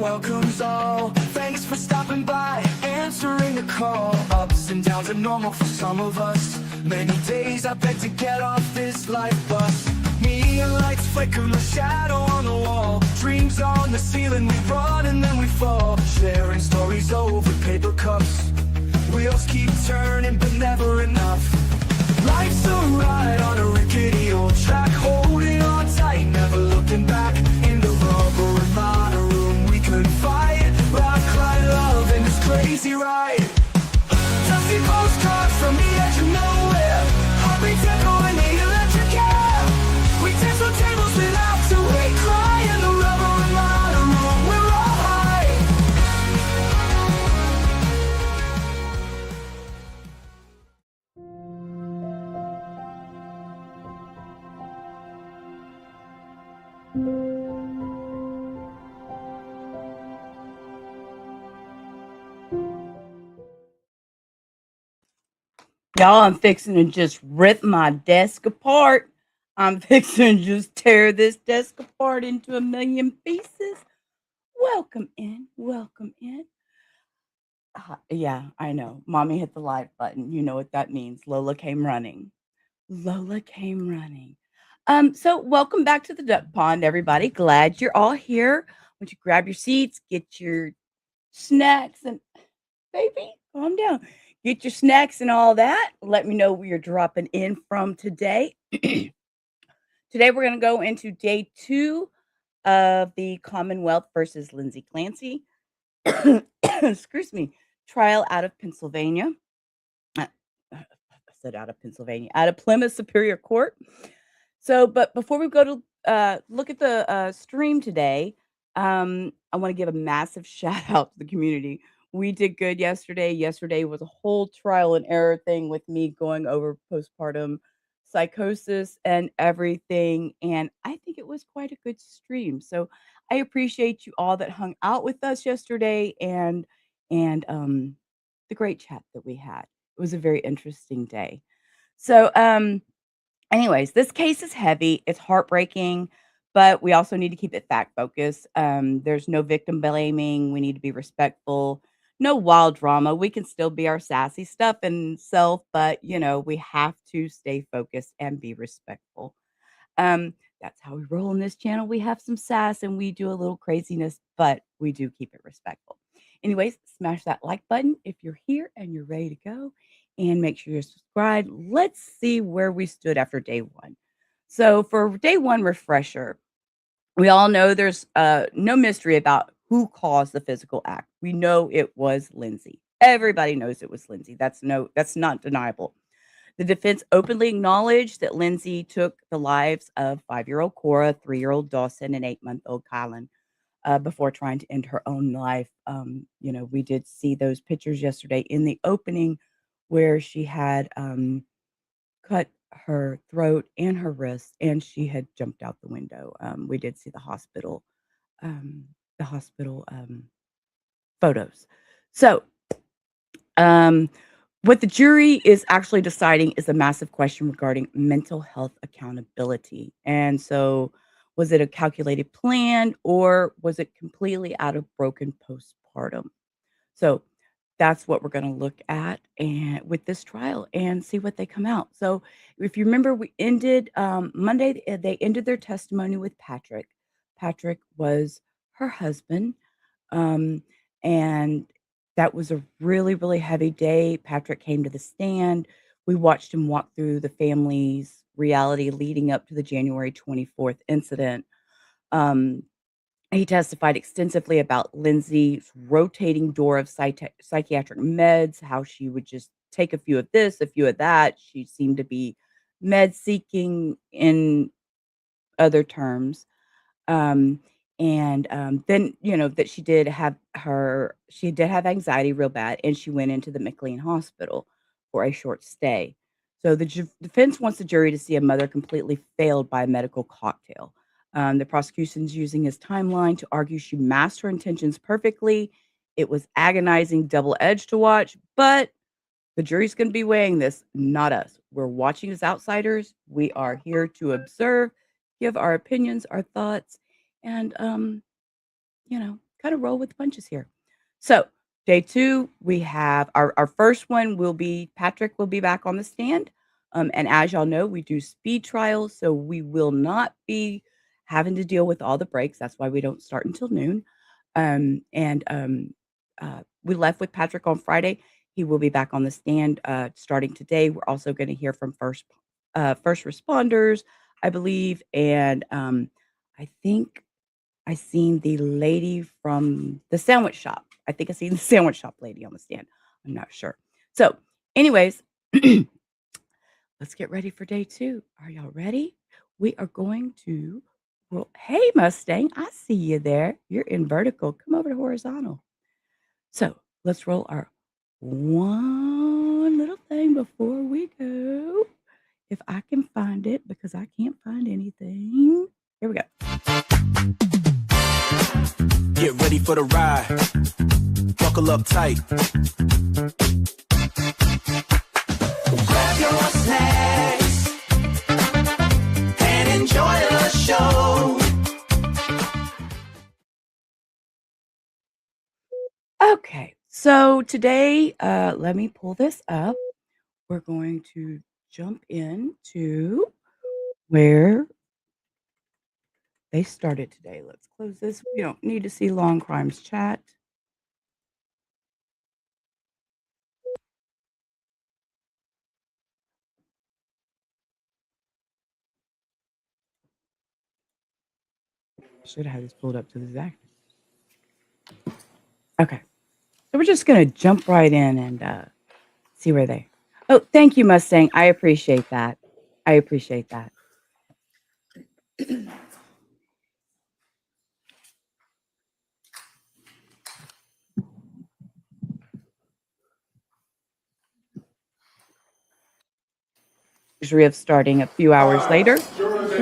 welcomes all. Thanks for stopping by, answering the call. Ups and downs are normal for some of us. Many days I beg to get off this life bus. Neon lights flicker, my shadow on the wall. Dreams on the ceiling, we run and then we fall. Sharing stories over paper cups. Wheels keep turning but never enough. Life's a ride on a rickety old track. Holding on tight, never looking back. In the rubber and liner room we couldn't fight. Laugh, cry, love in this crazy ride. Dusty postcards from the edge of nowhere. Heartbeats echo in the electric air. We dance on tables without to wait. Cry in the rubber and liner room, we're all high. Y'all, I'm fixing to just rip my desk apart. I'm fixing to just tear this desk apart into a million pieces. Welcome in. Welcome in. Yeah, I know. Mommy hit the live button. You know what that means. Lola came running. Lola came running. So welcome back to the duck pond, everybody. Glad you're all here. Won't you grab your seats, get your snacks, and baby, calm down. Get your snacks and all that. Let me know where you're dropping in from today. Today, we're going to go into day 2 of the Commonwealth versus Lindsay Clancy. Excuse me. Trial out of Pennsylvania. I said out of Pennsylvania. Out of Plymouth Superior Court. So, but before we go to look at the stream today, I want to give a massive shout out to the community. We did good yesterday. Yesterday was a whole trial and error thing with me going over postpartum psychosis and everything. And I think it was quite a good stream. So I appreciate you all that hung out with us yesterday and the great chat that we had. It was a very interesting day. So anyways, this case is heavy. It's heartbreaking, but we also need to keep it fact focused. There's no victim blaming. We need to be respectful. No wild drama. We can still be our sassy stuff and self, but we have to stay focused and be respectful. That's how we roll on this channel. We have some sass and we do a little craziness, but we do keep it respectful. Anyways, smash that like button if you're here and you're ready to go, and make sure you're subscribed. Let's see where we stood after day 1. So for day 1 refresher, we all know there's no mystery about who caused the physical act. We know it was Lindsay. Everybody knows it was Lindsay. That's not deniable. The defense openly acknowledged that Lindsay took the lives of 5-year-old Cora, 3-year-old Dawson, and 8-month-old Callan before trying to end her own life. We did see those pictures yesterday in the opening where she had cut her throat and her wrist, and she had jumped out the window. We did see the hospital photos. So, what the jury is actually deciding is a massive question regarding mental health accountability. And so, was it a calculated plan, or was it completely out of broken postpartum? So that's what we're going to look at and with this trial and see what they come out. So if you remember, we ended Monday. They ended their testimony with Patrick. Patrick was her husband, and that was a really, really heavy day. Patrick came to the stand. We watched him walk through the family's reality leading up to the January 24th incident. He testified extensively about Lindsay's rotating door of psychiatric meds, how she would just take a few of this, a few of that. She seemed to be med seeking in other terms. Then, that she did have anxiety real bad, and she went into the McLean Hospital for a short stay. So the defense wants the jury to see a mother completely failed by a medical cocktail. The prosecution's using his timeline to argue she masked her intentions perfectly. It was agonizing, double-edged to watch, but the jury's going to be weighing this, not us. We're watching as outsiders. We are here to observe, give our opinions, our thoughts, and kind of roll with the punches here. So day 2, we have our first one will be Patrick will be back on the stand. And as y'all know, we do speed trials, so we will not be having to deal with all the breaks. That's why we don't start until noon. We left with Patrick on Friday. He will be back on the stand starting today. We're also going to hear from first responders, I believe, and I think I seen the lady from the sandwich shop. I think I seen the sandwich shop lady on the stand. I'm not sure. So, anyways, let's get ready for day 2. Are y'all ready? We are going to roll. Hey, Mustang, I see you there. You're in vertical. Come over to horizontal. So let's roll our one little thing before we go. If I can find it, because I can't find anything. Here we go. Get ready for the ride. Buckle up tight. Grab your snacks and enjoy the show. Okay, so today, let me pull this up. We're going to jump into where they started today. Let's close this. We don't need to see Long Crimes chat. Should have had this pulled up to the exact. Okay, so we're just gonna jump right in and see where they. Oh, thank you, Mustang. I appreciate that. I appreciate that. Luxury of starting a few hours later.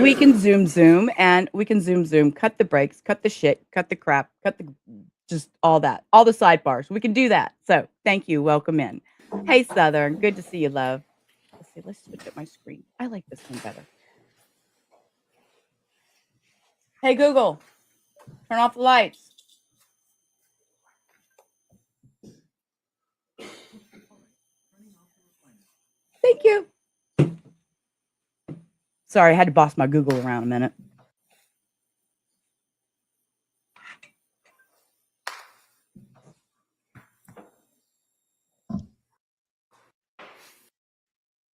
We can zoom, and we can zoom, cut the breaks, cut the shit, cut the crap, cut the just all that, all the sidebars. We can do that. So thank you. Welcome in. Hey, Southern. Good to see you, love. Let's see. Let's switch up my screen. I like this one better. Hey, Google, turn off the lights. Thank you. Sorry, I had to boss my Google around a minute.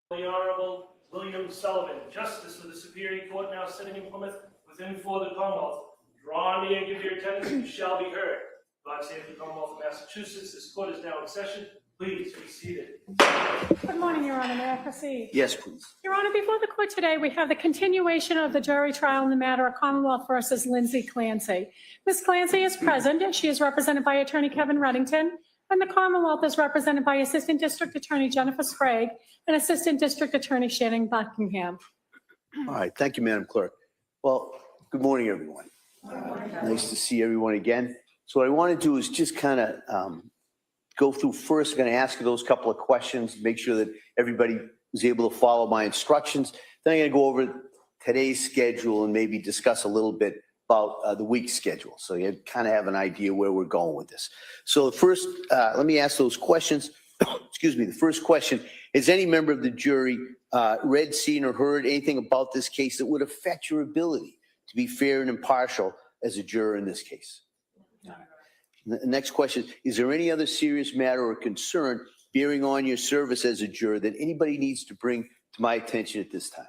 The Honorable William Sullivan, Justice of the Superior Court now sitting in Plymouth within for the Commonwealth. Draw near and give your attendance, you shall be heard. God save the Commonwealth of Massachusetts. This court is now in session. Please be seated. Good morning, Your Honor. May I proceed? Yes, please. Your Honor, before the court today, we have the continuation of the jury trial in the matter of Commonwealth versus Lindsay Clancy. Ms. Clancy is present, and she is represented by Attorney Kevin Reddington, and the Commonwealth is represented by Assistant District Attorney Jennifer Sprague and Assistant District Attorney Shannon Buckingham. All right. Thank you, Madam Clerk. Well, good morning, everyone. Nice to see everyone again. So what I want to do is just kind of go through first. I'm going to ask you those couple of questions, make sure that everybody was able to follow my instructions. Then I'm going to go over today's schedule and maybe discuss a little bit about the week's schedule, so you kind of have an idea where we're going with this. So the first, let me ask those questions. Excuse me. The first question, has any member of the jury read, seen, or heard anything about this case that would affect your ability to be fair and impartial as a juror in this case? The next question, is there any other serious matter or concern bearing on your service as a juror that anybody needs to bring to my attention at this time?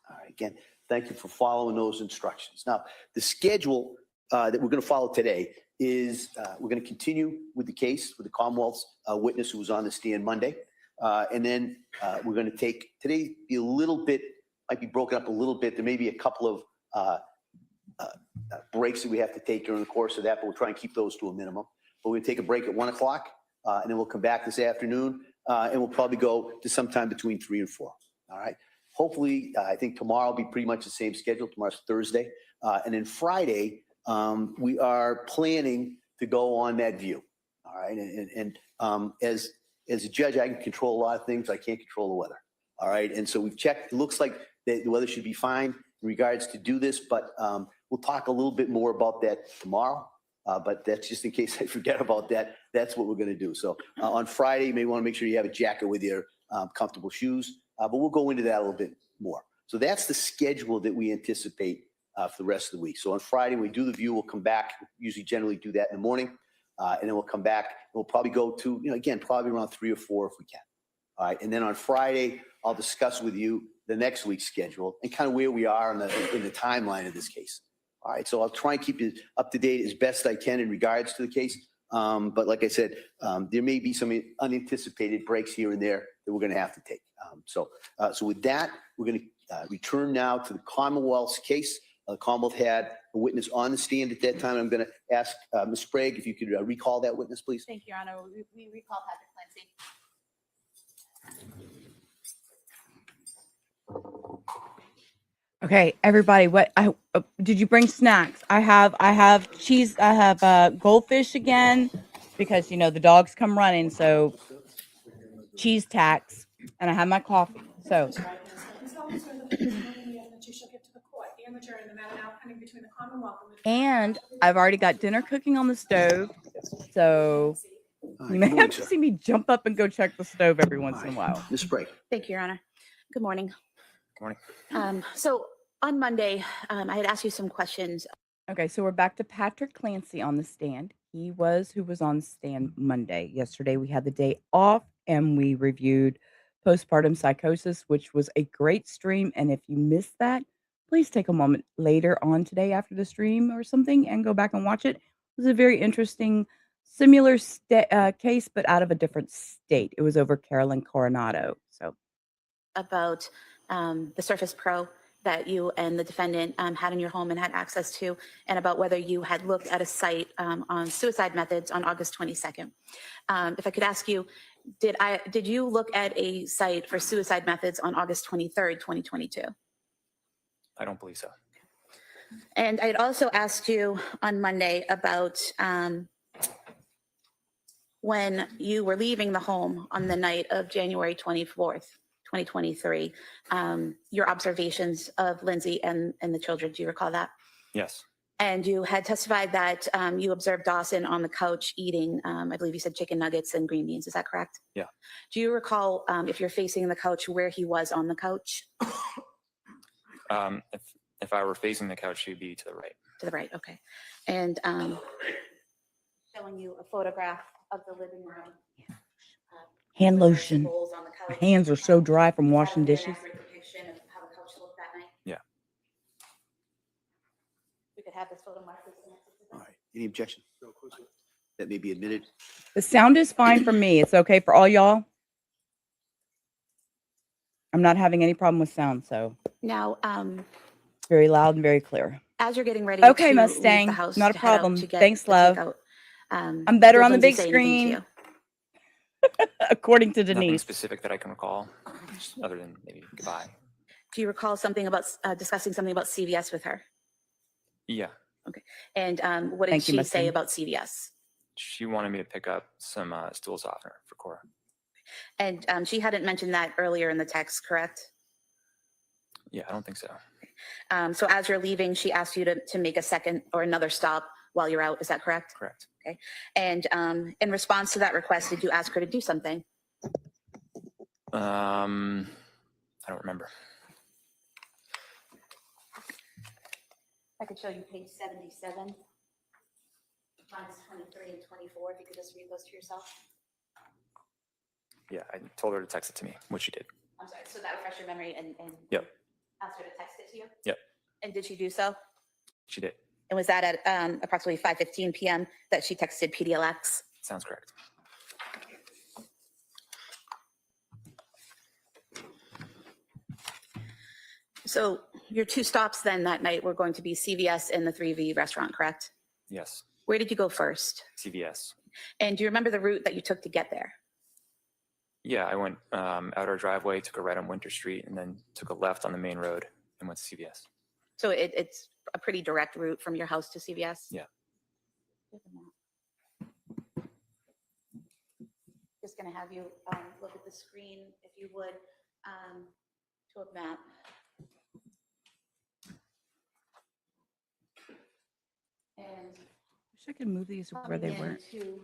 All right, again, thank you for following those instructions. Now, the schedule that we're going to follow today is we're going to continue with the case with the Commonwealth's witness who was on the stand Monday. And then we're going to take today be a little bit, might be broken up a little bit. There may be a couple of breaks that we have to take during the course of that, but we'll try and keep those to a minimum. But we're going to take a break at 1 o'clock, and then we'll come back this afternoon, and we'll probably go to sometime between 3 and 4. All right. Hopefully, I think tomorrow will be pretty much the same schedule. Tomorrow's Thursday. And then Friday, we are planning to go on that view. All right. And as a judge, I can control a lot of things. I can't control the weather. All right. And so we've checked. It looks like the weather should be fine in regards to do this, but we'll talk a little bit more about that tomorrow. but that's just in case I forget about that. That's what we're going to do. So on Friday, you may want to make sure you have a jacket with your comfortable shoes, but we'll go into that a little bit more. So that's the schedule that we anticipate for the rest of the week. So on Friday, we do the view, we'll come back, usually generally do that in the morning, and then we'll come back, and we'll probably go to, again, probably around 3 or 4 if we can. All right, and then on Friday, I'll discuss with you the next week's schedule and kind of where we are in the timeline of this case. All right, so I'll try and keep you up to date as best I can in regards to the case. But like I said, there may be some unanticipated breaks here and there that we're going to have to take. So with that, we're going to return now to the Commonwealth's case. The Commonwealth had a witness on the stand at that time. I'm going to ask Ms. Sprague if you could recall that witness, please. Thank you, Your Honor. We recall Patrick Clancy. Okay, everybody, what did you bring snacks? I have cheese, I have goldfish again because the dogs come running, so cheese tacks, and I have my coffee. So and I've already got dinner cooking on the stove. So you may have to see me jump up and go check the stove every once in a while. Ms. Sprague. Thank you, Your Honor. Good morning. Good morning. So on Monday, I had asked you some questions. Okay, so we're back to Patrick Clancy on the stand. He was who was on stand Monday. Yesterday we had the day off and we reviewed Postpartum Psychosis, which was a great stream. And if you missed that, please take a moment later on today after the stream or something and go back and watch it. It was a very interesting, similar case, but out of a different state. It was over Callan, Coronado. So About the Surface Pro that you and the defendant had in your home and had access to, and about whether you had looked at a site on suicide methods on August 22nd. If I could ask you, did you look at a site for suicide methods on August 23rd, 2022? I don't believe so. And I had also asked you on Monday about when you were leaving the home on the night of January 24th, 2023, your observations of Lindsay and the children. Do you recall that? Yes. And you had testified that you observed Dawson on the couch eating, I believe you said chicken nuggets and green beans. Is that correct? Yeah. Do you recall, if you're facing the couch, where he was on the couch? If I were facing the couch, she'd be to the right. To the right, okay. And showing you a photograph of the living room. hand lotion. Bowls on the My couch. hands are so dry from Is that washing a dishes. accurate depiction of how the couch looked that night? Yeah. We could have this photo marked. All right. Any objection? That may be admitted. The sound is fine for me. It's okay for all y'all. I'm not having any problem with sound, so Now, very loud and very clear. as you're getting ready Okay, to Mustang, leave the house, not a to head out problem. to get Thanks, the love. takeout, I'm better did on the Lindsay big say anything to screen. you? According to Nothing Denise. specific that I can recall, other than maybe goodbye. Do you recall something about discussing something about CVS with her? Yeah. And what did Thank you, she Mustang. say about CVS? She wanted me to pick up some stool softener for Cora. And she hadn't mentioned that earlier in the text, correct? Yeah, I don't think so. So as you're leaving, she asked you to make a second or another stop while you're out. Is that correct? Correct. Okay. And in response to that request, did you ask her to do something? I don't remember. I could show you page 77, lines 23 and 24, if you could just read those to yourself. Yeah, I told her to text it to me, which she did. I'm sorry, so that refresh your memory and Yep. asked her to text it to you? Yep. And did she do so? She did. And was that at approximately 5:15 p.m. that she texted PDLX? Sounds correct. So your two stops then that night were going to be CVS and the 3V restaurant, correct? Yes. Where did you go first? CVS. And do you remember the route that you took to get there? Yeah, I went out our driveway, took a right on Winter Street, and then took a left on the main road and went to CVS. So it's a pretty direct route from your house to CVS? Yeah. Just going to have you look at the screen, if you would, to a map. And I could move these where they were. To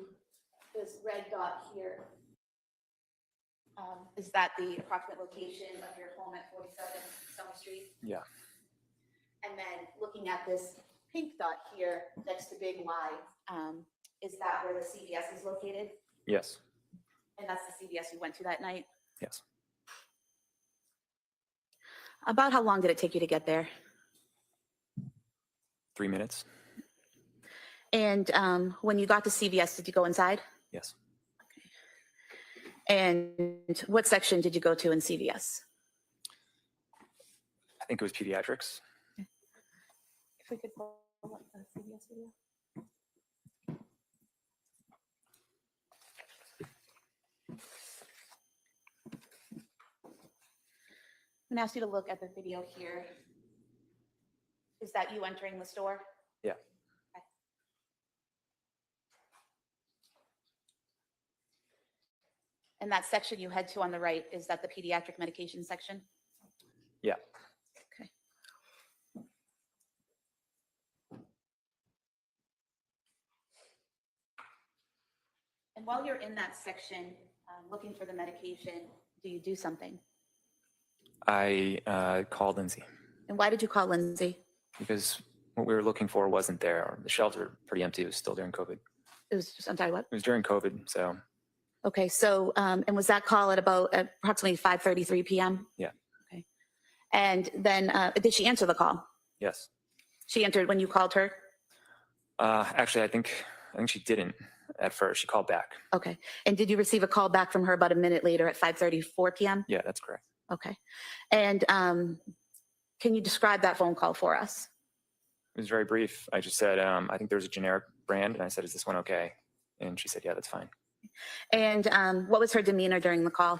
this red dot here. Is that the approximate location of your home at 47 Summer Street? Yeah. And then looking at this pink dot here next to Big Y, is that where the CVS is located? Yes. And that's the CVS you went to that night? Yes. About how long did it take you to get there? 3 minutes. And when you got to CVS, did you go inside? Yes. And what section did you go to in CVS? I think it was pediatrics. If we could pull up the CVS video. I'm gonna ask you to look at the video here. Is that you entering the store? Yeah. Okay. And that section you head to on the right, is that the pediatric medication section? Yeah. Okay. And while you're in that section, looking for the medication, do you do something? I called Lindsay And why did you call Lindsay? because what we were looking for wasn't there. The shelves were pretty empty. It was still during COVID. It was just, I'm sorry, what? It was during COVID, so Okay, so, and was that call at about approximately 5:33 p.m.? yeah. Okay. And then, did she answer the call? Yes. She entered when you called her? Actually, I think she didn't at first. She called back. Okay. And did you receive a call back from her about a minute later at 5:34 p.m.? Yeah, that's correct. Okay. And can you describe that phone call for us? It was very brief. I just said, I think there's a generic brand, and I said, is this one okay? And she said, yeah, that's fine. And what was her demeanor during the call?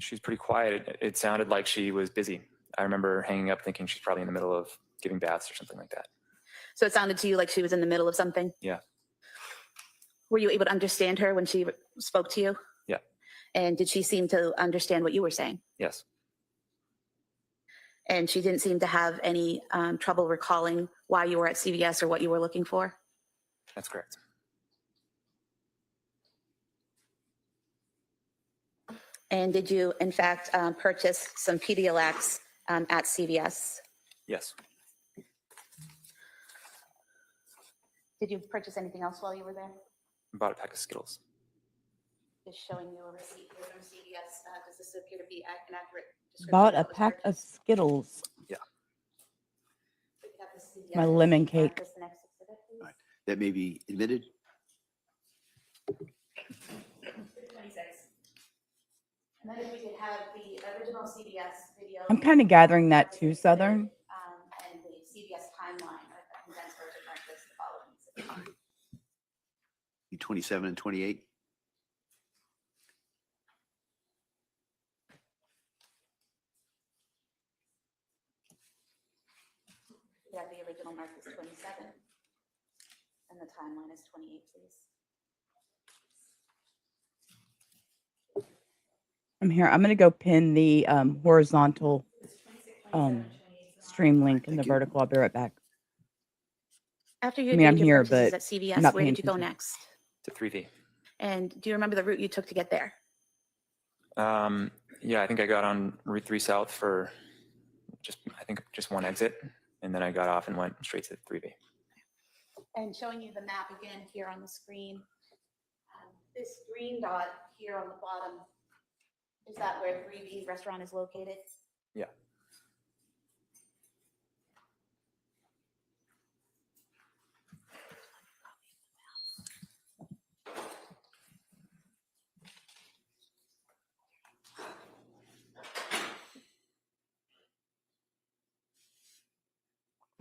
She was pretty quiet. It sounded like she was busy. I remember hanging up thinking she's probably in the middle of giving baths or something like that. So it sounded to you like she was in the middle of something? Yeah. Were you able to understand her when she spoke to you? Yeah. And did she seem to understand what you were saying? Yes. And she didn't seem to have any trouble recalling why you were at CVS or what you were looking for? That's correct. And did you, in fact, purchase some Pedialyte at CVS? Yes. Did you purchase anything else while you were there? Bought a pack of Skittles. Just showing you a receipt here from CVS. Does this appear to be an accurate description? Bought a of what was pack of purchased? Skittles. Yeah. We have the CVS, My lemon cake. this next exhibit, please. Right. That may be admitted. 26. And then if we could have the original CVS video. I'm kind of gathering that too, Southern. And the CVS timeline, a condensed version like this, the following. 27 and 28. We have the original mark is 27. And the timeline is 28, please. I'm here. I'm going to go pin the horizontal stream link and the Thank you. vertical. I'll be right back. After you I mean, I'm did your here, purchases but at CVS, I'm not where paying did you go attention. next? To 3V. And do you remember the route you took to get there? Yeah, I think I got on Route 3 South for just one exit, and then I got off and went straight to 3V. And showing you the map again here on the screen. This green dot here on the bottom, is that where 3V restaurant is located? Yeah.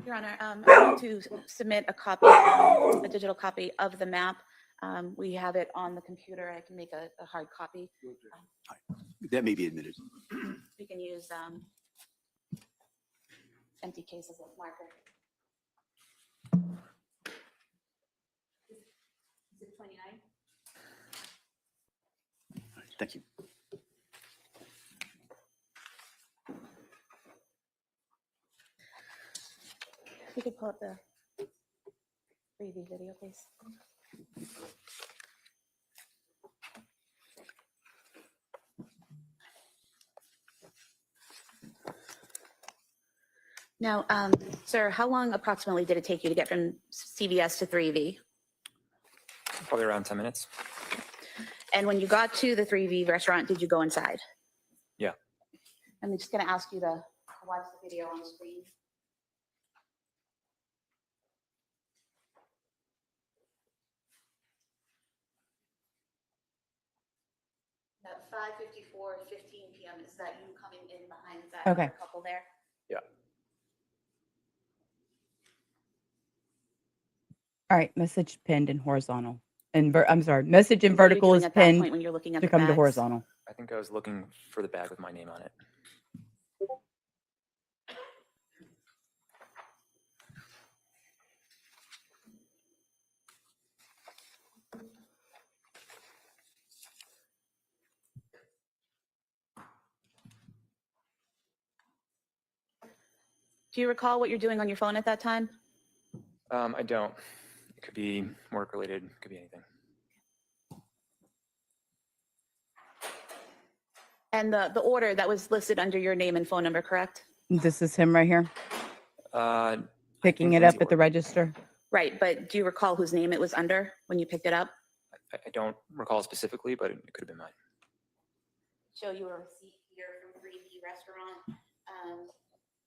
Your Honor, I'm going to submit a copy, a digital copy of the map. We have it on the computer. I can make a hard copy. That may be admitted. We can use empty cases of marker. Is it 29? All right, thank you. We could pull up the 3V video, please. Now, sir, how long approximately did it take you to get from CVS to 3V? Probably around 10 minutes. And when you got to the 3V restaurant, did you go inside? Yeah. I'm just going to ask you to watch the video on the screen. At 5:54, 15 p.m. Is that you coming in behind that Okay. other couple there? Yeah. All right, message pinned and horizontal. And I'm sorry, message in And what are you vertical doing is at that point pinned when you're looking at to the come to bags? horizontal. I think I was looking for the bag with my name on it. Do you recall what you're doing on your phone at that time? I don't. It could be work related. It could be anything. And the order that was listed under your name and phone number, correct? This is him right here, I picking think it up Lindsay at the ordered it. register. Right, but do you recall whose name it was under when you picked it up? I don't recall specifically, but it could have been mine. Show you a receipt here from 3V Restaurant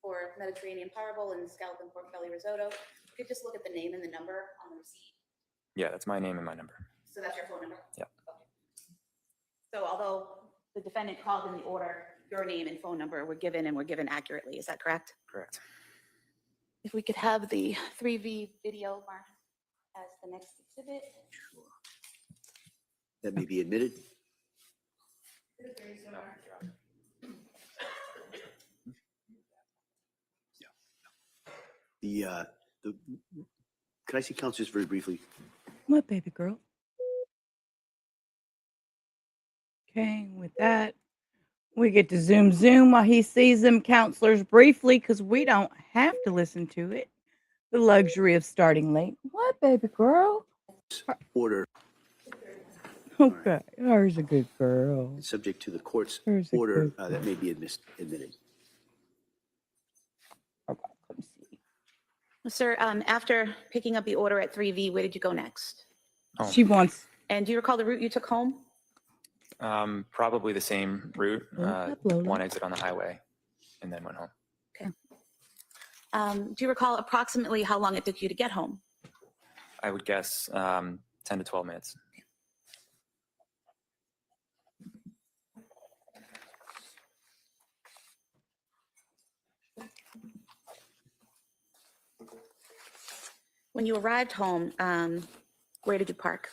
for Mediterranean Powerball and scallop and pork belly risotto. You could just look at the name and the number on the receipt. Yeah, that's my name and my number. So that's your phone number? Yeah. Okay. So although the defendant called in the order, your name and phone number were given and were given accurately, is that correct? Correct. If we could have the 3V video marked as the next exhibit. That may be admitted. Can I see counsel just very briefly? What, baby girl? Okay, with that, we get to zoom while he sees them counselors briefly because we don't have to listen to it. The luxury of starting late. What, baby girl? Order Okay, there's a good girl. subject to the court's There's a order good that may be admitted. Okay, come see. Sir, after picking up the order at 3V, where did you go next? Home. She wants. And do you recall the route you took home? Probably the same route. Up, Lola. One exit on the highway, and then went home. Do you recall approximately how long it took you to get home? I would guess 10 to 12 minutes. When you arrived home, where did you park?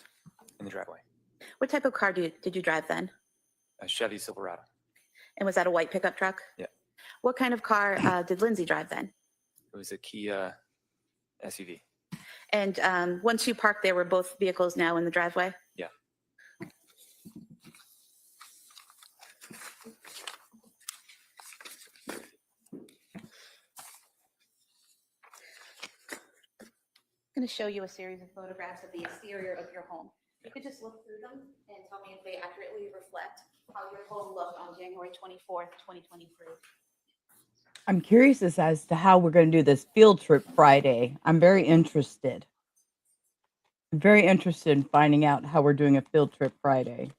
In the driveway. What type of car did you drive then? A Chevy Silverado. And was that a white pickup truck? Yeah. What kind of car did Lindsay drive then? It was a Kia SUV. And once you parked there, were both vehicles now in the driveway? Yeah. I'm going to show you a series of photographs of the exterior of your home. You could just look through them and tell me if they accurately reflect how your home looked on January 24th, 2023. I'm curious as to how we're going to do this field trip Friday. I'm very interested. I'm very interested in finding out how we're doing a field trip Friday.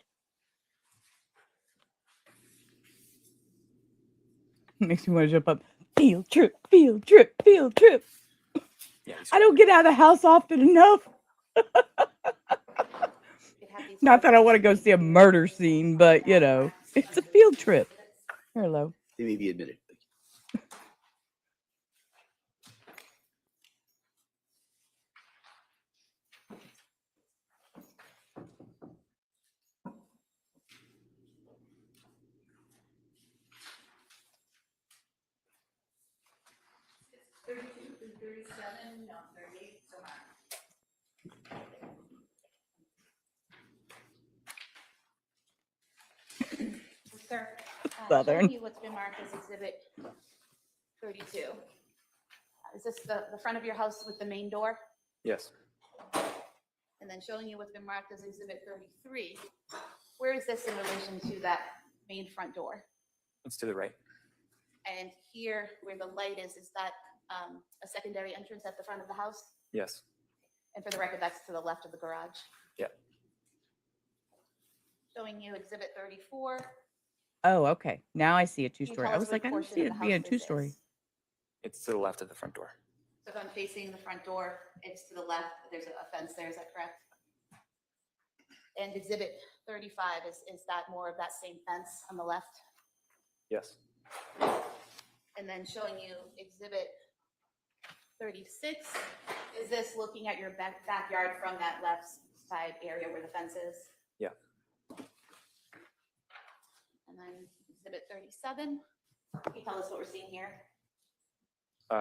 Makes me want to jump up. Field trip, field trip, field trip. Yeah. I don't get out of the house often enough. Not that I want to go see a murder scene, but you know, it's a field trip. Hello. They may be admitted. Sir, Southern. showing you what's been marked as Exhibit 32. Is this the front of your house with the main door? Yes. And then showing you what's been marked as Exhibit 33. Where is this in relation to that main front door? It's to the right. And here, where the light is that a secondary entrance at the front of the house? Yes. And for the record, that's to the left of the garage. Yeah. Showing you Exhibit 34. Oh, okay. Now I see a Can you two-story. tell I us was what like, I didn't portion see of it the being a house this two-story. is? It's to the left of the front door. So if I'm facing the front door, it's to the left, there's a fence there, is that correct? And Exhibit 35, is that more of that same fence on the left? Yes. And then showing you Exhibit 36, is this looking at your backyard from that left side area where the fence is? Yeah. And then Exhibit 37, can you tell us what we're seeing here?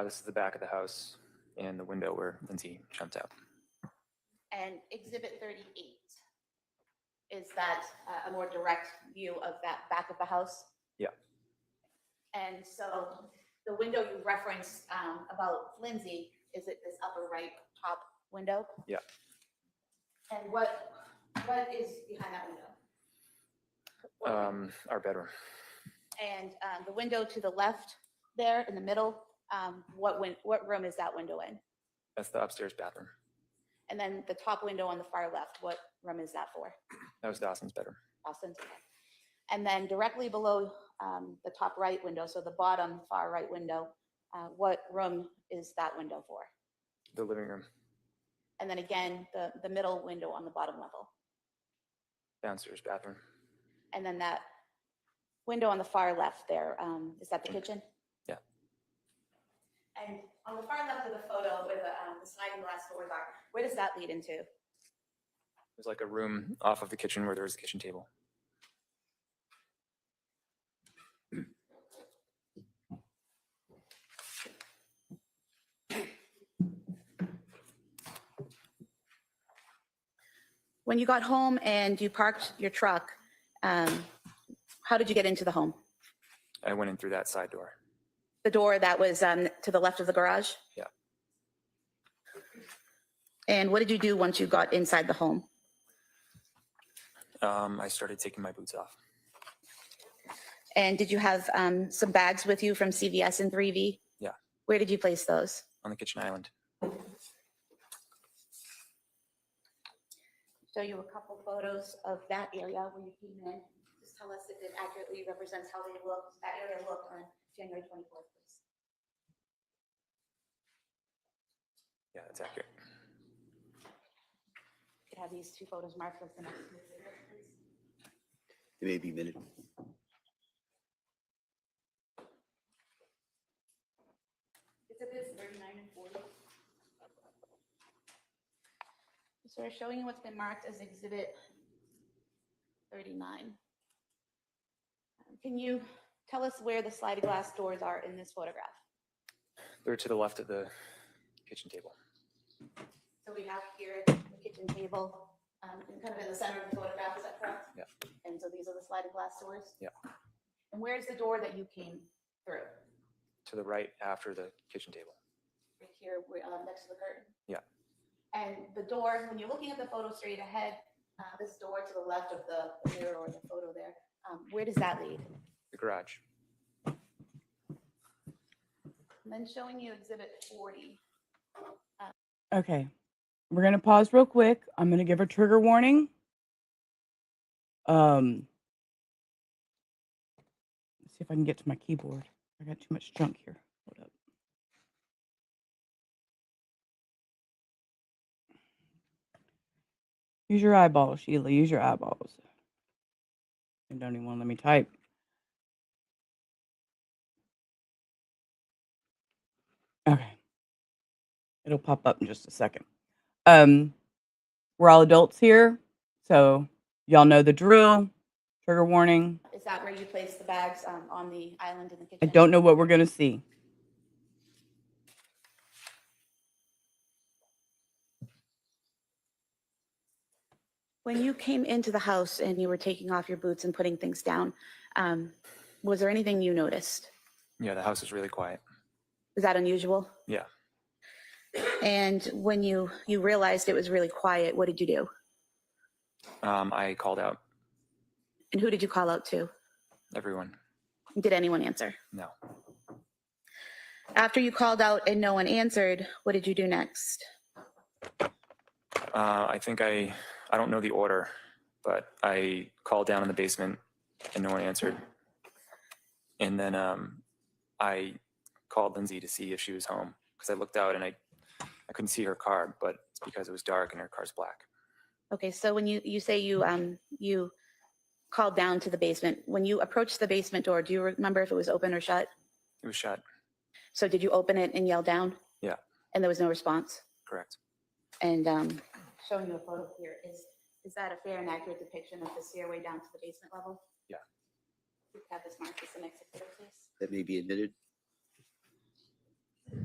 This is the back of the house and the window where Lindsay jumped out. And Exhibit 38, is that a more direct view of that back of the house? Yeah. And so the window you referenced about Lindsay, is it this upper right top window? Yeah. And what is behind that window? Our bedroom. And the window to the left there in the middle, what room is that window in? That's the upstairs bathroom. And then the top window on the far left, what room is that for? That was Dawson's bedroom. Dawson's. And then directly below the top right window, so the bottom far right window, what room is that window for? The living room. And then again, the middle window on the bottom level. Downstairs bathroom. And then that window on the far left there, is that the kitchen? Yeah. And on the far left of the photo where the sliding glass doors are, where does that lead into? There's like a room off of the kitchen where there's a kitchen table. When you got home and you parked your truck, how did you get into the home? I went in through that side door. The door that was to the left of the garage? Yeah. And what did you do once you got inside the home? I started taking my boots off. And did you have some bags with you from CVS and 3V? Yeah. Where did you place those? On the kitchen island. Show you a couple photos of that area where you came in. Just tell us if it accurately represents how they looked, that area looked on January 24th, please. Yeah, that's accurate. You have these two photos marked with the next movie, please. It may be a minute. Exhibits 39 and 40. So we're showing you what's been marked as Exhibit 39. Can you tell us where the sliding glass doors are in this photograph? They're to the left of the kitchen table. So we have here the kitchen table, and kind of in the center of the photograph, is that correct? Yeah. And so these are the sliding glass doors? Yeah. And where's the door that you came through? To the right after the kitchen table. Right here, next to the curtain? Yeah. And the door, when you're looking at the photo straight ahead, this door to the left of the mirror or the photo there, where does that lead? The garage. And then showing you Exhibit 40. Okay. We're going to pause real quick. I'm going to give a trigger warning. Let's see if I can get to my keyboard. I got too much junk here. Hold up. Use your eyeballs, Sheila. Use your eyeballs. You don't even want to let me type. Okay. It'll pop up in just a second. We're all adults here, so y'all know the drill. Trigger warning. Is that where you place the bags on the island in the kitchen? I don't know what we're going to see. When you came into the house and you were taking off your boots and putting things down, was there anything you noticed? Yeah, the house is really quiet. Is that unusual? Yeah. And when you realized it was really quiet, what did you do? I called out And who did you call out to? everyone. Did anyone answer? No. After you called out and no one answered, what did you do next? I think I don't know the order, but I called down in the basement and no one answered. And then I called Lindsay to see if she was home because I looked out and I couldn't see her car, but it's because it was dark and her car's black. Okay, so when you say you called down to the basement, when you approached the basement door, do you remember if it was open or shut? It was shut. So did you open it and yell down? Yeah, And there was no response? correct. And showing you a photo here, is that a fair and accurate depiction of the stairway down to the basement level? Yeah. You have this marked as the next exhibit, please. That may be admitted. Do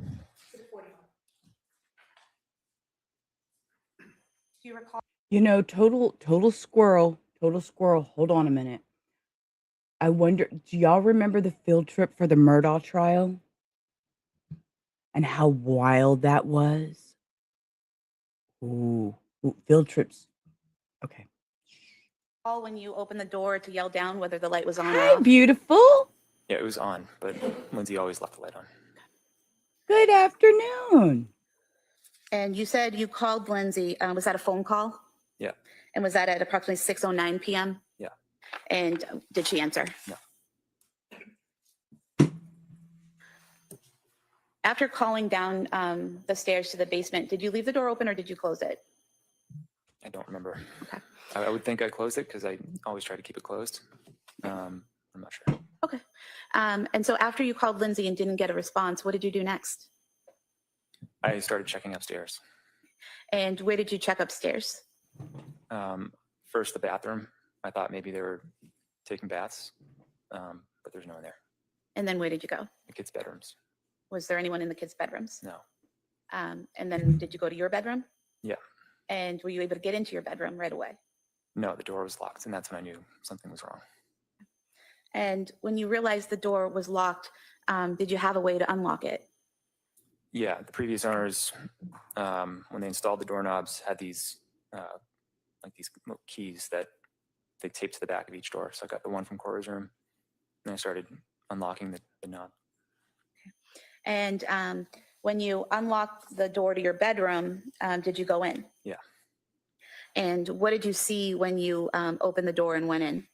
you recall? You know, total squirrel. Hold on a minute. I wonder, do y'all remember the field trip for the Murdaugh trial? And how wild that was? Ooh, field trips. Okay. When you opened the door to yell down whether the light was on or Hi, off? beautiful. Yeah, it was on, but Lindsay always left the light on. Good afternoon. And you said you called Lindsay. Was that a phone call? Yeah. And was that at approximately 6:09 p.m.? Yeah. And did she answer? No. After calling down the stairs to the basement, did you leave the door open or did you close it? I don't remember. Okay. I would think I closed it because I always try to keep it closed. I'm not sure. Okay. And so after you called Lindsay and didn't get a response, what did you do next? I started checking upstairs. And where did you check upstairs? First, the bathroom. I thought maybe they were taking baths, but there's no one there. And then where did you go? The kids' bedrooms. Was there anyone in the kids' bedrooms? No. And then did you go to your bedroom? Yeah. And were you able to get into your bedroom right away? No, the door was locked, and that's when I knew something was wrong. And when you realized the door was locked, did you have a way to unlock it? Yeah, the previous owners, when they installed the doorknobs, had these like these little keys that they taped to the back of each door. So I got the one from Cora's room, and I started unlocking the knob. And when you unlocked the door to your bedroom, did you go in? Yeah. And what did you see when you opened the door and went in?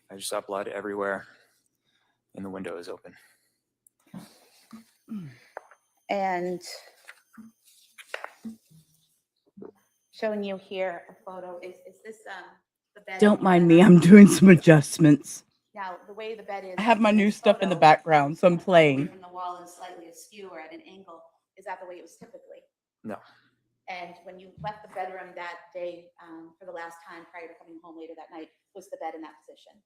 I just saw blood everywhere, and the window is open. And showing you here a photo, is this the bed? Don't mind me. I'm doing some adjustments. Now, the way the bed is. I have my new this stuff in the photo, background, so I'm playing. From the wall and slightly askew or at an angle. Is that the way it was typically? No. And when you left the bedroom that day for the last time prior to coming home later that night, was the bed in that position?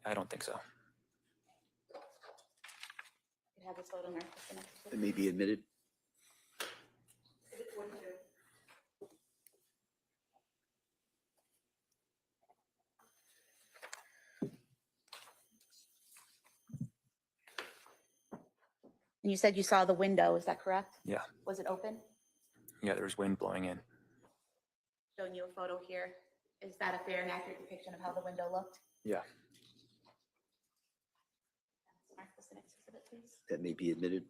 I don't think so. You have this photo marked as the next That may be admitted. exhibit 42. And you said you saw the window, is that correct? Yeah. Was it open? Yeah, there was wind blowing in. Showing you a photo here. Is that a fair and accurate depiction of how the window looked? Yeah. Mark this the next exhibit, please. That may be admitted.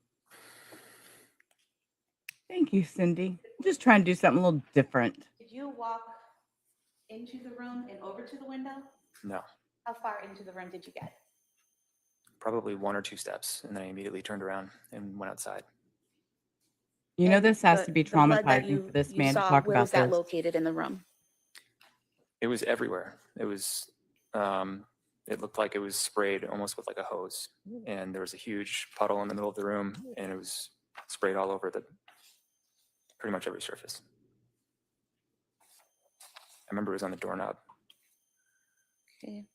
Thank you, Cindy. I'm just trying to do something a little different. Did you walk into the room and over to the window? No. How far into the room did you get? Probably 1 or 2 steps, and then I immediately turned around and went outside. You know, And this has to be the blood that traumatizing for this man to saw, talk where about was that this. located in the room? It was everywhere. It was, it looked like it was sprayed almost with like a hose. And there was a huge puddle in the middle of the room, and it was sprayed all over pretty much every surface. I remember it was on the doorknob. Okay.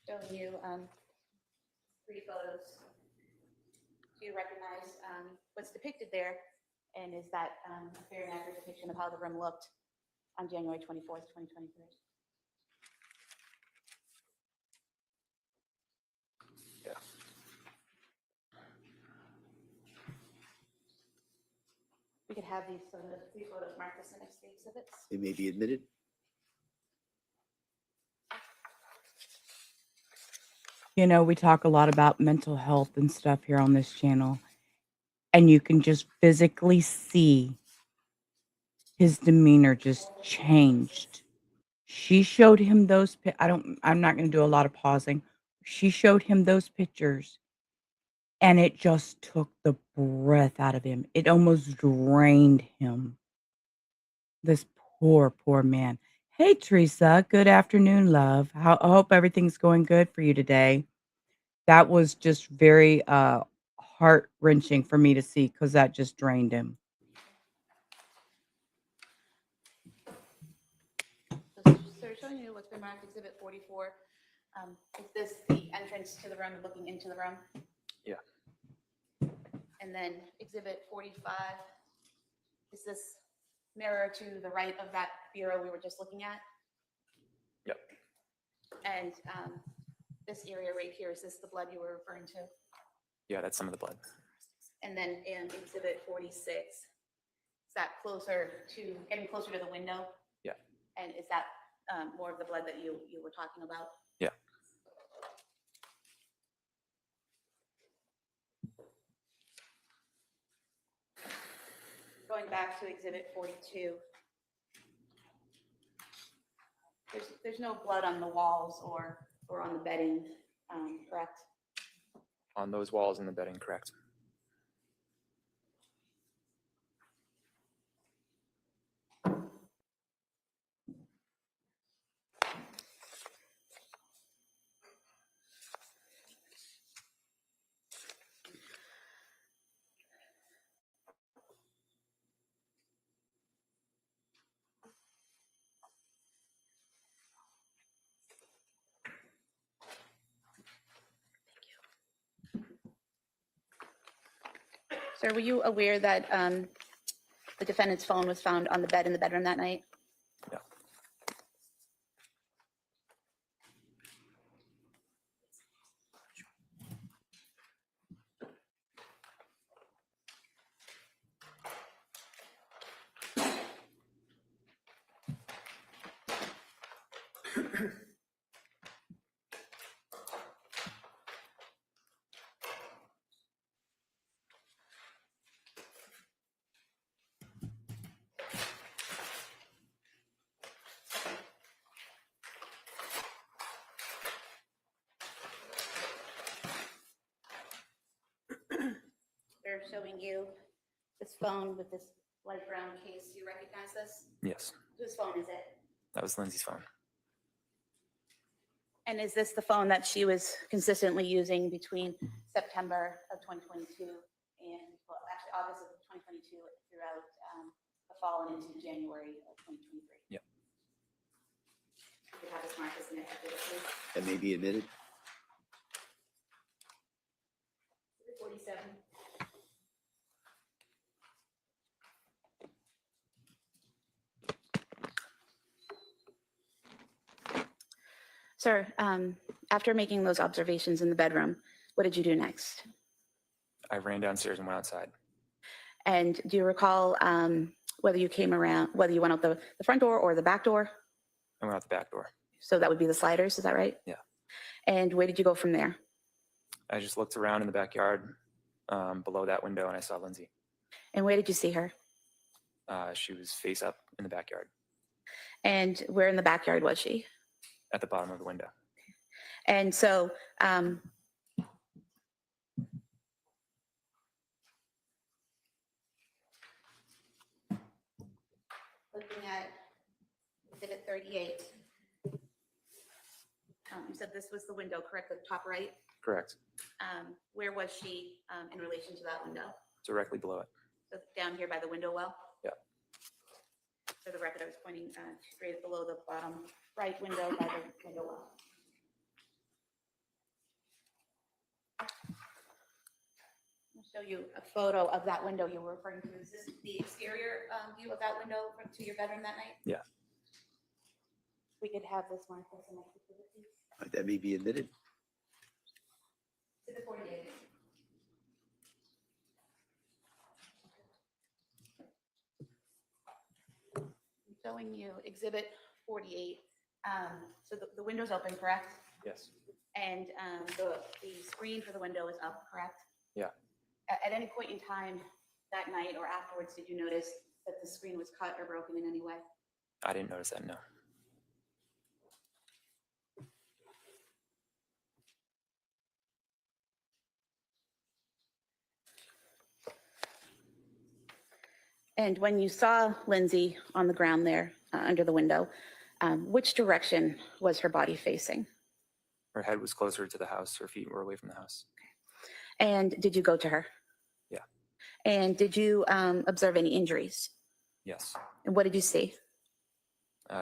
Showing you 3 photos. Do you recognize what's depicted there? And is that a fair and accurate depiction of how the room looked on January 24th, 2023? Yeah. We could have these three photos marked as the next three exhibits. They may be admitted. You know, we talk a lot about mental health and stuff here on this channel, and you can just physically see his demeanor just changed. She showed him those I'm not going to do a lot of pausing. She showed him those pictures, and it just took the breath out of him. It almost drained him. This poor man. Hey, Teresa. Good afternoon, love. I hope everything's going good for you today. That was just very heart-wrenching for me to see because that just drained him. So showing you what's been marked exhibit 44. Is this the entrance to the room, looking into the room? Yeah. And then exhibit 45, is this mirror to the right of that bureau we were just looking at? Yep. And this area right here, is this the blood you were referring to? Yeah, that's some of the blood. And then in exhibit 46, is that getting closer to the window? Yeah. And is that more of the blood that you were talking about? Yeah. Going back to exhibit 42, there's no blood on the walls or on the bedding, correct? On those walls and the bedding, correct. Sir, were you aware that the defendant's phone was found on the bed in the bedroom that night? No. They're showing you this phone with this light brown case. Do you recognize this? Yes, Whose phone is it? that was Lindsay's phone. And is this the phone that she was consistently using between September of 2022 and, well, actually August of 2022 throughout the fall and into January of 2023? Yep. You could have this marked as the next exhibit, please. That may be admitted. 47. Sir, after making those observations in the bedroom, what did you do next? I ran downstairs and went outside. And do you recall whether you went out the front door or the back door? I went out the back door. So that would be the sliders, is that right? Yeah. And where did you go from there? I just looked around in the backyard below that window and I saw Lindsay. And where did you see her? She was face up in the backyard, And where in the backyard was she? at the bottom of the window. And so looking at exhibit 38, you said this was the window, correct? The top right? Correct. Where was she in relation to that window? Directly below it. So down here by the window well? Yeah. For the record, I was pointing straight below the bottom right window by the window well. I'll show you a photo of that window you were referring to. Is this the exterior view of that window to your bedroom that night? Yeah. We could have this marked as the next exhibit, please. That may be admitted. Exhibit 48. showing you Exhibit 48. So the window's open, correct? Yes. And the screen for the window is up, correct? Yeah. At any point in time that night or afterwards, did you notice that the screen was cut or broken in any way? I didn't notice that, no. And when you saw Lindsay on the ground there under the window, which direction was her body facing? Her head was closer to the house. Her feet were away from the house. And did you go to her? Yeah. And did you observe any injuries? Yes. And what did you see?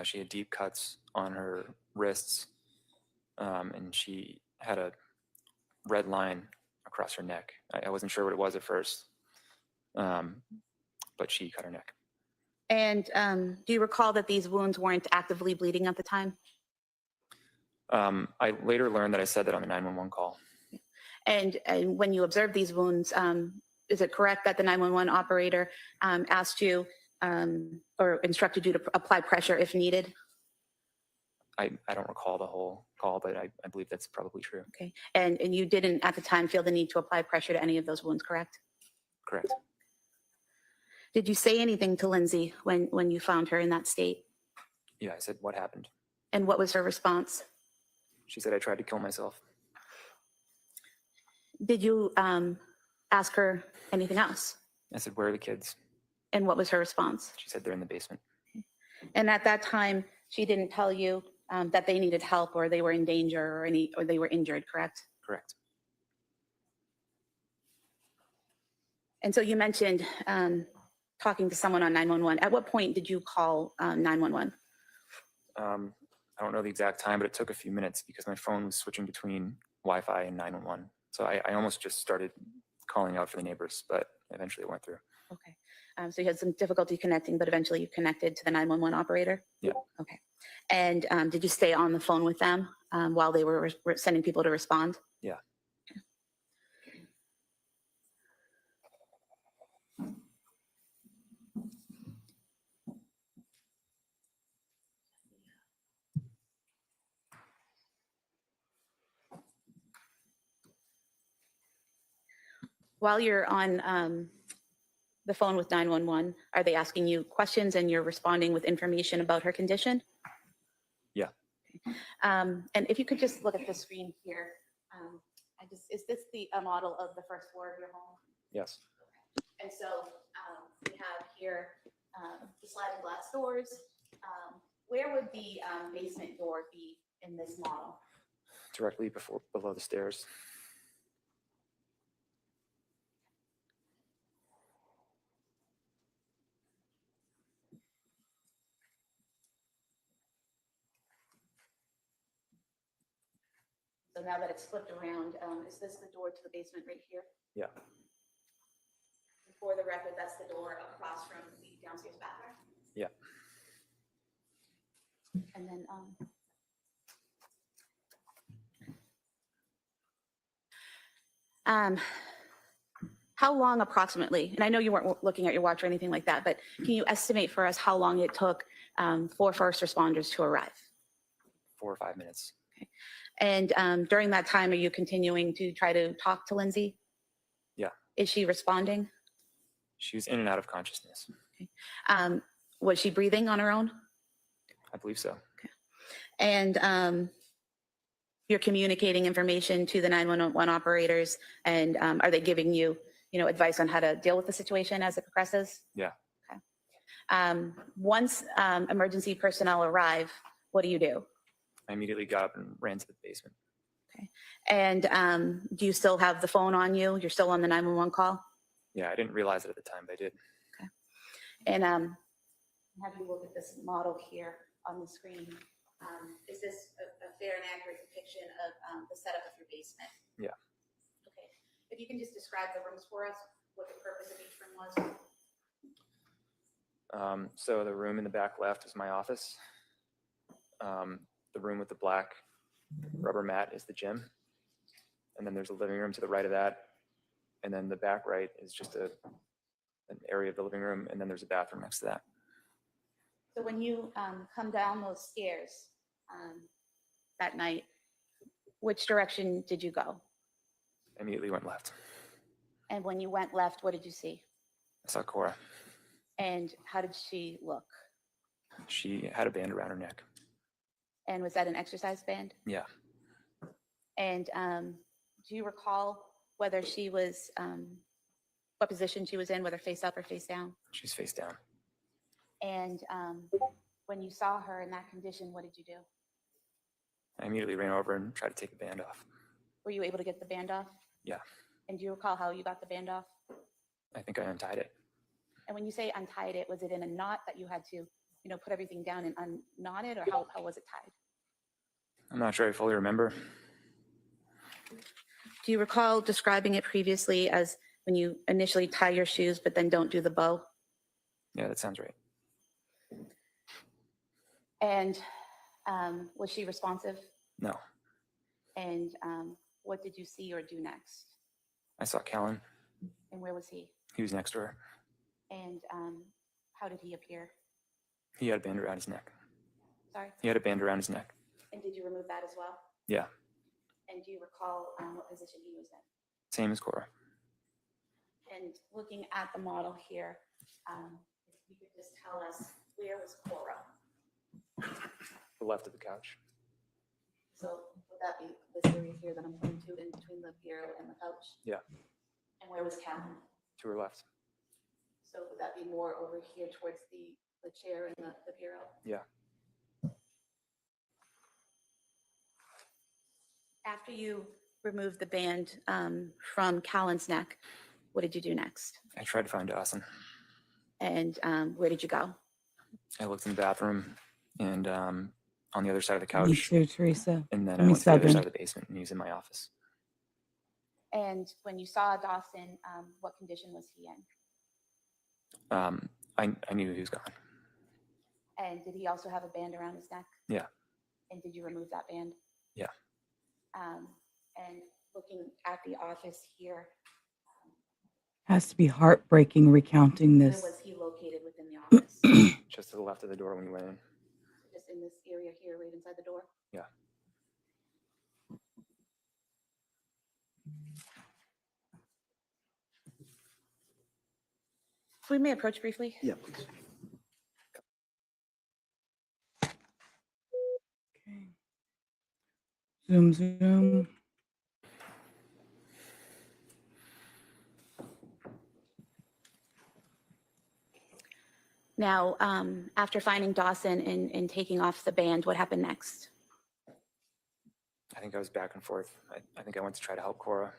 She had deep cuts on her wrists, and she had a red line across her neck. I wasn't sure what it was at first, but she cut her neck. And do you recall that these wounds weren't actively bleeding at the time? I later learned that I said that on the 911 call. And when you observed these wounds, is it correct that the 911 operator asked you or instructed you to apply pressure if needed? I don't recall the whole call, but I believe that's probably true. Okay. And you didn't at the time feel the need to apply pressure to any of those wounds, correct? Correct. Did you say anything to Lindsay when you found her in that state? Yeah, I said, what happened? And what was her response? She said, I tried to kill myself. Did you ask her anything else? I said, where are the kids? And what was her response? She said, they're in the basement. And at that time, she didn't tell you that they needed help or they were in danger or they were injured, correct? Correct. And so you mentioned talking to someone on 911. At what point did you call 911? I don't know the exact time, but it took a few minutes because my phone was switching between Wi-Fi and 911. So I almost just started calling out for the neighbors, but eventually it went through. Okay. So you had some difficulty connecting, but eventually you connected to the 911 operator? Yeah. Okay. And did you stay on the phone with them while they were sending people to respond? Yeah. While you're on the phone with 911, are they asking you questions and you're responding with information about her condition? Yeah. And if you could just look at the screen here, is this the model of the first floor of your home? Yes. And so we have here the sliding glass doors. Where would the basement door be in this model? Directly below the stairs. So now that it's flipped around, is this the door to the basement right here? Yeah. For the record, that's the door across from the downstairs bathroom. Yeah. And then how long approximately, and I know you weren't looking at your watch or anything like that, but can you estimate for us how long it took for first responders to arrive? 4 or 5 minutes. Okay. And during that time, are you continuing to try to talk to Lindsay? Yeah. Is she responding? She was in and out of consciousness. Okay. Was she breathing on her own? I believe so. Okay. And you're communicating information to the 911 operators, and are they giving you, advice on how to deal with the situation as it progresses? Yeah. Okay. Once emergency personnel arrive, what do? I immediately got up and ran to the basement. Okay. And do you still have the phone on you? You're still on the 911 call? Yeah, I didn't realize it at the time, but I did. Okay. And have you look at this model here on the screen? Is this a fair and accurate depiction of the setup of your basement? Yeah. Okay. If you can just describe the rooms for us, what the purpose of each room was. So the room in the back left is my office. The room with the black rubber mat is the gym. And then there's a living room to the right of that. And then the back right is just an area of the living room. And then there's a bathroom next to that. So when you come down those stairs that night, which direction did you go? Immediately went left. And when you went left, what did you see? I saw Cora. And how did she look? She had a band around her neck. And was that an exercise band? Yeah. And do you recall whether she was, what position she was in, whether face up or face down? She's face down. And when you saw her in that condition, what did you do? I immediately ran over and tried to take the band off. Were you able to get the band off? Yeah. And do you recall how you got the band off? I think I untied it. And when you say untied it, was it in a knot that you had to, put everything down and unknot it, or how was it tied? I'm not sure I fully remember. Do you recall describing it previously as when you initially tie your shoes, but then don't do the bow? Yeah, that sounds right. And was she responsive? No. And what did you see or do next? I saw Callan. And where was he? He was next to her. And how did he appear? He had a band around his neck. Sorry? He had a band around his neck. And did you remove that as well? Yeah. And do you recall what position he was in? Same as Cora. And looking at the model here, if you could just tell us, where was Cora? The left of the couch. So would that be this area here that I'm pointing to, in between the bureau and the couch? Yeah. And where was Callan? To her left. So would that be more over here towards the chair and the bureau? Yeah. After you removed the band from Callan's neck, what did you do next? I tried to find Dawson. And where did you go? I looked in the bathroom and on the other side of the Me couch. too, Teresa. And then I I mean, went to the other Southern. side of the basement and he was in my office. And when you saw Dawson, what condition was he in? I knew he was gone. And did he also have a band around his neck? Yeah. And did you remove that band? Yeah. And looking at the office here, Has to be heartbreaking recounting where this. was he located within the office? Just to the left of the door when you went in. Just in this area here, right inside the door? Yeah. We may approach briefly. Yeah, please. Okay. Zoom, zoom. Now, after finding Dawson and taking off the band, what happened next? I think I was back and forth. I think I went to try to help Cora.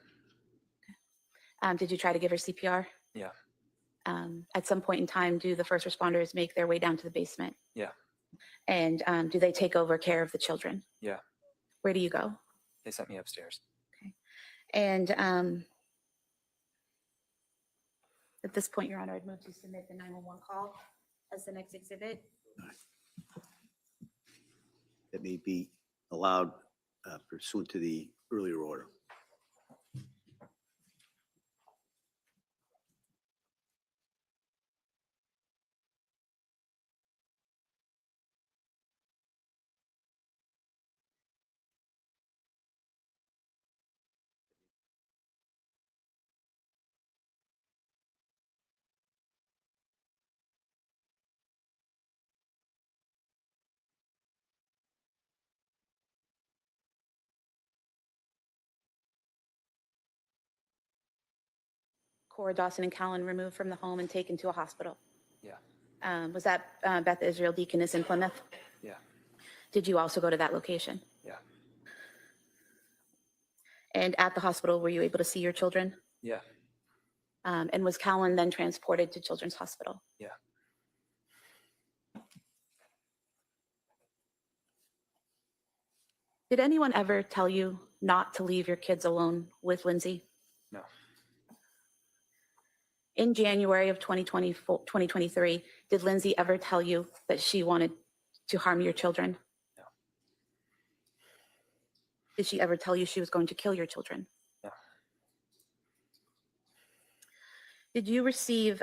Did you try to give her CPR? Yeah. At some point in time, do the first responders make their way down to the basement? Yeah. And do they take over care of the children? Yeah. Where do you go? They sent me upstairs. And at this point, Your Honor, I'd move to submit the 911 call as the next exhibit. That may be allowed pursuant to the earlier order. Cora, Dawson, and Callan removed from the home and taken to a hospital. Yeah. Was that Beth Israel Deaconess in Plymouth? Yeah. Did you also go to that location? Yeah. And at the hospital, were you able to see your children? Yeah. And was Callan then transported to Children's Hospital? Yeah. Did anyone ever tell you not to leave your kids alone with Lindsay? No. In January of 2023, did Lindsay ever tell you that she wanted to harm your children? No. Did she ever tell you she was going to kill your children? No. Did you receive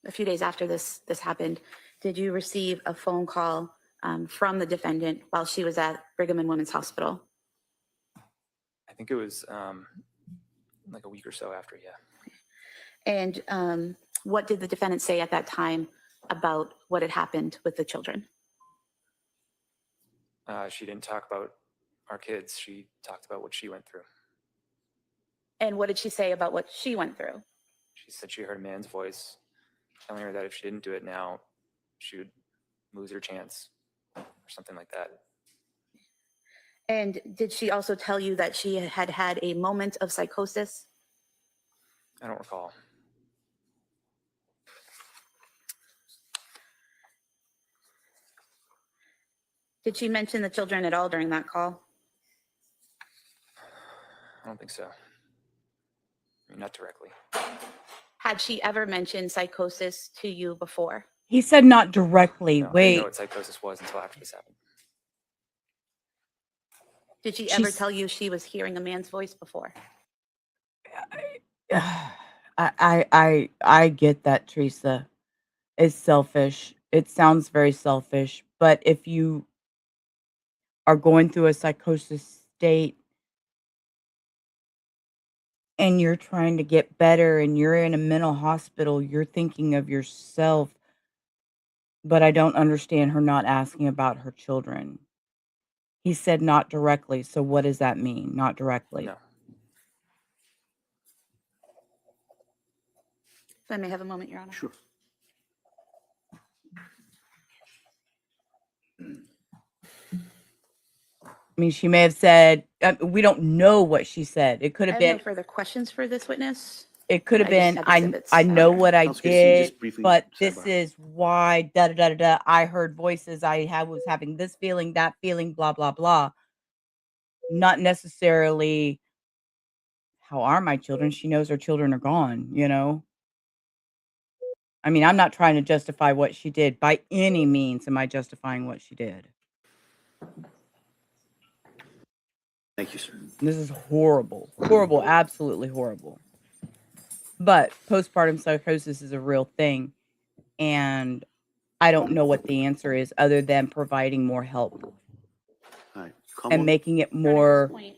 a few days after this happened, did you receive a phone call from the defendant while she was at Brigham and Women's Hospital? I think it was like a week or so after, yeah. And what did the defendant say at that time about what had happened with the children? She didn't talk about our kids. She talked about what she went through. And what did she say about what she went through? She said she heard a man's voice telling her that if she didn't do it now, she would lose her chance or something like that. And did she also tell you that she had had a moment of psychosis? I don't recall. Did she mention the children at all during that call? I don't think so. I mean, not directly. Had she ever mentioned psychosis to you before? He said not directly. No, I didn't Wait. know what psychosis was until after this happened. Did she ever She's- tell you she was hearing a man's voice before? I get that, Teresa. It's selfish. It sounds very selfish. But if you are going through a psychosis state and you're trying to get better and you're in a mental hospital, you're thinking of yourself. But I don't understand her not asking about her children. He said not directly. So what does that mean? Not directly. No. If I may have a moment, Your Honor. Sure. I mean, she may have said, we don't know what she said. It could I have have been, no further questions for this witness. it could have I just been, have I exhibits. know what I Sounds good. So you just did, briefly but said this about it. is why, da da da da da. I heard voices. Was having this feeling, that feeling, blah, blah, blah. Not necessarily, how are my children? She knows her children are gone, you know? I mean, I'm not trying to justify what she did. By any means am I justifying what she did. Thank you, sir. This is horrible. Horrible, absolutely horrible. But postpartum psychosis is a real thing. And I don't know what the answer is other than providing more help All right. Come and on. making it Your Honor, more, at this point,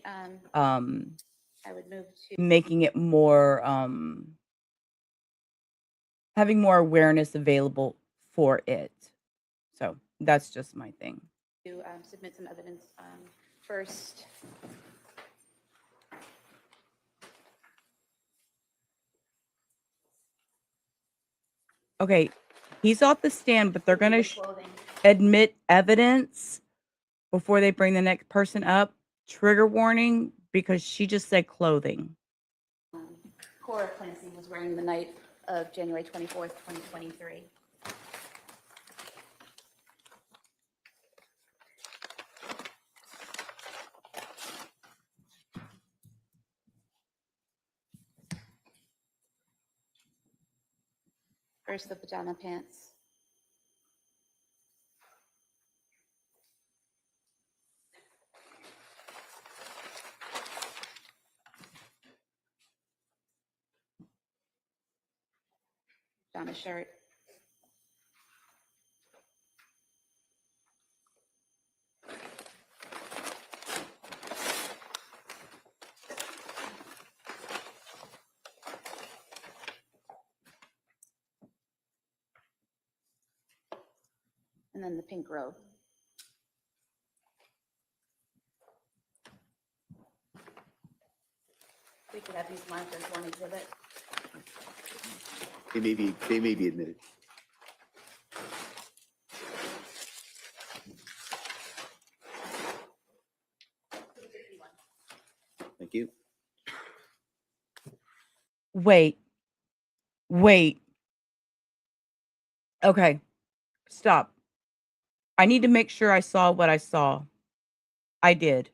I would move to making it more, having more awareness available for it. So that's just my thing. submit some evidence first. Okay, he's off the stand, but they're going to Clothing. admit evidence before they bring the next person up. Trigger warning, because she just said clothing. Cora Clancy was wearing the night of January 24th, 2023. First, the pajama pants. Pajama shirt. And then the pink robe. We could have these marked as one exhibit. They may be admitted. Thank you. Wait. Okay, stop. I need to make sure I saw what I saw. I did.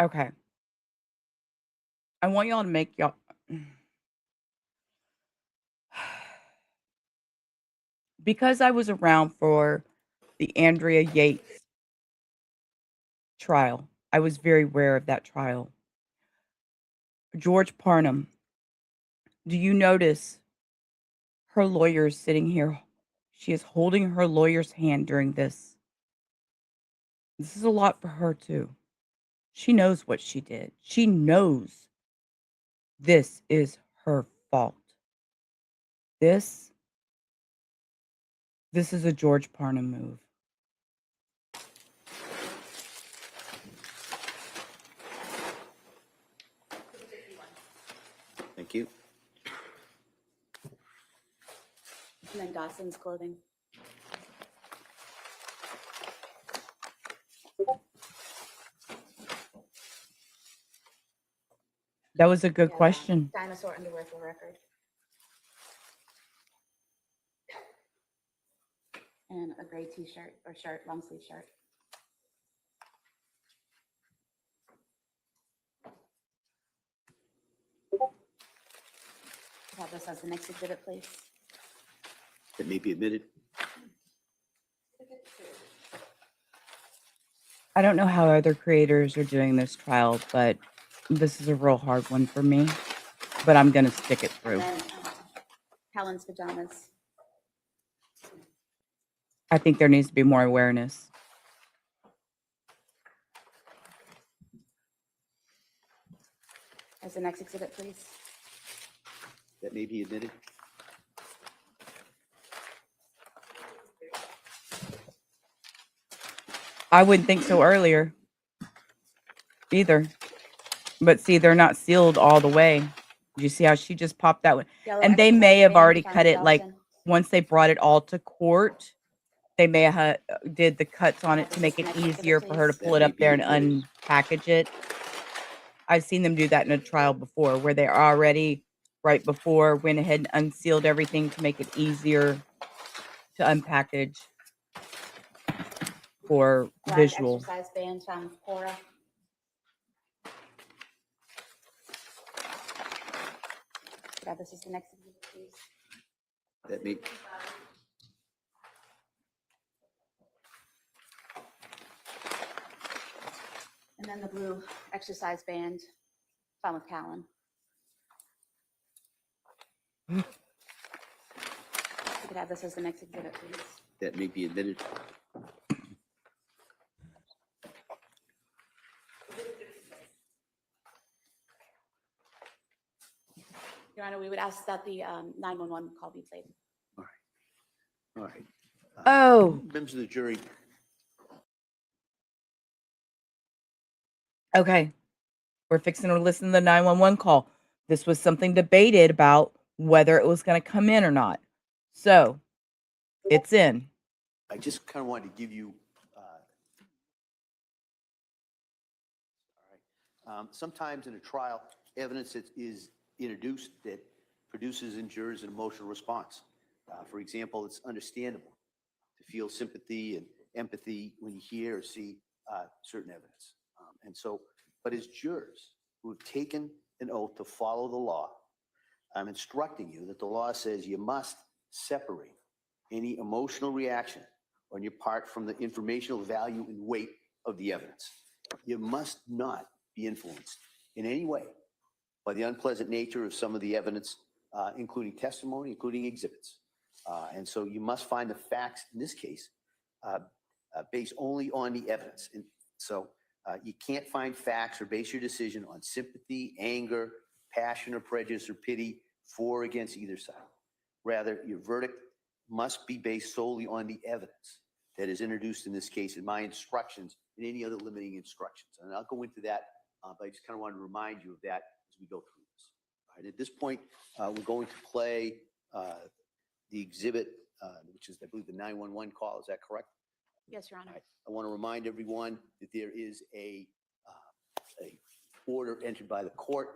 Okay. I want y'all to make y'all. Because I was around for the Andrea Yates trial, I was very aware of that trial. George Parnham Do you notice her lawyer is sitting here? She is holding her lawyer's hand during this. This is a lot for her, too. She knows what she did. She knows this is her fault. This is a George Parnham move. Thank you. And then Dawson's clothing. That was a good Yeah, question. Dinosaur underwear for record. And a gray t-shirt or shirt, long sleeve shirt. Have this as the next exhibit, please. That may be admitted. I don't know how other creators are doing this trial, but this is a real hard one for me. But I'm going to stick it through. And then Callan's pajamas. I think there needs to be more awareness. As the next exhibit, please. That may be admitted. I wouldn't think so earlier either. But see, they're not sealed all the way. Did you see how she just popped that one? Yellow And they exercise may have band already found cut in it like Dawson. once they brought it all to court. They may have did the cuts on it to make it easier for her to pull it up there and unpackage it. I've seen them do that in a trial before where they already right before went ahead and unsealed everything to make it easier to unpackage for Black visual. exercise band found with Cora. Yeah, this is the next exhibit, please. That may, And then the blue exercise band found with Callan. You could have this as the next exhibit, please. that may be admitted. Your Honor, we would ask that the 911 call be played. All right. Oh, Members of the jury, okay. We're fixing to listen to the 911 call. This was something debated about whether it was going to come in or not. So it's in. I just kind of wanted to give you, all right. Sometimes in a trial, evidence that is introduced that produces in jurors an emotional response. For example, it's understandable to feel sympathy and empathy when you hear or see certain evidence. And so, but as jurors who have taken an oath to follow the law, I'm instructing you that the law says you must separate any emotional reaction on your part from the informational value and weight of the evidence. You must not be influenced in any way by the unpleasant nature of some of the evidence, including testimony, including exhibits. And so you must find the facts, in this case, based only on the evidence. And so you can't find facts or base your decision on sympathy, anger, passion, or prejudice, or pity for or against either side. Rather, your verdict must be based solely on the evidence that is introduced in this case in my instructions and any other limiting instructions. And I'll go into that, but I just kind of wanted to remind you of that as we go through this. All right, at this point, we're going to play the exhibit, which is, I believe, the 911 call. Is that correct? Yes, Your Honor. All right. I want to remind everyone that there is a order entered by the court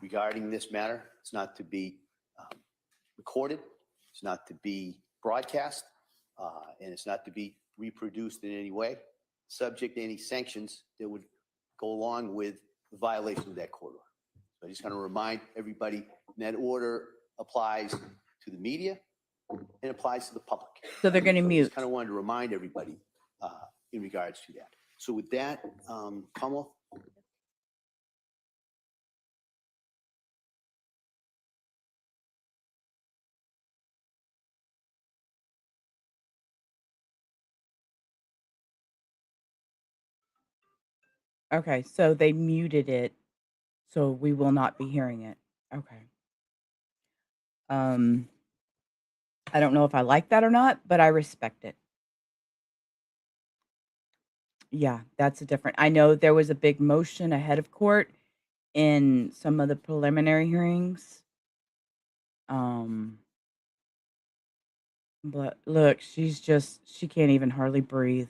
regarding this matter. It's not to be recorded. It's not to be broadcast, and it's not to be reproduced in any way, subject to any sanctions that would go along with the violation of that court order. So I just want to remind everybody that order applies to the media and applies to the public. So they're going to So I mute. just kind of wanted to remind everybody in regards to that. So with that, Commonwealth, Okay, so they muted it, so we will not be hearing it. Okay. I don't know if I like that or not, but I respect it. Yeah, that's a different. I know there was a big motion ahead of court in some of the preliminary hearings. But look, she can't even hardly breathe.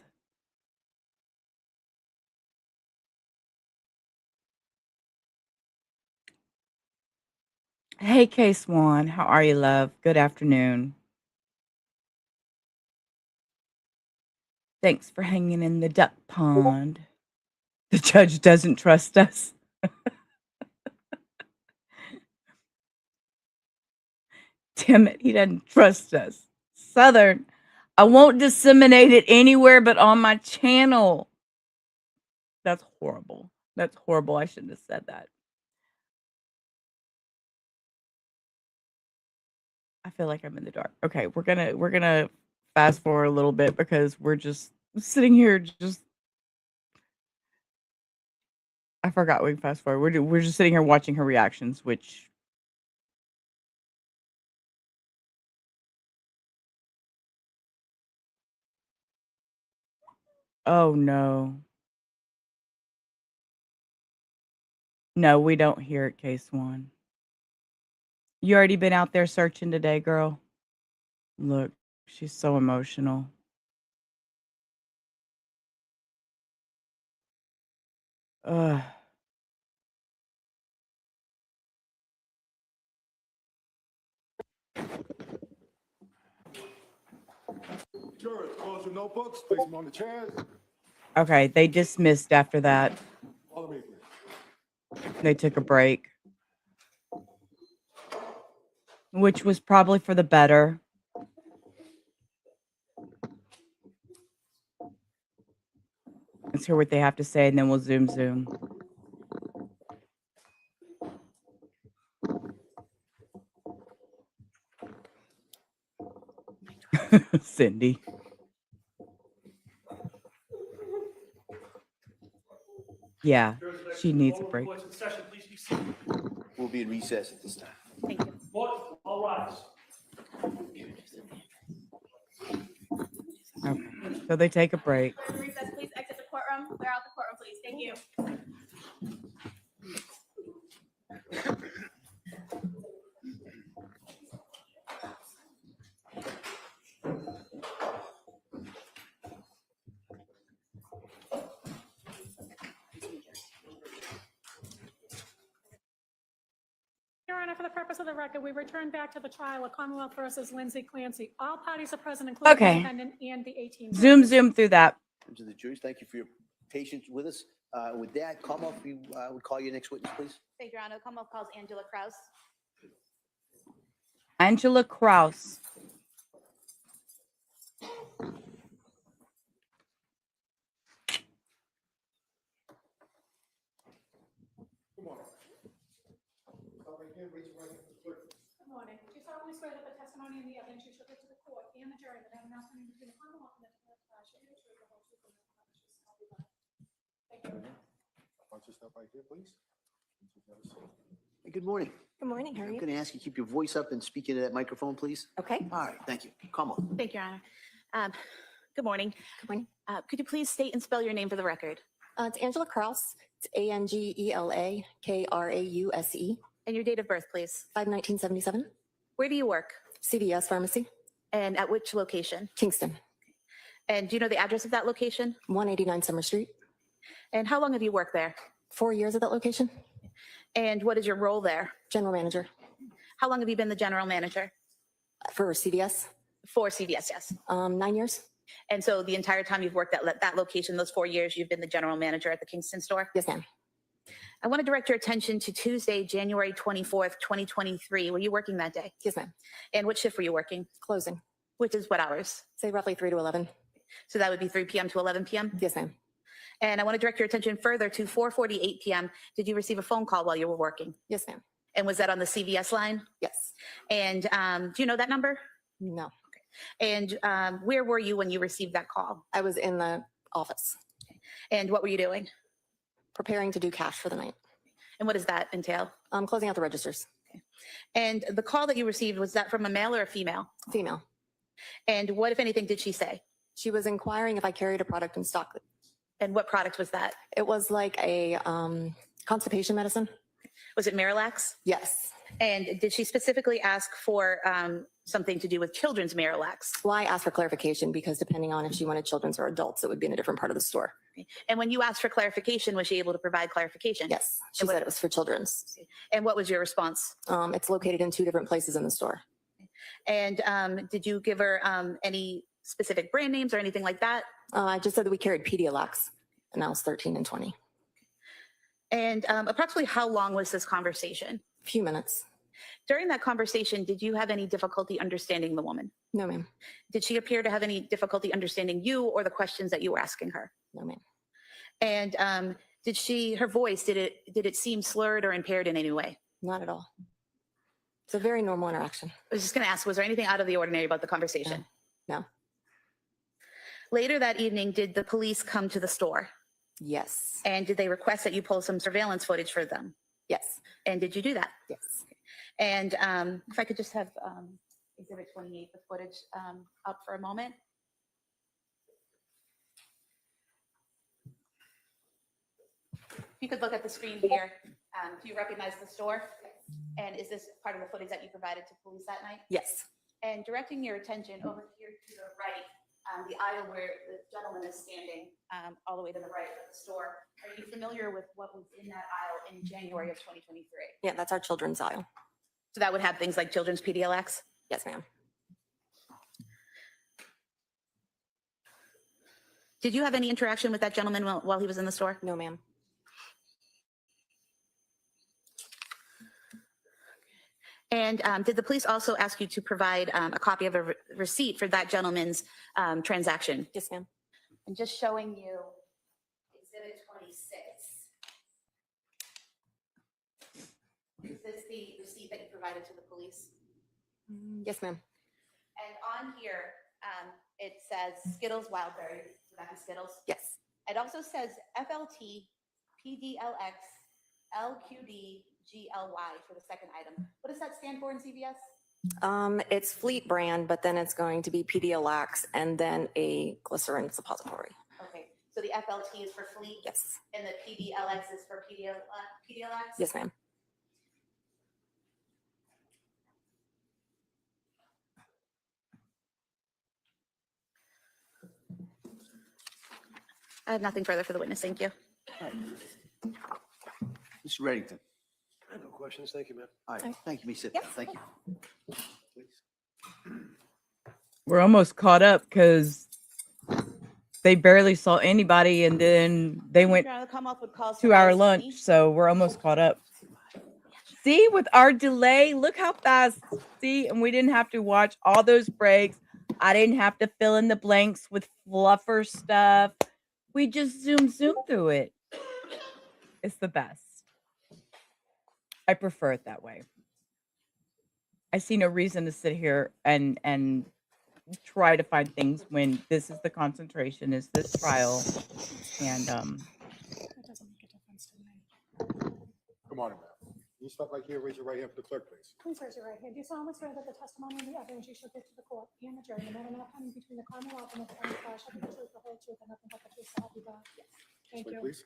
Hey, K Swan, how are you, love? Good afternoon. Thanks for hanging in the duck pond. The judge doesn't trust us. Damn it, he doesn't trust us. Southern, I won't disseminate it anywhere but on my channel. That's horrible. That's horrible. I shouldn't have said that. I feel like I'm in the dark. Okay, we're gonna fast forward a little bit because we're just sitting here I forgot we can fast forward. We're just sitting here watching her reactions, which oh no. No, we don't hear it, case one. You already been out there searching today, girl? Look, she's so emotional. Ugh. Jurors, close your notebooks, place them on the chairs. Okay, they dismissed after that. Follow me, please. They took a break, which was probably for the better. Let's hear what they have to say, and then we'll zoom. Cindy. Yeah, she needs a break. Reports in session, please be seated. We'll be in recess at this time. Thank you. Board, all rise. Okay, so they take a break. Recess, please exit the courtroom. Clear out the courtroom, please. Thank you. Your Honor, for the purpose of the record, we return back to the trial of Commonwealth versus Lindsay Clancy. All parties are present, including the Okay. defendant and the 18. Zoom through that. To the juries, thank you for your patience with us. With that, Commonwealth, we would call your next witness, please. Thank you, Your Honor. Commonwealth calls Angela Kraus. Angela Kraus. Good morning. Do you solemnly swear that the testimony and the evidence you shall give to the court and the jury that have an outstanding between the Commonwealth and the defendant shall be the truth, the whole truth, and nothing but the truth, so help you God? Thank you. Why don't you step right here, please? Hey, good morning. Good morning, how are I'm you? going to ask you to keep your voice up and speak into that microphone, please. Okay. All right, thank you. Come on. Thank you, Your Honor. Good morning. Good morning. Could you please state and spell your name for the record? It's Angela Kraus. It's ANGELA KRAUSE. And your date of birth, please. 5/1977. Where do you work? CVS Pharmacy, And at which location? Kingston. And do you know the address of that location? 189 Summer Street. And how long have you worked there? 4 years at that location. And what is your role there? General manager How long have you been the general manager? for CVS. For CVS, yes. 9 years. And so the entire time you've worked at that location, those 4 years, you've been the general manager at the Kingston store? Yes, ma'am. I want to direct your attention to Tuesday, January 24th, 2023. Were you working that day? Yes, ma'am. And what shift were you working? Closing. Which is what hours? Say roughly 3 to 11. So that would be 3 p.m. to 11 p.m.? Yes, ma'am. And I want to direct your attention further to 4:48 p.m. Did you receive a phone call while you were working? Yes, ma'am. And was that on the CVS line? Yes. And do you know that number? No. And where were you when you received that call? I was in the office. And what were you doing? Preparing to do cash for the night. And what does that entail? Closing out the registers. And the call that you received, was that from a male or a female? Female. And what, if anything, did she say? She was inquiring if I carried a product in stock. And what product was that? It was like a constipation medicine. Was it Miralax? Yes. And did she specifically ask for something to do with children's Miralax? Well, I asked for clarification because depending on if she wanted children's or adults, it would be in a different part of the store. And when you asked for clarification, was she able to provide clarification? Yes. She And what- said it was for children's. And what was your response? It's located in 2 different places in the store. And did you give her any specific brand names or anything like that? I just said that we carried Pedialax, and that was 13 and 20. And approximately how long was this conversation? A few minutes. During that conversation, did you have any difficulty understanding the woman? No, ma'am. Did she appear to have any difficulty understanding you or the questions that you were asking her? No, ma'am. And did her voice, did it seem slurred or impaired in any way? Not at all. It's a very normal interaction. I was just going to ask, was there anything out of the ordinary about the conversation? No. Later that evening, did the police come to the store? Yes. And did they request that you pull some surveillance footage for them? Yes. And did you do that? Yes. And if I could just have Exhibit 28, the footage up for a moment. If you could look at the screen here, do you recognize the store? And is this part of the footage that you provided to police that night? Yes. And directing your attention over here to the right, the aisle where the gentleman is standing, all the way to the right of the store. Are you familiar with what was in that aisle in January of 2023? Yeah, that's our children's aisle. So that would have things like children's Pedialax? Yes, ma'am. Did you have any interaction with that gentleman while he was in the store? No, ma'am. And did the police also ask you to provide a copy of a receipt for that gentleman's transaction? Yes, ma'am. I'm just showing you Exhibit 26. Is this the receipt that you provided to the police? Yes, ma'am. And on here, it says Skittles Wildberry, Rebecca Skittles. Yes. It also says FLT, PDLX, LQD, GLY for the second item. What does that stand for in CVS? It's Fleet brand, but then it's going to be Pedialax and then a glycerin suppository. Okay, so the FLT is for Fleet? Yes. And the PDLX is for PDLX? Yes, ma'am. I have nothing further for the witness, thank you. Mr. Reddington. I have no questions. Thank you, ma'am. All right, thank you. Me sit down. Thank you. Please. We're almost caught up because they barely saw anybody, and then they went Your Honor, the Commonwealth would call 2-hour somebody- lunch, so we're almost caught up. See, with our delay, look how fast. See, and we didn't have to watch all those breaks. I didn't have to fill in the blanks with fluffer stuff. We just zoom through it. It's the best. I prefer it that way. I see no reason to sit here and try to find things when this is the concentration, is this trial, and That doesn't make a difference to me. Good morning, ma'am. You stop right here, raise your right hand for the clerk, please. Please raise your right hand. Do you solemnly swear that the testimony and the evidence you shall give to the court and the jury, no matter what coming between the Commonwealth and the attorney shall be the truth, the whole truth, and nothing but the truth, so help you God? Yes. Thank Wait, you. please.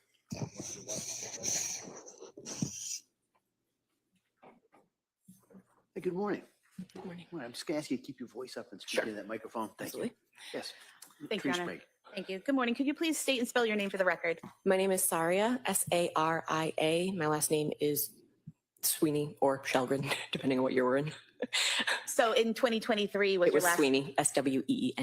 Hey, good morning. Good morning. Well, I'm just going to ask you to keep your voice up and speak into that microphone. Thank you. Absolutely. Yes. Thank you, Your Trish Honor. Meg. Thank you. Good morning. Could you please state and spell your name for the record? My name is Saria, Saria. My last name is Sweeney or Shelgren, depending on what year we're in. So in 2023 was It your was last, Sweeney, Sweeny.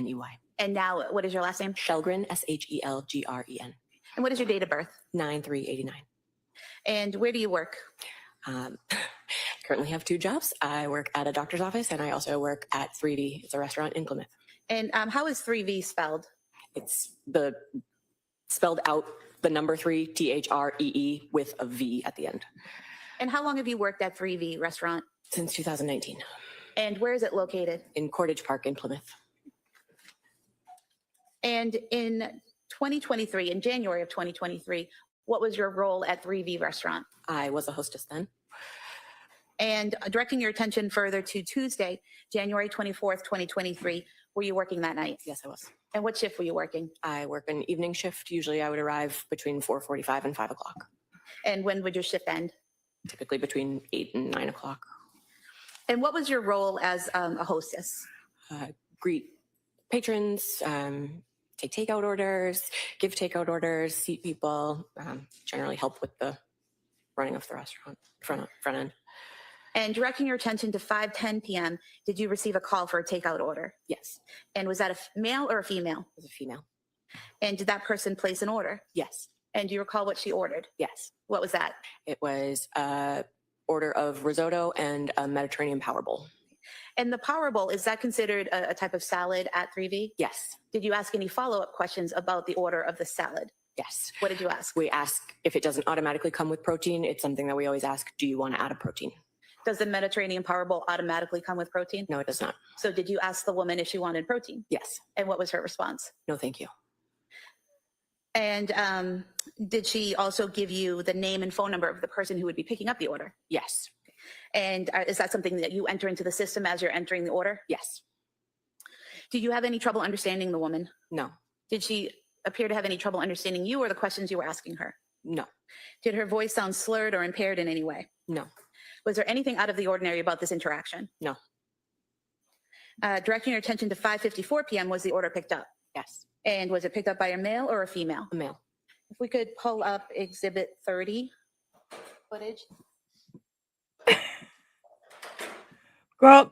and now what is your last name? Shelgren, Shelgren, And what is your date of birth? 9389. And where do you work? Currently have 2 jobs. I work at a doctor's office and I also work at 3D. It's a restaurant in Plymouth. And how is 3V spelled? It's spelled out the number 3, THREE with a V at the end. And how long have you worked at 3V restaurant? Since 2019 And where is it located? in Cordage Park in Plymouth. And in 2023, in January of 2023, What was your role at 3V Restaurant? I was a hostess then. And directing your attention further to Tuesday, January 24th, 2023, were you working that night? Yes, I was. And what shift were you working? I work an evening shift. Usually I would arrive between 4:45 and 5 o'clock, And when would your shift end? typically between 8 and 9 o'clock. And what was your role as a hostess? Greet patrons, take takeout orders, give takeout orders, seat people, generally help with the running of the restaurant front end. And directing your attention to 5:10 p.m., did you receive a call for a takeout order? Yes, And was that a male or a female? as a female. And did that person place an order? Yes, And do you recall what she ordered? yes. What was that? It was a order of risotto and a Mediterranean power bowl. And the Power Bowl, is that considered a type of salad at 3V? Yes, Did you ask any follow-up questions about the order of the salad? yes. What did you ask? We ask if it doesn't automatically come with protein. It's something that we always ask, do you want to add a protein? Does the Mediterranean Power Bowl automatically come with protein? No, it does not. So did you ask the woman if she wanted protein? Yes. And what was her response? No, thank you. And did she also give you the name and phone number of the person who would be picking up the order? Yes. And is that something that you enter into the system as you're entering the order? Yes. Do you have any trouble understanding the woman? No. Did she appear to have any trouble understanding you or the questions you were asking her? No. Did her voice sound slurred or impaired in any way? No. Was there anything out of the ordinary about this interaction? No. Directing your attention to 5:54 p.m., was the order picked up? Yes. And was it picked up by a male or a female? A male. If we could pull up Exhibit 30 footage. Girl,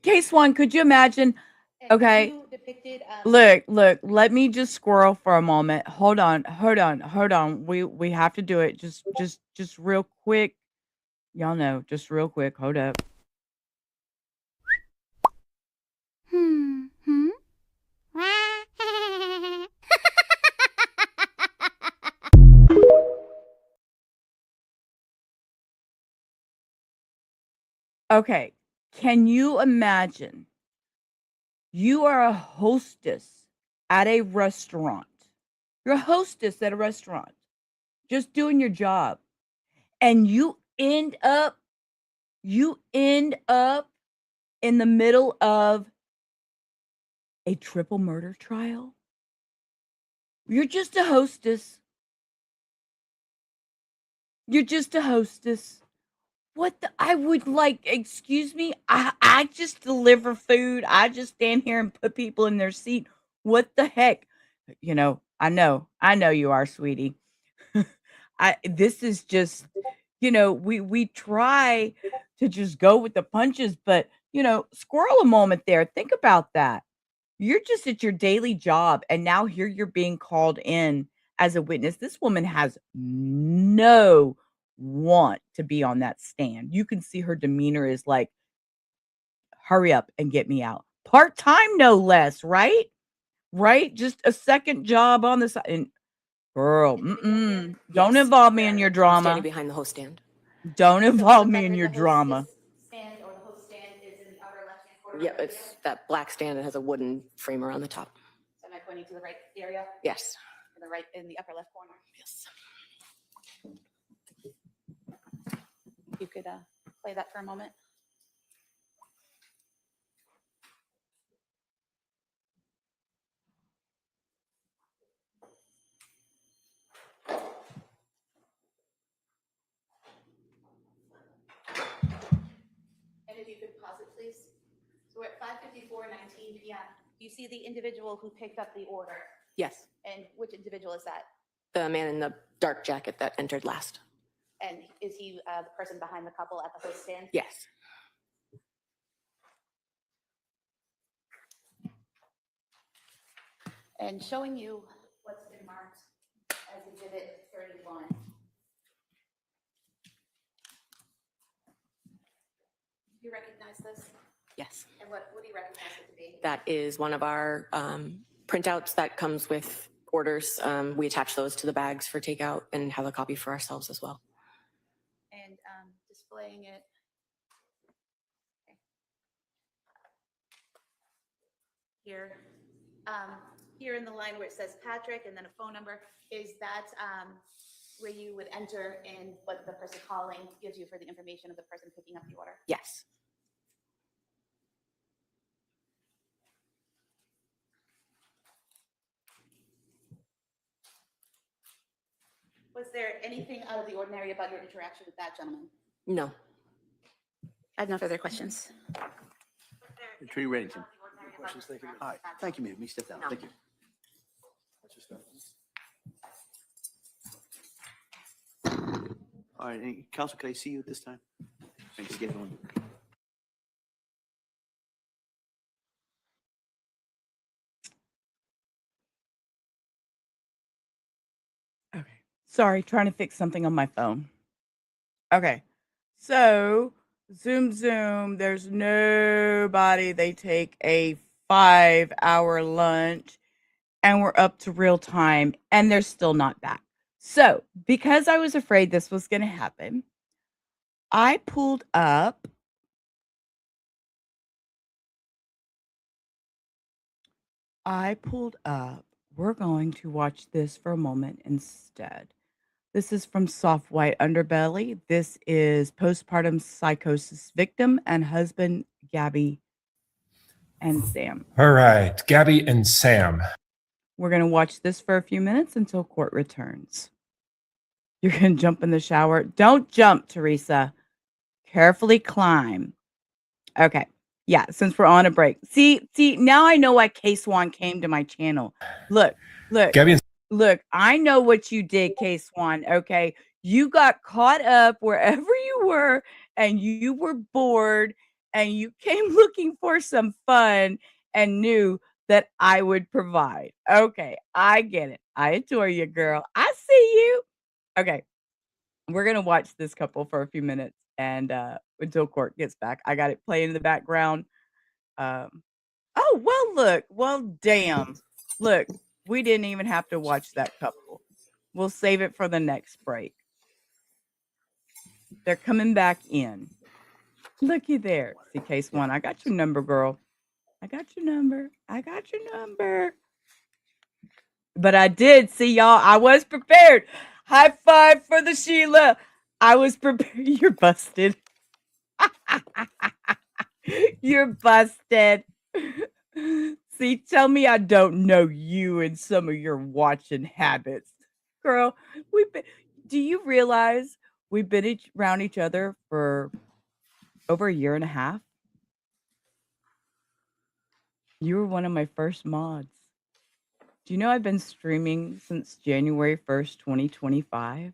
case one, could you imagine? And Okay. you depicted, Look, let me just squirrel for a moment. Hold on. We have to do it. Just real quick. Y'all know, just real quick. Hold up. Okay. Can you imagine? You are a hostess at a restaurant. You're a hostess at a restaurant, just doing your job. And you end up in the middle of a triple murder trial. You're just a hostess. You're just a hostess. What the? I would like, excuse me, I just deliver food. I just stand here and put people in their seat. What the heck? You know, I know you are, sweetie. This is just, we try to just go with the punches, but squirrel a moment there. Think about that. You're just at your daily job, and now here you're being called in as a witness. This woman has no want to be on that stand. You can see her demeanor is like, hurry up and get me out. Part-time, no less, right? Right? Just a second job on the side. And girl, don't Yes. involve me in your drama. Standing behind the host stand. Don't involve me in your drama. Stand or the host stand is in the outer left-hand corner. Yeah, it's that black stand that has a wooden framer on the top. So am I pointing to the right area? Yes. In the right, in the upper left corner? Yes. You could play that for a moment. And if you could pause it, please. So we're at 5:54:19 p.m. You see the individual who picked up the order. Yes. And which individual is that? The man in the dark jacket that entered last. And is he the person behind the couple at the host stand? Yes. And showing you what's been marked as Exhibit 31. Do you recognize this? Yes. And what do you recognize it to be? That is one of our printouts that comes with orders. We attach those to the bags for takeout and have a copy for ourselves as well. And displaying it. Okay. Here. Here in the line where it says Patrick and then a phone number, is that where you would enter in what the person calling gives you for the information of the person picking up the order? Yes. Was there anything out of the ordinary about your interaction with that gentleman? No. I have no further questions. Attorney Reddington. All right, thank you, ma'am. You step down. Thank you. All right, counsel, can I see you at this time? Thanks again. Okay. Sorry, trying to fix something on my phone. Okay. So, zoom, there's nobody. They take a 5-hour lunch and we're up to real time and they're still not back. So, because I was afraid this was going to happen, I pulled up we're going to watch this for a moment instead. This is from Soft White Underbelly. This is postpartum psychosis victim and husband Gabby and Sam. All right, Gabby and Sam. We're going to watch this for a few minutes until court returns. You're going to jump in the shower. Don't jump, Teresa. Carefully climb. Okay. Yeah, since we're on a break. See, now I know why K-Swan came to my channel. Look. Gabby and Look, I know what you did, K-Swan, okay? You got caught up wherever you were, and you were bored, and you came looking for some fun and knew that I would provide. Okay, I get it. I adore you, girl. I see you. Okay, we're going to watch this couple for a few minutes and until court gets back. I got it playing in the background. Oh, well, look. Well, damn. Look, we didn't even have to watch that couple. We'll save it for the next break. They're coming back in. Looky there. See, case one. I got your number, girl. I got your number. But I did see y'all. I was prepared. High five for the Sheila. I was prepared. You're busted. You're busted. See, tell me I don't know you and some of your watching habits. Girl, do you realize we've been around each other for over a year and a half? You were one of my first mods. Do you know I've been streaming since January 1st, 2025? It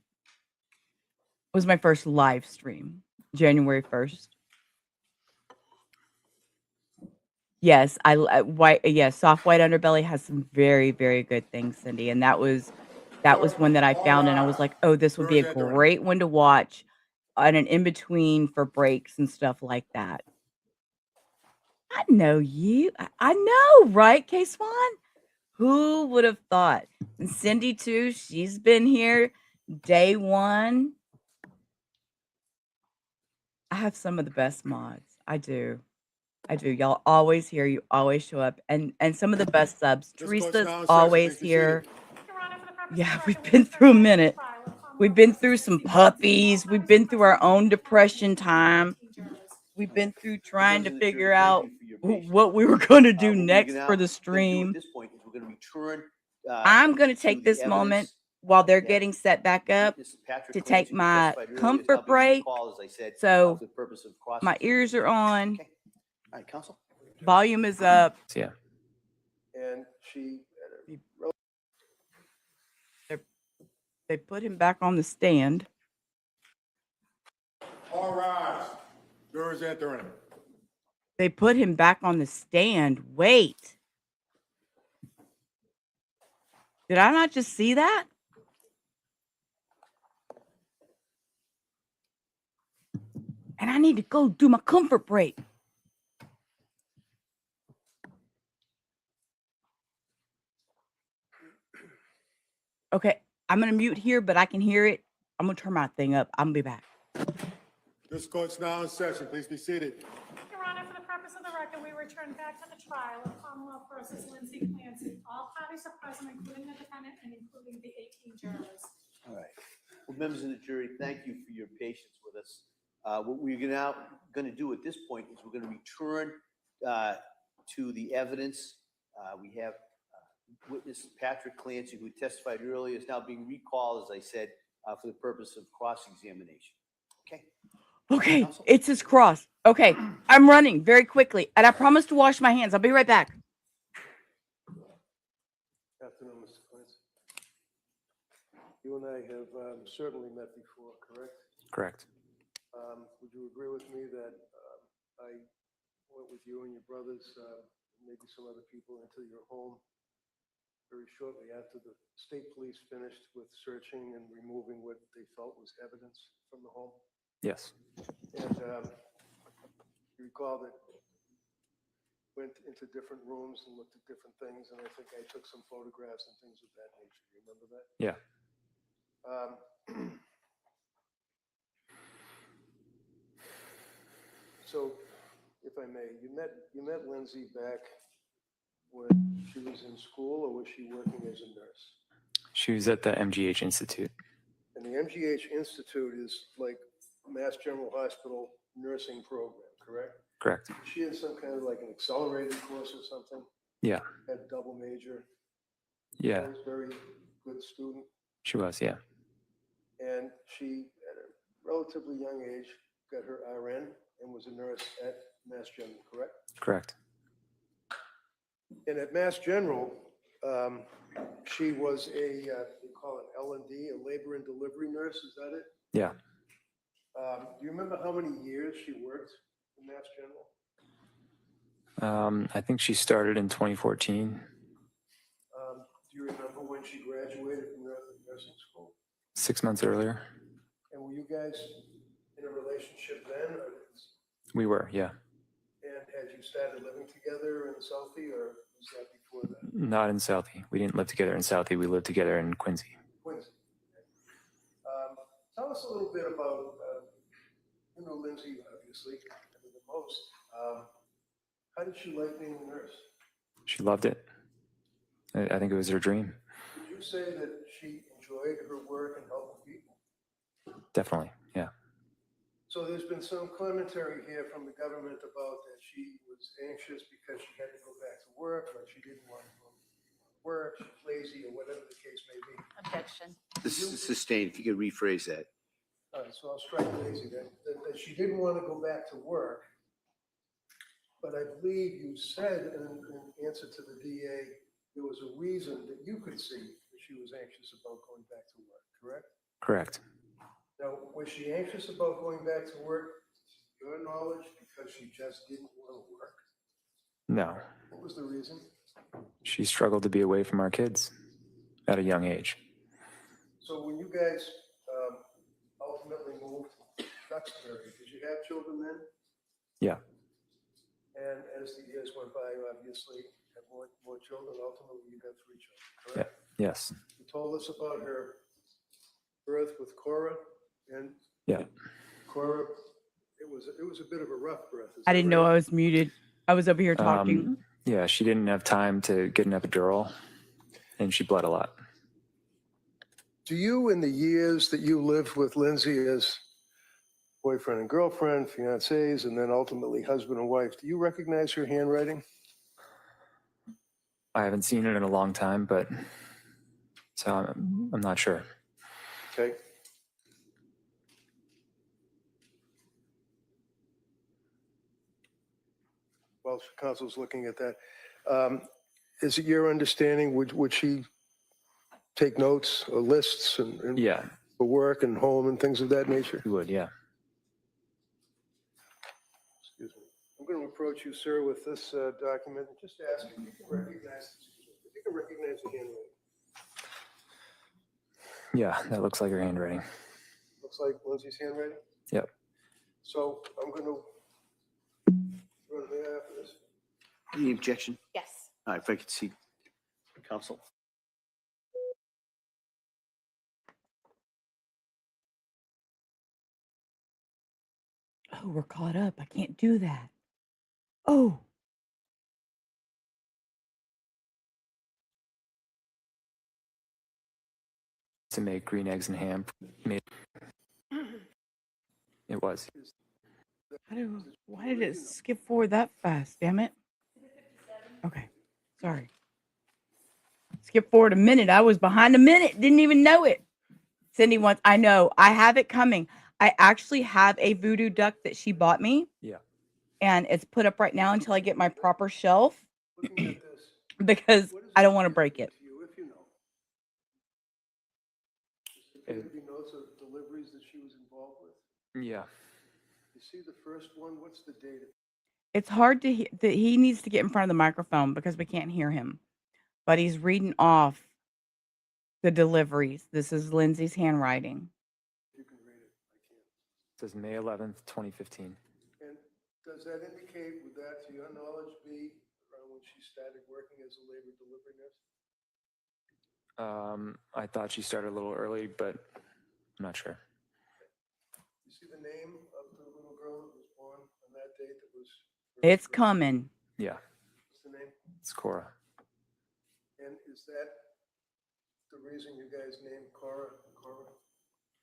was my first live stream, January 1st. Yes, Soft White Underbelly has some very, very good things, Cindy. And that was one that I found and I was like, oh, this would be a great one to watch on an in-between for breaks and stuff like that. I know you. I know, right, K-Swan? Who would have thought? And Cindy, too, she's been here day one. I have some of the best mods. I do. Y'all always here. You always show up. And some of the best subs. Teresa's always here. Yeah, we've been through a minute. We've been through some puppies. We've been through our own depression time. We've been through trying to figure out what we were going to do next for the stream. I'm going to take this moment while they're getting set back up to take my comfort break. So my ears are on. All right, counsel. Volume is up. Yeah. And They put him back on the stand. all rise. Jurors entering. They put him back on the stand. Wait. Did I not just see that? And I need to go do my comfort break. Okay, I'm going to mute here, but I can hear it. I'm going to turn my thing up. I'm going to be back. This court's now in session. Please be seated. Your Honor, for the purpose of the record, we return back to the trial of Commonwealth versus Lindsay Clancy. All parties are present, including the defendant and including the 18 jurors. All right. Well, members of the jury, thank you for your patience with us. What we're now going to do at this point is we're going to return to the evidence. We have witness Patrick Clancy, who testified earlier, is now being recalled, as I said, for the purpose of cross-examination. Okay. Okay, Counsel? it's his cross. Okay, I'm running very quickly, and I promise to wash my hands. I'll be right back. Afternoon, Mr. Clancy. You and I have certainly met before, correct? Correct. Would you agree with me that I went with you and your brothers, maybe some other people, into your home very shortly after the state police finished with searching and removing what they felt was evidence from the home? Yes. And you recall that went into different rooms and looked at different things, and I think I took some photographs and things of that nature. You remember that? Yeah. So, if I may, you met Lindsay back when she was in school, or was she working as a nurse? She was at the MGH Institute. And the MGH Institute is like Mass General Hospital nursing program, correct? Correct. She had some kind of like an accelerated course or something? Yeah. Had a double major? Yeah. Was a very good student? She was, yeah. And she, at a relatively young age, got her RN and was a nurse at Mass General, correct? Correct. And at Mass General, she was a, they call it L&D, a labor and delivery nurse, is that it? Yeah. Do you remember how many years she worked in Mass General? I think she started in 2014. Do you remember when she graduated from nursing school? 6 months earlier. And were you guys in a relationship then? Or We were, yeah. and had you started living together in Southie, or was that before that? Not in Southie. We didn't live together in Southie. We lived together in Quincy. Quincy. Tell us a little bit about, you know Lindsay, obviously, better than most. How did she like being a nurse? She loved it. I think it was her dream. Would you say that she enjoyed her work and helping people? Definitely, yeah. So there's been some commentary here from the government about that she was anxious because she had to go back to work, or she didn't want to go to work, she's lazy, or whatever the case may be. Objection. This is sustained. If you could rephrase that. All right, so I'll strike lazy then. That she didn't want to go back to work, but I believe you said in answer to the DA, there was a reason that you could see that she was anxious about going back to work, correct? Correct. Now, was she anxious about going back to work, to your knowledge, because she just didn't want to work? No. What was the reason? She struggled to be away from our kids at a young age. So when you guys ultimately moved to Duxbury, did you have children then? Yeah. And as the years went by, you obviously had more children. Ultimately, you got 3 children, correct? Yeah. Yes. You told us about her birth with Cora, and Yeah. Cora, it was a bit of a rough birth. Is I that didn't know right? I was muted. I was over here talking. Yeah, she didn't have time to get an epidural, and she bled a lot. Do you, in the years that you lived with Lindsay as boyfriend and girlfriend, fiancés, and then ultimately husband and wife, do you recognize her handwriting? I haven't seen it in a long time, but so I'm not sure. Okay. While counsel's looking at that, is it your understanding, would she take notes or lists and Yeah, for work and home and things of that nature? you would, yeah. Excuse me. I'm going to approach you, sir, with this document and just ask if you can recognize the handwriting. Yeah, that looks like her handwriting. Looks like Lindsay's handwriting? Yep. So I'm going to run there after this. Any objection? Yes. All right, if I could see counsel. Oh, we're caught up. I can't do that. Oh. to make green eggs and ham. It was. Why did it skip forward that fast? Damn it. Okay. Sorry. Skip forward a minute. I was behind a minute. Didn't even know it. Cindy wants, I know. I have it coming. I actually have a voodoo duck that she bought me. Yeah. And it's put up right now until I get my proper shelf Looking at this, because what does I don't want to break it. to you, if you know? Does there appear to be notes of deliveries that she was involved with? Yeah. You see the first one, what's the date? It's hard to hear. He needs to get in front of the microphone because we can't hear him. But he's reading off the deliveries. This is Lindsay's handwriting. You can read it, I can't. It says May 11th, 2015. And does that indicate, would that, to your knowledge, be around when she started working as a labor delivery nurse? I thought she started a little early, but I'm not sure. You see the name of the little girl that was born on that date that was? It's coming. Yeah. What's the name? It's Cora. And is that the reason you guys named Cora?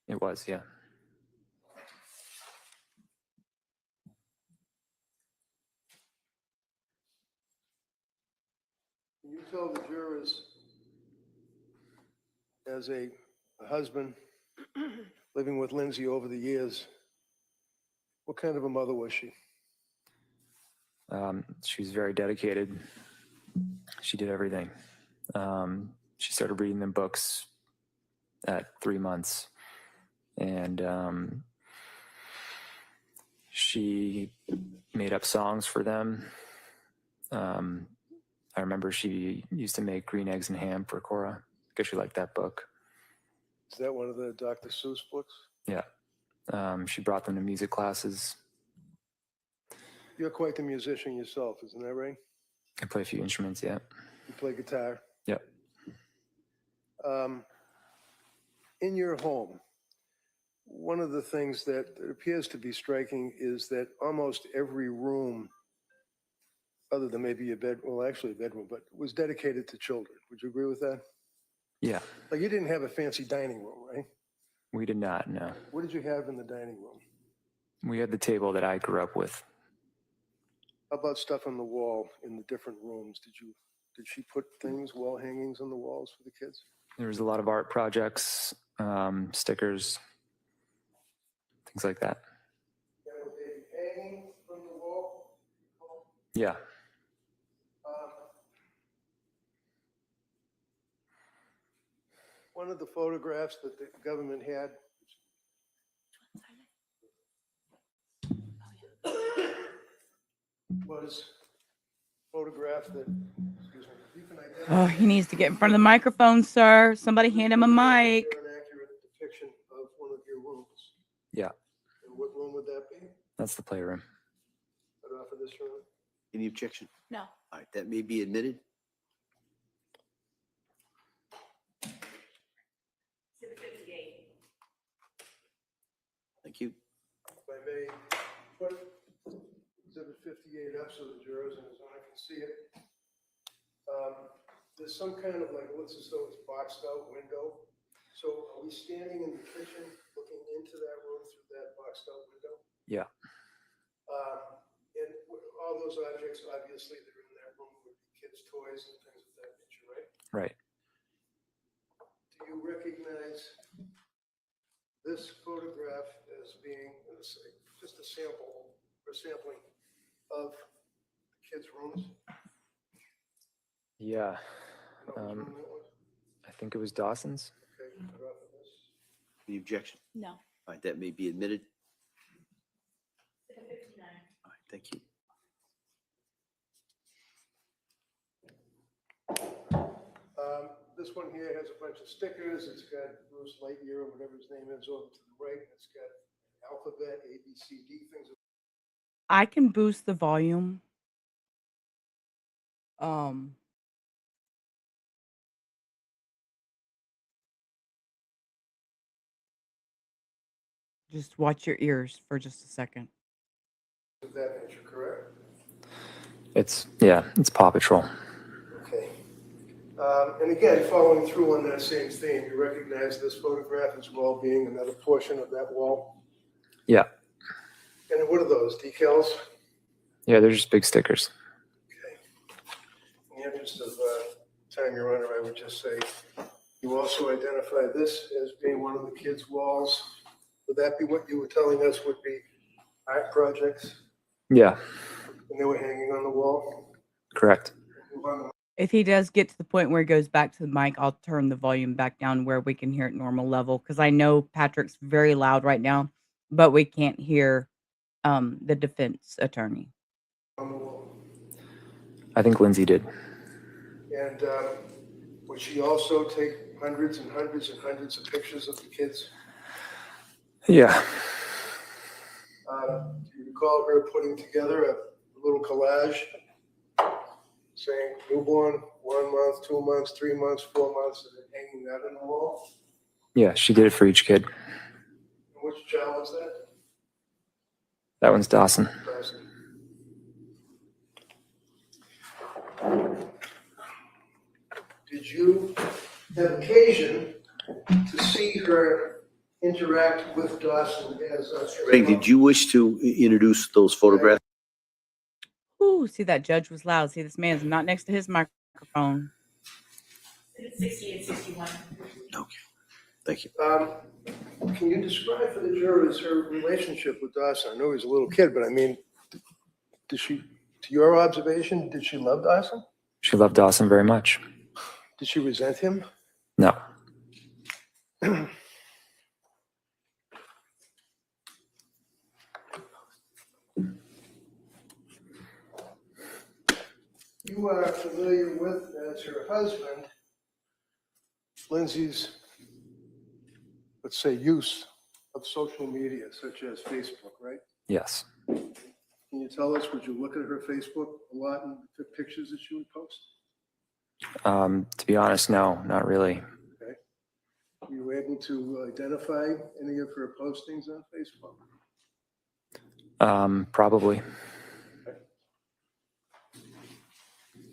It was, yeah. Can you tell the jurors, as a husband living with Lindsay over the years, what kind of a mother was she? She was very dedicated. She did everything. She started reading them books at 3 months. And she made up songs for them. I remember she used to make green eggs and ham for Cora because she liked that book. Is that one of the Dr. Seuss books? Yeah. She brought them to music classes. You're quite the musician yourself, isn't that right? I play a few instruments, yeah. You play guitar. Yep. In your home, one of the things that appears to be striking is that almost every room, other than maybe a bed, well, actually a bedroom, but was dedicated to children. Would you agree with that? Yeah. Like you didn't have a fancy dining room, right? We did not, no. What did you have in the dining room? We had the table that I grew up with. How about stuff on the wall in the different rooms? Did she put things, wall hangings on the walls for the kids? There was a lot of art projects, stickers, things like that. And would they be hanging from the wall? Yeah. One of the photographs that the government had was photograph that, excuse me, you can identify. Oh, he needs to get in front of the microphone, sir. Somebody hand him a mic. An accurate depiction of one of your rooms. Yeah. And what room would that be? That's the playroom. Right off of this room? Any objection? No. All right, that may be admitted. Thank you. If I may put exhibit 58 up so the jurors and his owner can see it. There's some kind of like, looks as though it's boxed out window. So are we standing in the kitchen looking into that room through that boxed out window? Yeah. And all those objects, obviously, that are in that room would be kids' toys and things of that nature, right? Right. Do you recognize this photograph as being just a sample or sampling of the kids' rooms? Yeah. You know which room that was? I think it was Dawson's. Okay, cut off of this. Any objection? No. All right, that may be admitted. All right, thank you. This one here has a bunch of stickers. It's got Bruce Lightyear or whatever his name is over to the right. It's got alphabet, A, B, C, D, things. I can boost the volume. Just watch your ears for just a second. Of that nature, correct? It's Paw Patrol. Okay. And again, following through on that same theme, you recognize this photograph as well being another portion of that wall? Yeah. And what are those, decals? Yeah, they're just big stickers. Okay. In the interest of time, Your Honor, I would just say, you also identify this as being one of the kids' walls. Would that be what you were telling us would be art projects? Yeah, And they were hanging on the wall? correct. If he does get to the point where he goes back to the mic, I'll turn the volume back down where we can hear it normal level, because I know Patrick's very loud right now, but we can't hear the defense attorney. On the wall. I think Lindsay did. And would she also take hundreds and hundreds and hundreds of pictures of the kids? Yeah. Do you recall her putting together a little collage saying newborn, 1 month, 2 months, 3 months, 4 months, and then hanging that on the wall? Yeah, she did it for each kid. And which child was that? That one's Dawson. Dawson. Did you have occasion to see her interact with Dawson as a... Greg, did you wish to introduce those photographs? Ooh, see, that judge was loud. See, this man's not next to his microphone. 60 and 61. Okay, thank you. Can you describe for the jurors her relationship with Dawson? I know he's a little kid, but I mean, did she, to your observation, did she love Dawson? She loved Dawson very much. Did she resent him? No. You are familiar with, as her husband, Lindsay's, let's say, use of social media, such as Facebook, right? Yes. Can you tell us, would you look at her Facebook a lot and the pictures that she would post? To be honest, no, not really. Okay. Were you able to identify any of her postings on Facebook? Probably.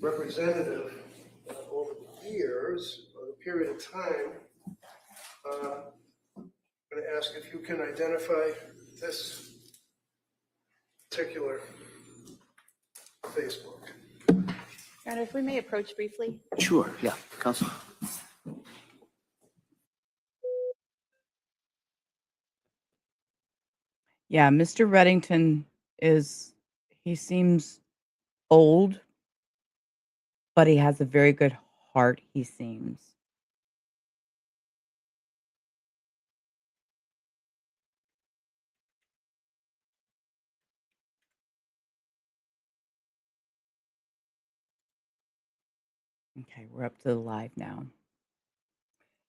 Representative, over the years, or the period of time, I'm going to ask if you can identify this particular Facebook. Your Honor, if we may approach briefly. Sure, yeah, Counsel. Yeah, Mr. Reddington he seems old, but he has a very good heart, he seems. Okay, we're up to the live now.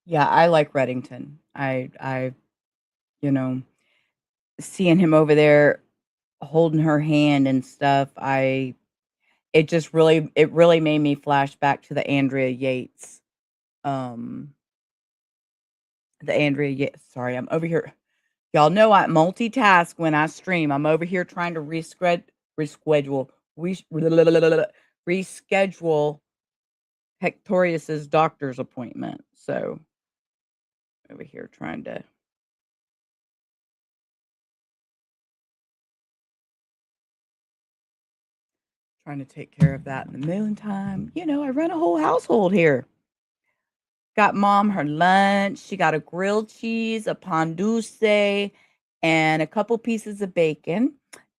Yeah, I like Reddington. I seeing him over there holding her hand and stuff, it really made me flash back to the Andrea Yates. The Andrea Yates. Sorry, I'm over here. Y'all know I multitask when I stream. I'm over here trying to reschedule Hectorius's doctor's appointment. So over here trying to take care of that in the meantime. I run a whole household here. Got mom her lunch. She got a grilled cheese, a pan dulce, and a couple pieces of bacon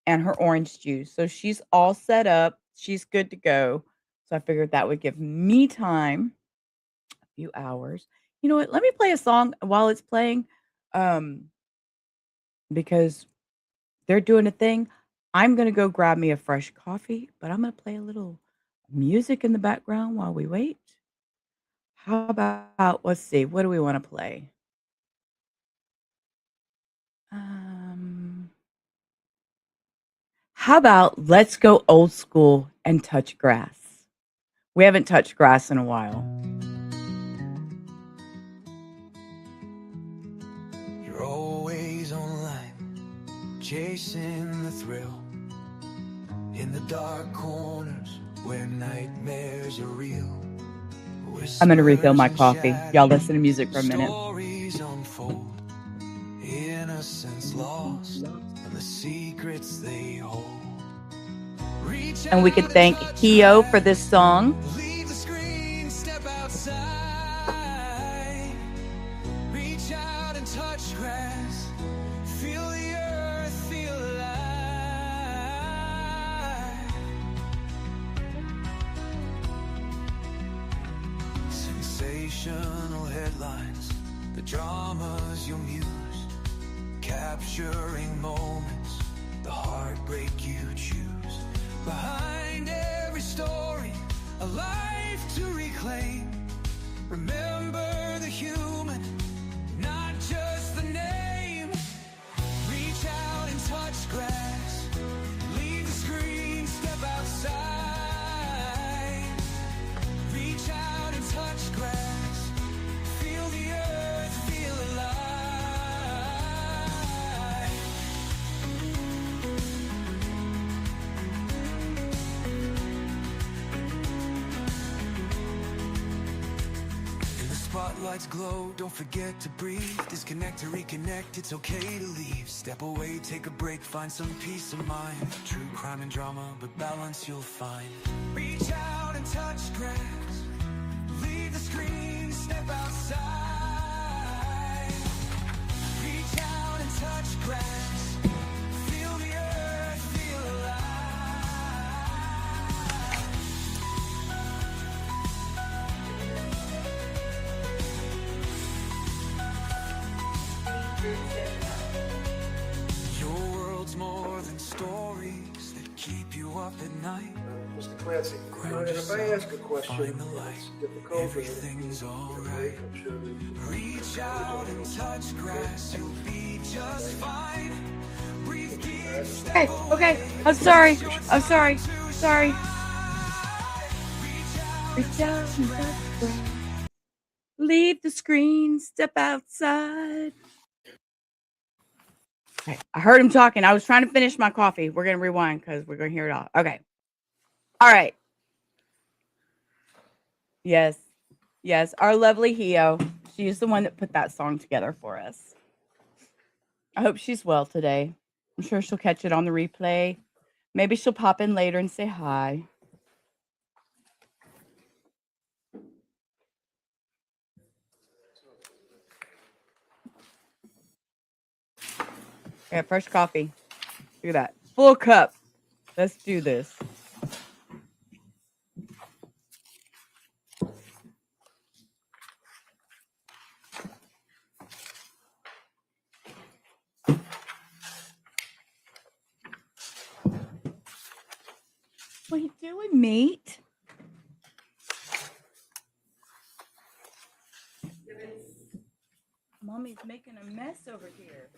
and her orange juice. So she's all set up. She's good to go. So I figured that would give me time, a few hours. You know what? Let me play a song while it's playing, because they're doing a thing. I'm going to go grab me a fresh coffee, but I'm going to play a little music in the background while we wait. How about, let's see, what do we want to play? How about let's go old school and touch grass? We haven't touched grass in a while. You're always online, chasing the thrill. In the dark corners where nightmares are real. I'm going to refill my coffee. Y'all listen to music for a minute. Stories unfold, innocence lost, and the secrets they hold. Reach And we could out thank touch Hio for grass, this song. leave the screen, step outside. Reach out and touch grass, feel the earth, feel alive. Sensational headlines, the dramas you muse, capturing moments, the heartbreak you choose. Behind every story, a life to reclaim. Remember the human, not just the name. Reach out and touch grass, leave the screen, step outside. Reach out and touch grass, feel the earth, feel alive. Spotlights glow, don't forget to breathe. Disconnect to reconnect, it's okay to leave. Step away, take a break, find some peace of mind. True crime and drama, but balance you'll find. Reach out and touch grass, leave the screen, step outside. Reach out and touch grass, feel the earth, feel alive. Your world's more than stories that keep you up at night. Mr. Clancy, and if I ask a question, Find the light. it's difficult. Everything's alright. I'm sure that Reach out and touch grass, you'll be just fine. Breathe deep, step Okay, okay. I'm sorry. I'm sorry. Sorry. Reach out and touch grass. Leave the screen, step outside. Okay, I heard him talking. I was trying to finish my coffee. We're going to rewind because we're going to hear it all. Okay. All right. Yes. Yes. Our lovely Hio. She is the one that put that song together for us. I hope she's well today. I'm sure she'll catch it on the replay. Maybe she'll pop in later and say hi. Okay, fresh coffee. Look at that. Full cup. Let's do this. What are you doing, mate? Mommy's making a mess over here.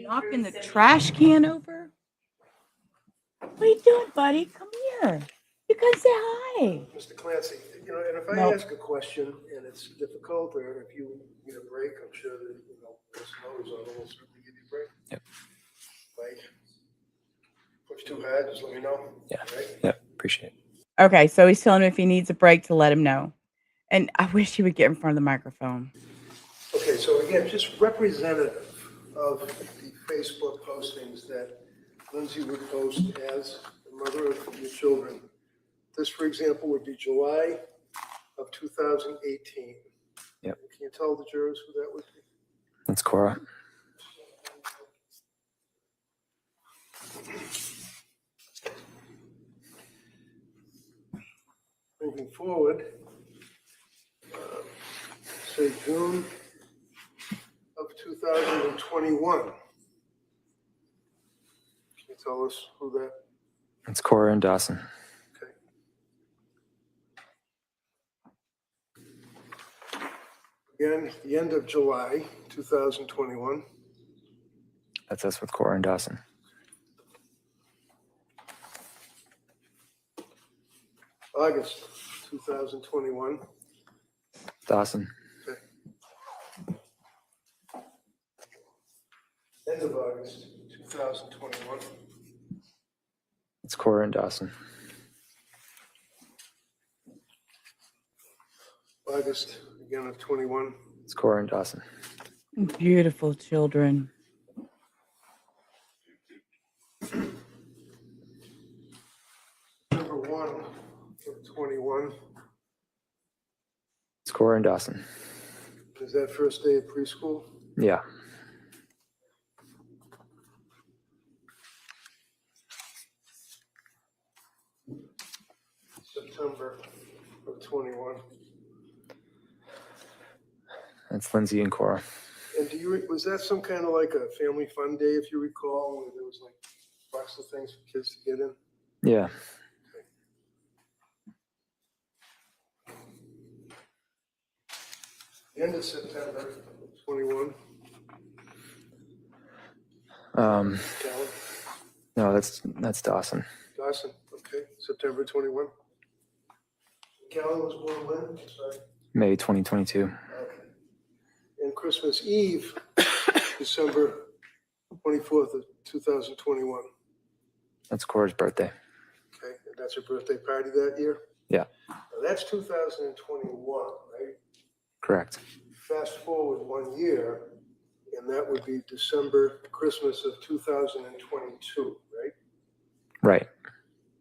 Knocking the trash can over. What are you doing, buddy? Come here. You can say hi. Mr. Clancy, and if I Nope. ask a question and it's difficult, or if you need a break, I'm sure that, this knows I will certainly give you a break. Yep. Right? Push too hard, just let me know. Yeah. Right? Yeah, appreciate it. Okay, so he's telling me if he needs a break to let him know. And I wish he would get in front of the microphone. Okay, so again, just representative of the Facebook postings that Lindsay would post as the mother of your children. This, for example, would be July of 2018. Yep. Can you tell the jurors who that would be? That's Cora. Moving forward, say June of 2021. Can you tell us who that? That's Cora and Dawson. Okay. Again, the end of July 2021. That's us with Cora and Dawson. August 2021. Dawson. Okay. End of August 2021. It's Cora and Dawson. August, again of 21. It's Cora and Dawson. Beautiful children. Number 1 of 21. It's Cora and Dawson. Is that first day of preschool? Yeah. September of 21. That's Lindsay and Cora. And was that some kind of like a family fun day, if you recall, where there was like lots of things for kids to get in? Yeah. The end of September 21. Um, Callan, no, that's Dawson. Dawson, okay, September 21. Callan was born when? Sorry. May 2022. Okay. And Christmas Eve, December 24th of 2021. That's Cora's birthday. Okay, and that's her birthday party that year? Yeah. Now that's 2021, right? Correct. Fast forward 1 year, and that would be December, Christmas of 2022, right? Right.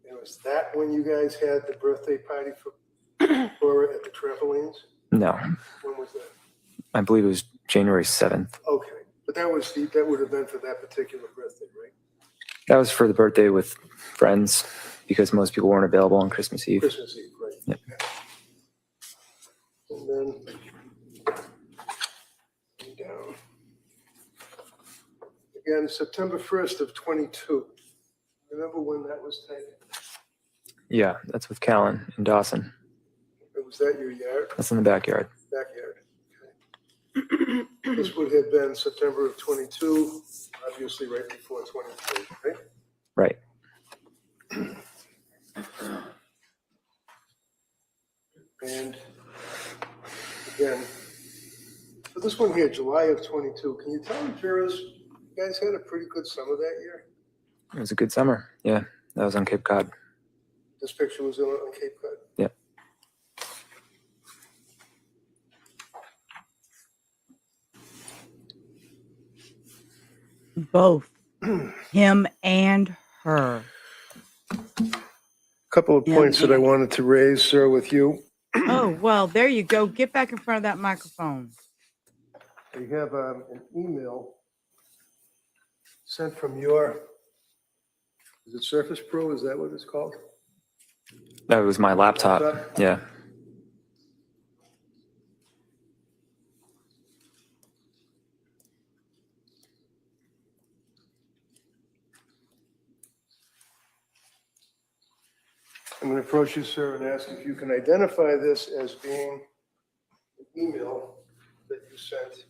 And was that when you guys had the birthday party for Cora at the trampolines? No, When was that? I believe it was January 7th. Okay, but that would have been for that particular birthday, right? That was for the birthday with friends because most people weren't available on Christmas Eve. Christmas Eve, right? Yep. And then down. Again, September 1st of 22. Remember when that was taken? Yeah, that's with Callan and Dawson. Was that your yard? That's in the backyard. Backyard. Okay. This would have been September of 22, obviously right before 23, right? Right. And again, for this one here, July of 22, can you tell the jurors, you guys had a pretty good summer that year? It was a good summer. Yeah, that was on Cape Cod. This picture was on Cape Cod. Yeah. Both him and her. Couple of points that I wanted to raise, sir, with you. Oh, well, there you go. Get back in front of that microphone. We have an email sent from your, is it Surface Pro? Is that what it's called? That was my laptop. Laptop? Yeah. I'm going to approach you, sir, and ask if you can identify this as being an email that you sent.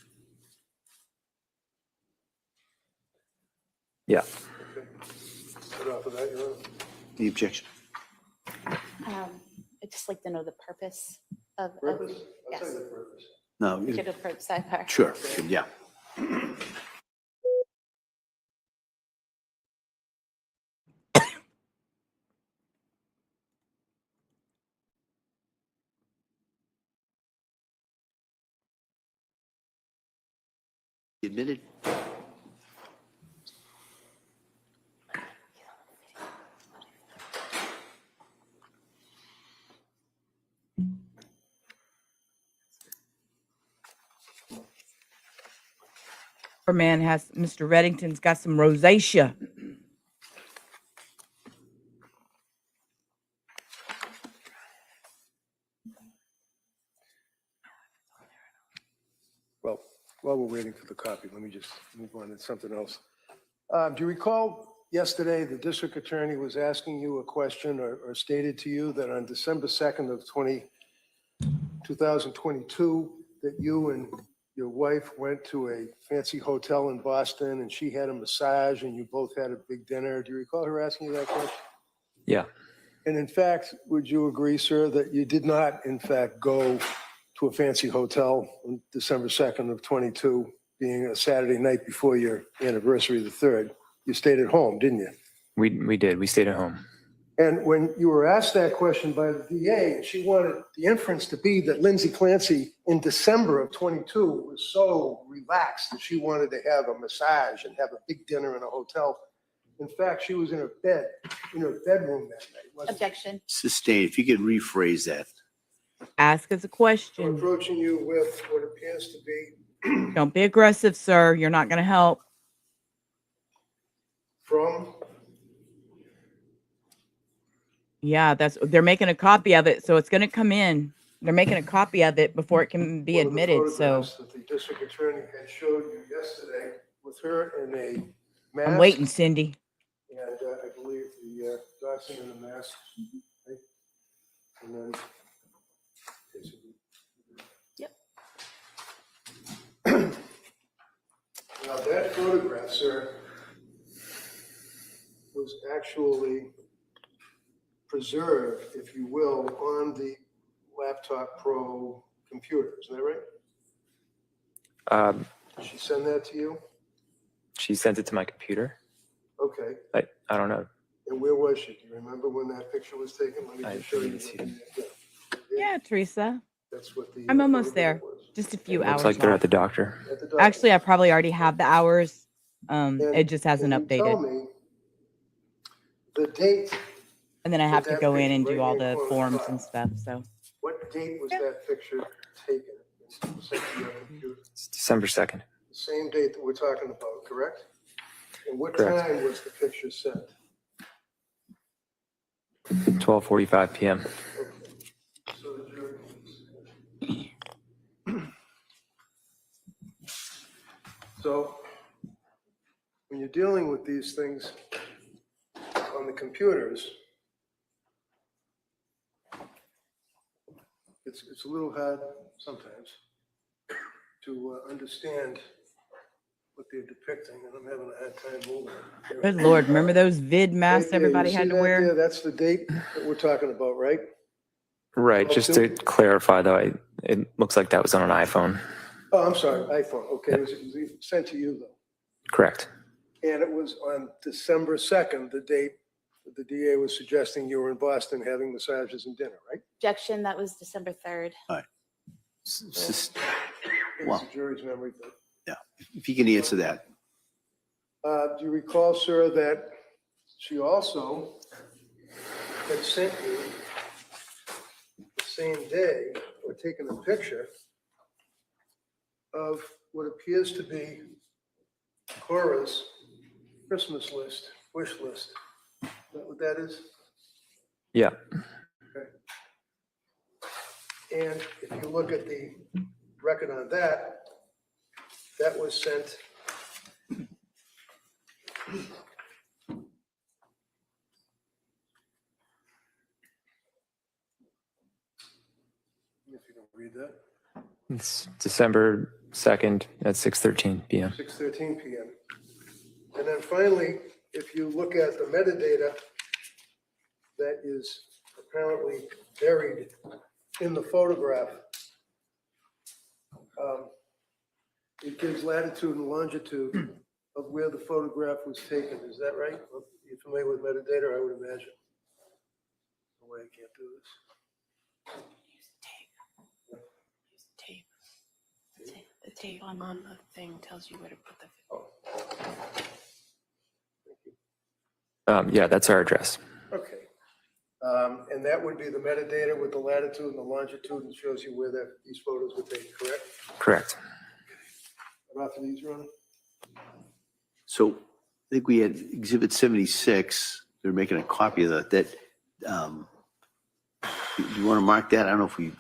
Yeah. Okay. Right off of that, Your Honor. The objection. I'd just like to know the purpose of. Purpose? I'll tell Yes. you the purpose. No, We could approach sidebar. sure, yeah. Admitted. Our man has, Mr. Reddington's got some rosacea. Well, while we're waiting for the copy, let me just move on to something else. Do you recall yesterday the district attorney was asking you a question or stated to you that on December 2nd of 2022, that you and your wife went to a fancy hotel in Boston and she had a massage and you both had a big dinner? Do you recall her asking you that question? Yeah. And in fact, would you agree, sir, that you did not, in fact, go to a fancy hotel on December 2nd of 22, being a Saturday night before your anniversary, the 3rd? You stayed at home, didn't you? We did. We stayed at home. And when you were asked that question by the DA, she wanted the inference to be that Lindsay Clancy in December of 22 was so relaxed that she wanted to have a massage and have a big dinner in a hotel. In fact, she was in her bed, in her bedroom that night. wasn't she? Objection. Sustained, if you could rephrase that. Ask us a I'm question. approaching you with what appears to be Don't be aggressive, sir. You're not going to help. from Yeah, they're making a copy of it, so it's going to come in. They're making a copy of it before it can be one of the admitted. So photographs that the district attorney had showed you yesterday with her in a mask. I'm waiting, Cindy. And I believe the Dawson in the mask. Right? And then. Yep. Now that photograph, sir, was actually preserved, if you will, on the Laptop Pro computer. Isn't that right? Did she send that to you? She sent it to my computer. Okay. I don't know. And where was she? Do you remember when that picture was taken? Let me I just show you. didn't see Yeah, Teresa. That's what the. I'm almost there. photograph was. Just a few Looks hours like they're off. at the doctor. At the doctor. Actually, I probably already have the hours. And It just hasn't can you Tell updated. me the date, And then I have to that go in picture and right do all here in the front of the forms file. and stuff. So what date was that picture taken? Sent to your computer? It's December 2nd. The same date that we're talking about, correct? And what Correct. time was the picture sent? 12:45 p.m. So the jury. So when you're dealing with these things on the computers, it's a little hard sometimes to understand what they're depicting, and I'm having a hard time moving it. good Lord, remember those vid masks Right there, everybody you had see to that wear? there? That's the date that we're talking about, right? Right. Just to clarify, though, it looks like that was on an iPhone. Oh, I'm sorry, iPhone. Okay, it was sent to you though. Correct. And it was on December 2nd, the date that the DA was suggesting you were in Boston having massages and dinner, right? Objection. That was December 3rd. Sus- It's Well, the jury's memory. But, if you can answer that. do you recall, sir, that she also had sent you the same day or taken a picture of what appears to be Cora's Christmas list, wish list? Is that what that is? Yeah. Okay. And if you look at the record on that, that was sent if you can read that, It's December 2nd at 6:13 p.m. 6:13 p.m. And then finally, if you look at the metadata that is apparently buried in the photograph, it gives latitude and longitude of where the photograph was taken. Is that right? You familiar with metadata, I would imagine? No way I can't do this. The tape on the thing tells you where to put the. Yeah, that's our address. Okay. And that would be the metadata with the latitude and the longitude and shows you where these photos were taken, correct? Correct. After these, Ron? So I think we had Exhibit 76. They're making a copy of that. Do you want to mark that? I don't know if we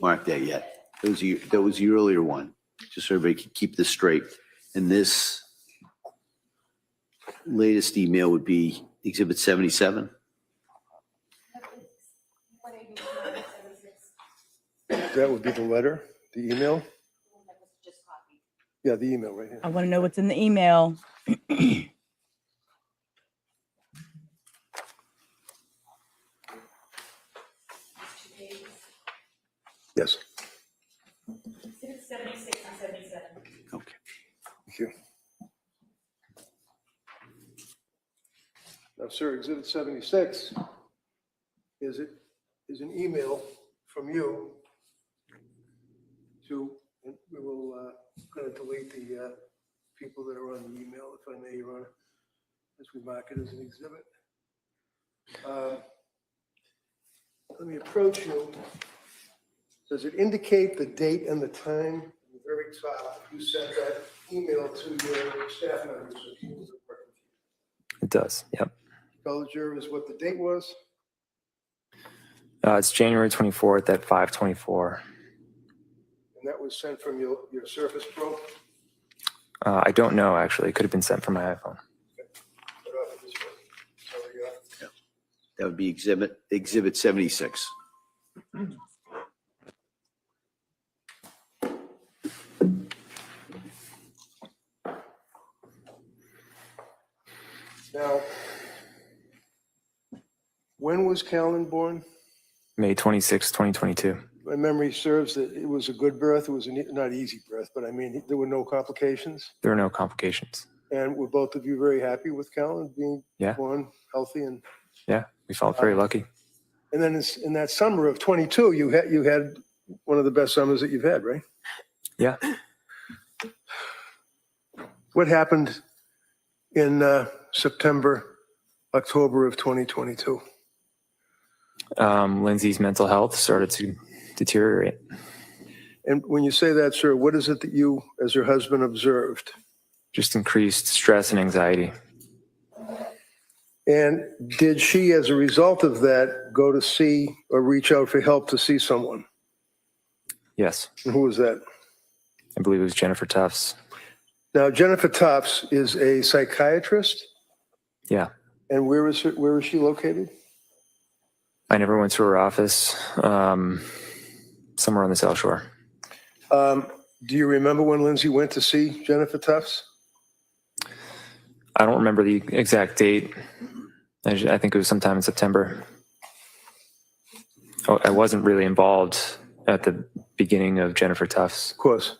marked that yet. That was the earlier one, just so everybody can keep this straight. And this latest email would be Exhibit 77. That would be the letter, the email? Yeah, the email right here. I want to know what's in the email. Yes. 76 and 77. Okay. Thank you. Now, sir, Exhibit 76 is an email from you to, and we will, going to delete the people that are on the email, if I may, Your Honor, as we mark it as an exhibit. Let me approach you. Does it indicate the date and the time? At the very top, you sent that email to your staff members. So people that work with you. It does. Yep. Tell the jurors what the date was. It's January 24th at 5:24. And that was sent from your Surface Pro? I don't know, actually. It could have been sent from my iPhone. Put off of this one. So, That would be exhibit 76. now, when was Callan born? May 26, 2022. My memory serves that it was a good birth. It was not easy birth, but I mean, there were no complications. There were no complications. And were both of you very happy with Callan being Yeah. born healthy? And Yeah, we felt very lucky. and then in that summer of 22, you had one of the best summers that you've had, right? Yeah. What happened in September, October of 2022? Lindsay's mental health started to deteriorate. And when you say that, sir, what is it that you, as her husband, observed? Just increased stress and anxiety. And did she, as a result of that, go to see or reach out for help to see someone? Yes. And who was that? I believe it was Jennifer Tufts. Now, Jennifer Tufts is a psychiatrist. Yeah. And where is she located? I never went to her office. Somewhere on the South Shore. Do you remember when Lindsay went to see Jennifer Tufts? I don't remember the exact date. I think it was sometime in September. Oh, I wasn't really involved at the beginning of Jennifer Tufts. Of course.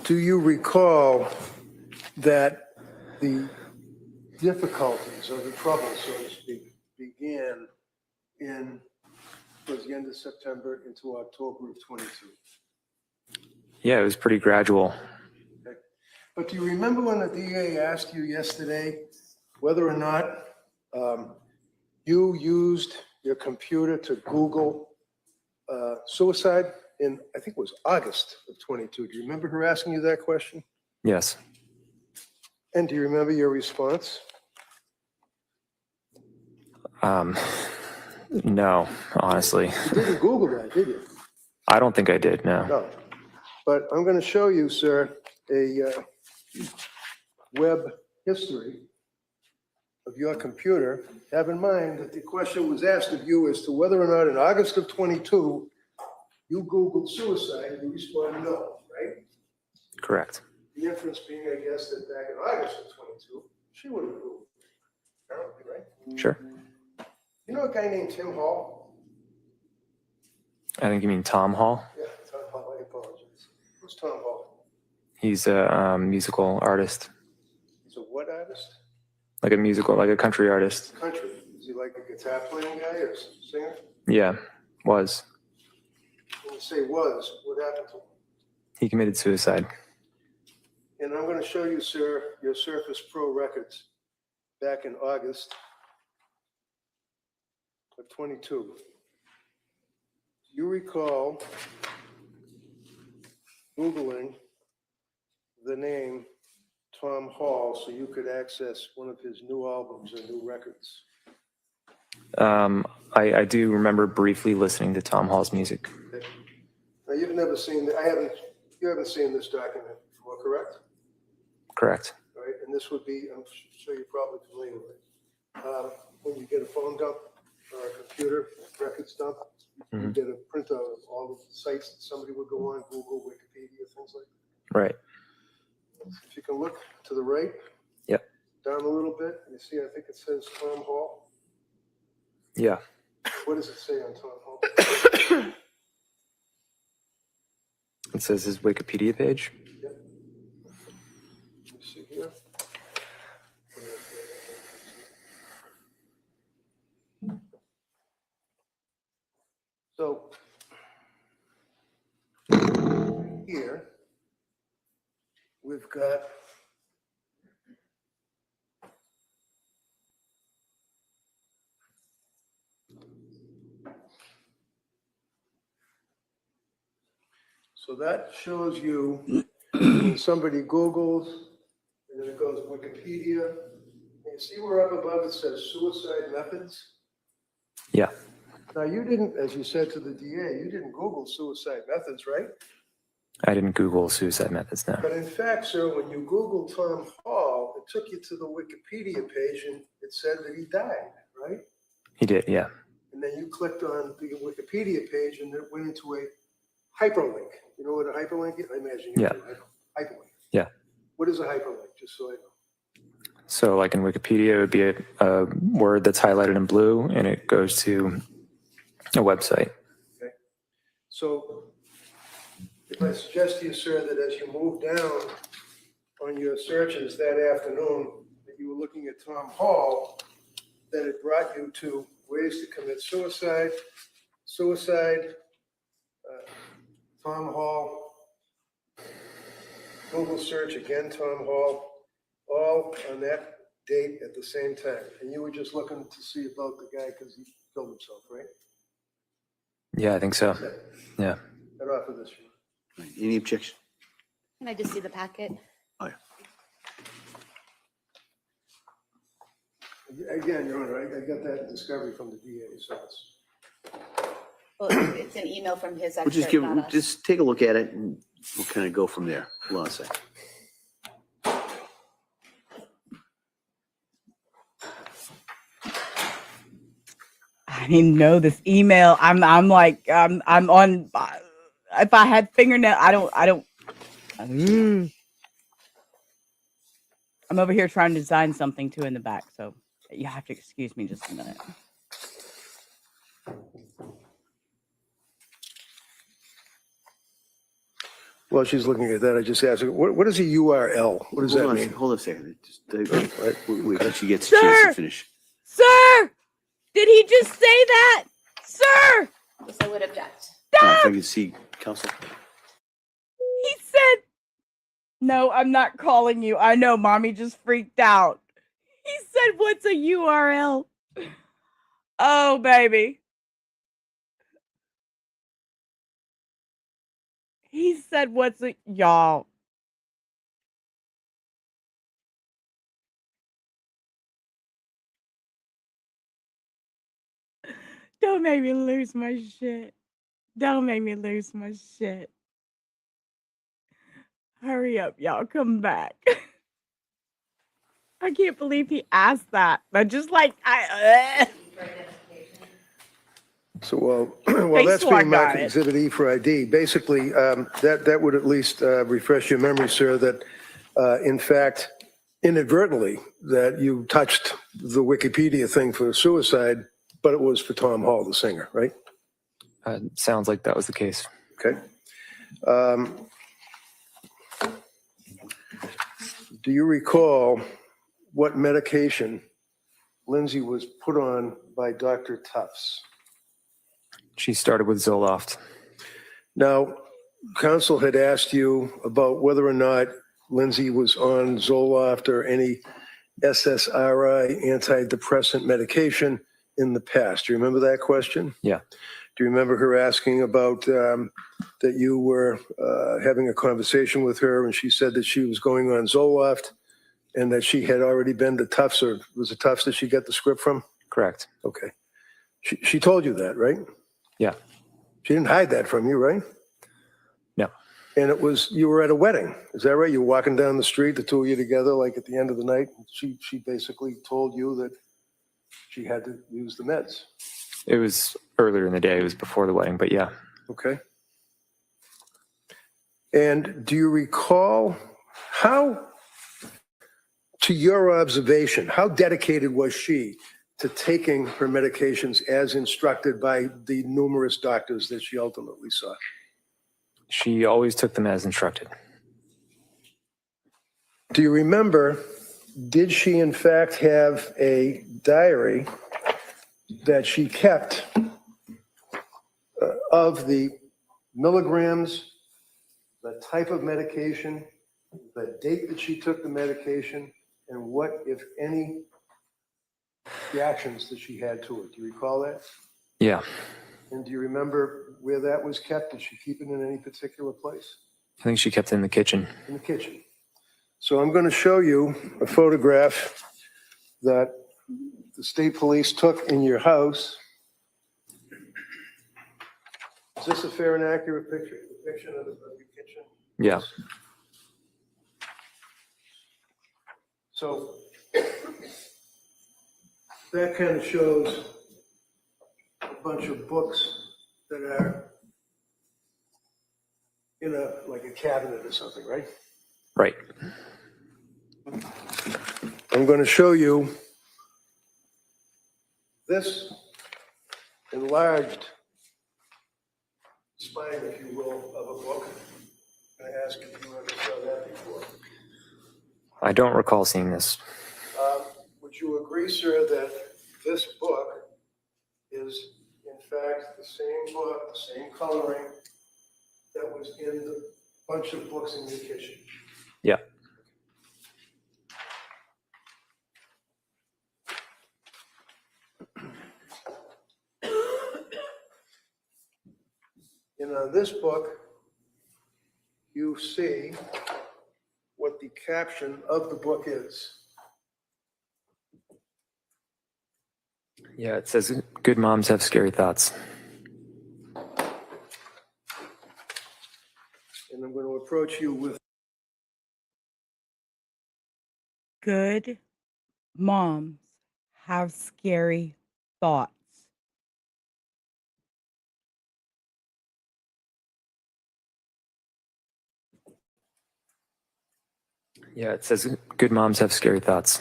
Do you recall that the difficulties or the trouble, so to speak, began towards the end of September into October of 22? Yeah, it was pretty gradual. Okay. But do you remember when the DA asked you yesterday whether or not you used your computer to Google suicide in, I think it was August of 22? Do you remember her asking you that question? Yes. And do you remember your response? No, honestly. You didn't Google that, did you? I don't think I did, no. No. But I'm going to show you, sir, a web history of your computer. Have in mind that the question was asked of you as to whether or not in August of 22, you Googled suicide, and you responded no, right? Correct. The inference being, I guess, that back in August of 22, she would have Googled it, apparently, right? Sure. You know a guy named Tim Hall? I think you mean Tom Hall. Yeah, Tom Hall, I apologize. Who's Tom Hall? He's a musical artist, He's a what artist? like a country artist. Country. Is he like a guitar playing guy or singer? Yeah, was. When you say was, what happened to him? He committed suicide. And I'm going to show you, sir, your Surface Pro records back in August of 22. Do you recall Googling the name Tom Hall so you could access one of his new albums or new records? I do remember briefly listening to Tom Hall's music. Okay. Now, you've never seen, you haven't seen this document before, correct? Correct. All right, and this would be, I'm sure you're probably familiar with it. When you get a phone dump or a computer records dump, you get a printout of all of the sites that somebody would go on, Google, Wikipedia, things like that. Right. If you can look to the right. Yep. Down a little bit, you see, I think it says Tom Hall. Yeah. What does it say on Tom Hall? It says his Wikipedia page. Yep. You see here? got so that shows you when somebody Googles, and then it goes Wikipedia. And you see where up above it says suicide methods? Yeah. Now, you didn't, as you said to the DA, you didn't Google suicide methods, right? I didn't Google suicide methods, no. But in fact, sir, when you Google Tom Hall, it took you to the Wikipedia page and it said that he died, right? He did, yeah. And then you clicked on the Wikipedia page and it went into a hyperlink. You know what a hyperlink is? I imagine you Yeah. do. Hyperlink. Yeah. What is a hyperlink, just so I know? So like in Wikipedia, it would be a word that's highlighted in blue and it goes to a website. Okay. So if I suggest to you, sir, that as you move down on your searches that afternoon, that you were looking at Tom Hall, that it brought you to ways to commit suicide, Tom Hall, Google search again, Tom Hall, all on that date at the same time. And you were just looking to see about the guy because he killed himself, right? Yeah, I think so. Yeah. Get off of this. Any objection? Can I just see the packet? Oh, yeah. Again, Your Honor, I got that discovery from the DA, so it's. Well, it's an email from his We'll expert, not us. just take a look at it and we'll kind of go from there. Hold on a second. I didn't know this email. I'm on. If I had fingernail, I don't. I'm over here trying to design something too in the back, so you have to excuse me just a minute. While she's looking at that, I just asked her, what is a URL? What does that mean? Hold on a second. Just, wait till she gets a Sir! chance to finish. Sir, did he just say that? Sir, Yes, I would object. If I can see counsel. he said, no, I'm not calling you. I know, mommy just freaked out. He said, what's a URL? Oh, baby. He said, what's a, y'all. Don't make me lose my shit. Don't make me lose my shit. Hurry up, y'all. Come back. I can't believe he asked that. But just like, So, well, that's swore I being marked got it. Exhibit E for ID. Basically, that would at least refresh your memory, sir, that in fact, inadvertently, that you touched the Wikipedia thing for suicide, but it was for Tom Hall, the singer, right? Sounds like that was the case. Okay. Do you recall what medication Lindsay was put on by Dr. Tufts? She started with Zoloft. Now, counsel had asked you about whether or not Lindsay was on Zoloft or any SSRI antidepressant medication in the past. Do you remember that question? Yeah. Do you remember her asking about that you were having a conversation with her and she said that she was going on Zoloft and that she had already been to Tufts, or was it Tufts that she got the script from? Correct. Okay. She told you that, right? Yeah. She didn't hide that from you, right? No. And it was, you were at a wedding. Is that right? You were walking down the street, the two of you together, like at the end of the night. She basically told you that she had to use the meds. It was earlier in the day. It was before the wedding, but yeah. Okay. And do you recall how, to your observation, how dedicated was she to taking her medications as instructed by the numerous doctors that she ultimately saw? She always took them as instructed. Do you remember, did she in fact have a diary that she kept of the milligrams, the type of medication, the date that she took the medication, and what, if any, reactions that she had to it. Do you recall that? Yeah. And do you remember where that was kept? Did she keep it in any particular place? I think she kept it in the kitchen. In the kitchen. So I'm going to show you a photograph that the state police took in your house. Is this a fair and accurate depiction of your kitchen? Yeah. So that kind of shows a bunch of books that are in like a cabinet or something, right? Right. I'm going to show you this enlarged spine, if you will, of a book. I ask if you ever saw that before. I don't recall seeing this. Would you agree, sir, that this book is, in fact, the same book, the same coloring that was in the bunch of books in your kitchen? Yeah. In this book, you see what the caption of the book is. Yeah, it says good moms have scary thoughts. And I'm going to approach you with Good moms have scary thoughts. Yeah, it says good moms have scary thoughts.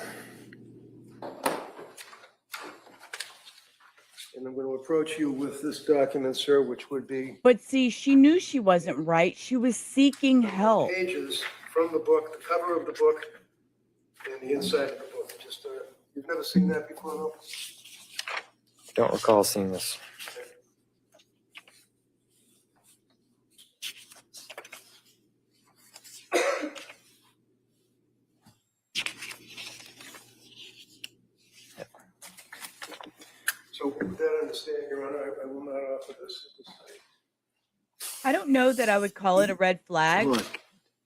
and I'm going to approach you with this document, sir, which would be But see, she knew she wasn't right. She was seeking help. pages from the book, the cover of the book, and the inside of the book. Just, you've never seen that before, though? Don't recall seeing this. So with that understanding, Your Honor, I will not offer this at this time. I don't know that I would call it a red flag. Hold on.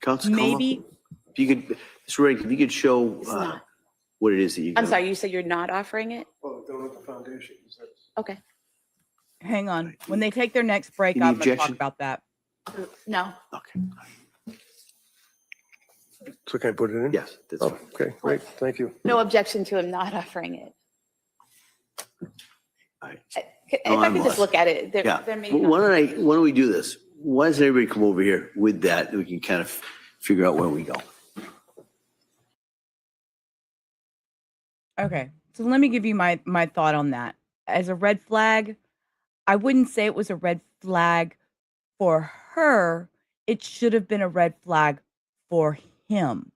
Counsel, Maybe. if you could, Ms. Redding, if you could show not. what it is that you. I'm sorry, you said you're not offering it? Well, don't let the foundation. Is that- Okay. Hang on. When they take their next break, Any I'm going to talk objection? about that. No. Okay. So can I put it in? Yes. That's Oh, fine. okay, great. Thank you. No objection to him not offering it. All right. If No, I I'm could just lost. look at it, Yeah. there may Why not. don't we do this? Why doesn't everybody come over here with that? We can kind of figure out where we go. Okay. So let me give you my thought on that. As a red flag, I wouldn't say it was a red flag for her. It should have been a red flag for him.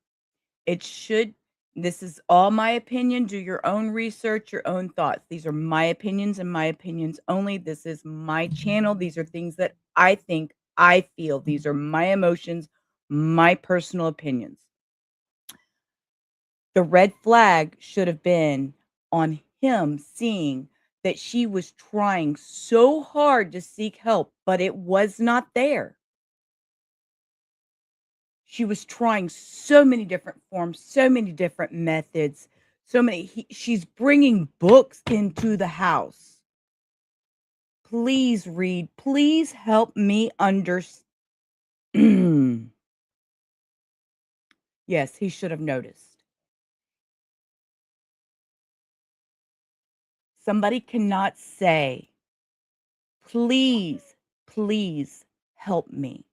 It should. This is all my opinion. Do your own research, your own thoughts. These are my opinions and my opinions only. This is my channel. These are things that I think, I feel. These are my emotions, my personal opinions. The red flag should have been on him seeing that she was trying so hard to seek help, but it was not there. She was trying so many different forms, so many different methods, she's bringing books into the house. Please read. Please help me understand. Yes, he should have noticed. Somebody cannot say, please, please help me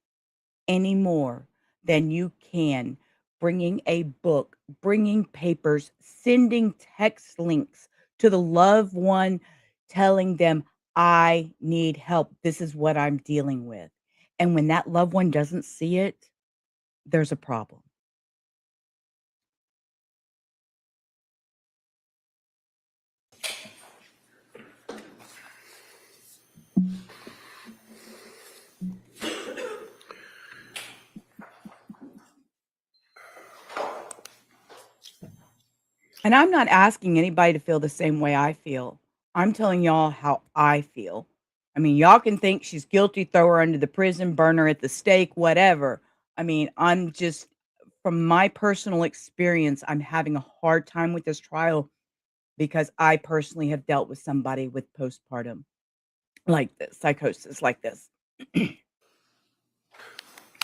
any more than you can bringing a book, bringing papers, sending text links to the loved one, telling them, I need help. This is what I'm dealing with. And when that loved one doesn't see it, there's a problem. And I'm not asking anybody to feel the same way I feel. I'm telling y'all how I feel. I mean, y'all can think she's guilty, throw her under the prison, burn her at the stake, whatever. I mean, I'm just, from my personal experience, I'm having a hard time with this trial because I personally have dealt with somebody with postpartum like this, psychosis like this.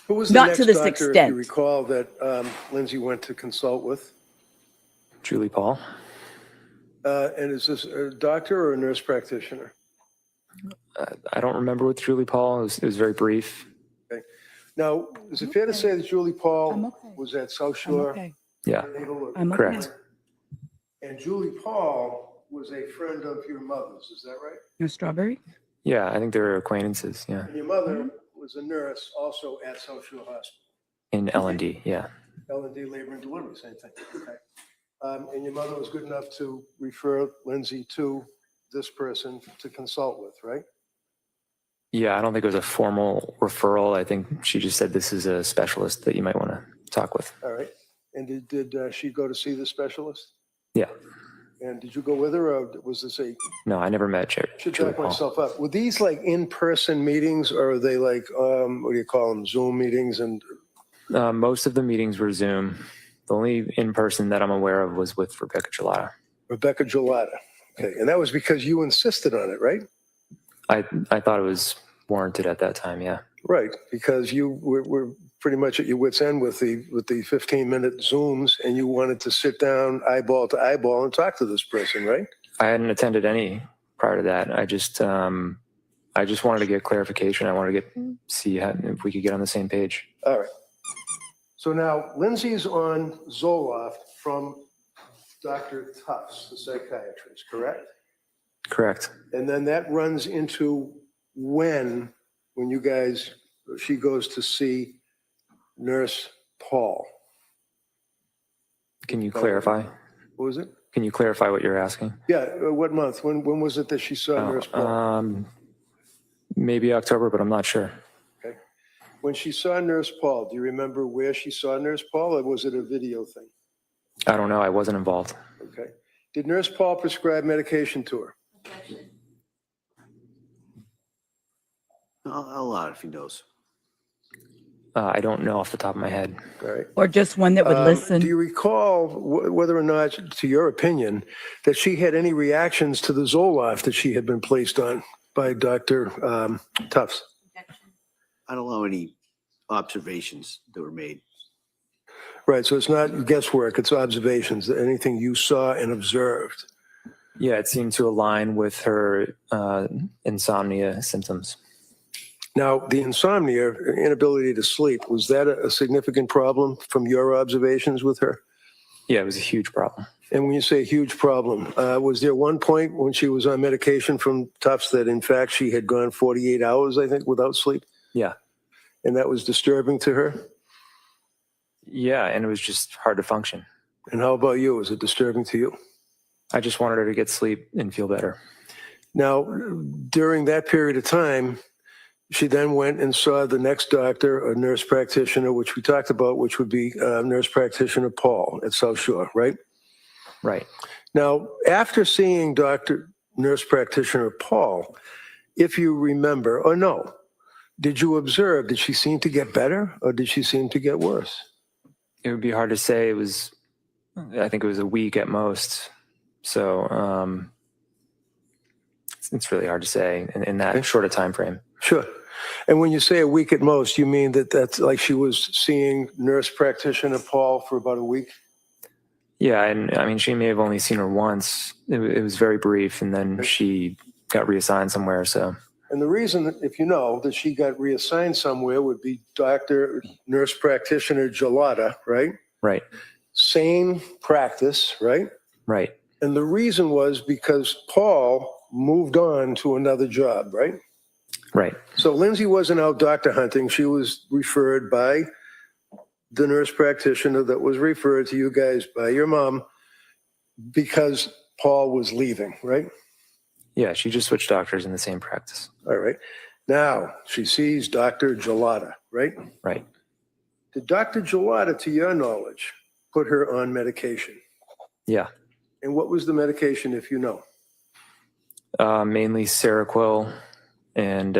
Who was the Not next to this doctor, if you extent. recall, that Lindsay went to consult with? Julie Paul. And is this a doctor or a nurse practitioner? I don't remember with Julie Paul. It was very brief. Now, is it fair to say that Julie Paul I'm okay. was at South I'm Shore? okay. Yeah, I'm okay. correct. And Julie Paul was a friend of your mother's, is that right? No strawberry? Yeah, I think they were acquaintances. Yeah, And your mother was a nurse also at South Shore Hospital. in L&D. Yeah, L&D Labor and Delivery, same thing. Okay. And your mother was good enough to refer Lindsay to this person to consult with, right? yeah. I don't think it was a formal referral. I think she just said this is a specialist that you might want to talk with. All right. And did she go to see the specialist? Yeah. And did you go with her, or was this a? No, I never met Should Julie back Paul. myself up. Were these like in-person meetings, or are they like what do you call them, Zoom meetings? And Most of the meetings were Zoom. The only in-person that I'm aware of was with Rebecca Gelata. Rebecca Gelata. Okay, and that was because you insisted on it, right? I thought it was warranted at that time. Yeah. Right, because you were pretty much at your wit's end with the 15-minute Zooms, and you wanted to sit down eyeball to eyeball and talk to this person, right? I hadn't attended any prior to that. I just wanted to get clarification. I wanted to see if we could get on the same page. All right. So now Lindsay's on Zoloft from Dr. Tufts, the psychiatrist, correct? Correct. And then that runs into when she goes to see Nurse Paul. Can you clarify? What was it? Can you clarify what you're asking? Yeah, what month? When was it that she saw Nurse Paul? Maybe October, but I'm not sure. Okay. When she saw Nurse Paul, do you remember where she saw Nurse Paul, or was it a video thing? I don't know. I wasn't involved. Okay. Did Nurse Paul prescribe medication to her? A lot, if he knows. I don't know off the top of my head. All right. Or just one that would listen? Do you recall whether or not, to your opinion, that she had any reactions to the Zoloft that she had been placed on by Dr. Tufts? I don't know any observations that were made. Right, so it's not guesswork, it's observations, anything you saw and observed. Yeah, it seemed to align with her insomnia symptoms. Now, the insomnia, inability to sleep, was that a significant problem from your observations with her? Yeah, it was a huge problem. And when you say huge problem, was there one point when she was on medication from Tufts that in fact she had gone 48 hours, I think, without sleep? Yeah. And that was disturbing to her? Yeah, and it was just hard to function. And how about you? Was it disturbing to you? I just wanted her to get sleep and feel better. Now, during that period of time, she then went and saw the next doctor, a nurse practitioner, which we talked about, which would be nurse practitioner Paul at South Shore, right? Right. Now, after seeing nurse practitioner Paul, if you remember, or no, did you observe, did she seem to get better or did she seem to get worse? It would be hard to say. I think it was a week at most. So it's really hard to say in that short a time frame. Sure. And when you say a week at most, you mean that's like she was seeing nurse practitioner Paul for about a week? Yeah, and I mean, she may have only seen her once. It was very brief, and then she got reassigned somewhere. So. And the reason, if you know, that she got reassigned somewhere would be nurse practitioner Gelata, right? Right. Same practice, right? Right. And the reason was because Paul moved on to another job, right? Right. So Lindsay wasn't out doctor hunting. She was referred by the nurse practitioner that was referred to you guys by your mom because Paul was leaving, right? Yeah, she just switched doctors in the same practice. All right. Now she sees Dr. Gelata, right? Right. Did Dr. Gelata, to your knowledge, put her on medication? Yeah. And what was the medication, if you know? Mainly Seroquel and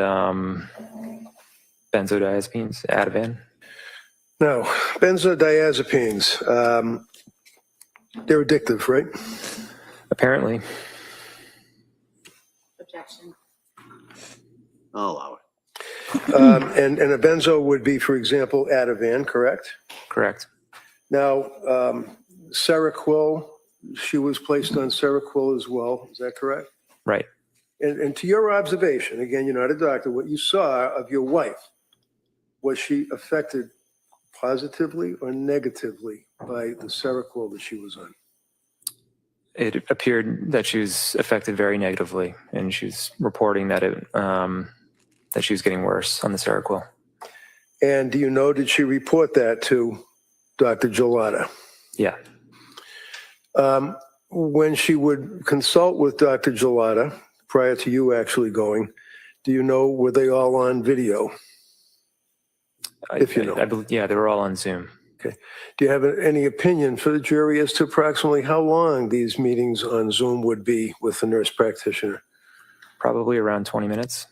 benzodiazepines, Ativan. Now, benzodiazepines, they're addictive, right? Apparently, Objection. I'll allow it. And a benzo would be, for example, Ativan, correct? correct. Now, Seroquel, she was placed on Seroquel as well. Is that correct? Right. And to your observation, again, you're not a doctor, what you saw of your wife, was she affected positively or negatively by the Seroquel that she was on? It appeared that she was affected very negatively, and she was reporting that that she was getting worse on the Seroquel. And do you know, did she report that to Dr. Gelada? Yeah. When she would consult with Dr. Gelada, prior to you actually going, do you know, were they all on video? If you know. I believe, yeah, they were all on Zoom. Okay. Do you have any opinion for the jury as to approximately how long these meetings on Zoom would be with the nurse practitioner? Probably around 20 minutes.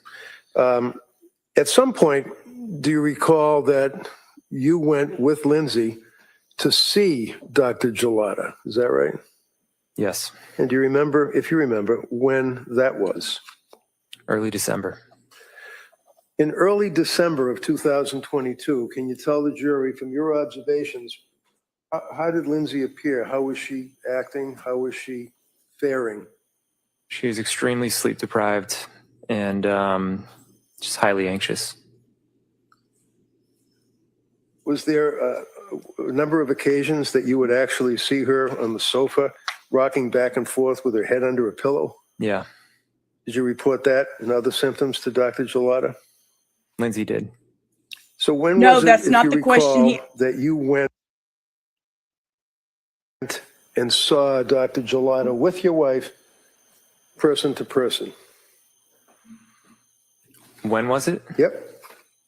At some point, do you recall that you went with Lindsay to see Dr. Gelada? Is that right? Yes. And do you remember, if you remember, when that was? Early December. In early December of 2022, can you tell the jury from your observations, how did Lindsay appear? How was she acting? How was she faring? She was extremely sleep deprived and just highly anxious. Was there a number of occasions that you would actually see her on the sofa, rocking back and forth with her head under a pillow? Yeah. Did you report that and other symptoms to Dr. Gelada? Lindsay did. So when No, was it, that's if not you the question recall, that you went and saw Dr. Gelada with your wife, person to person? When was it? Yep.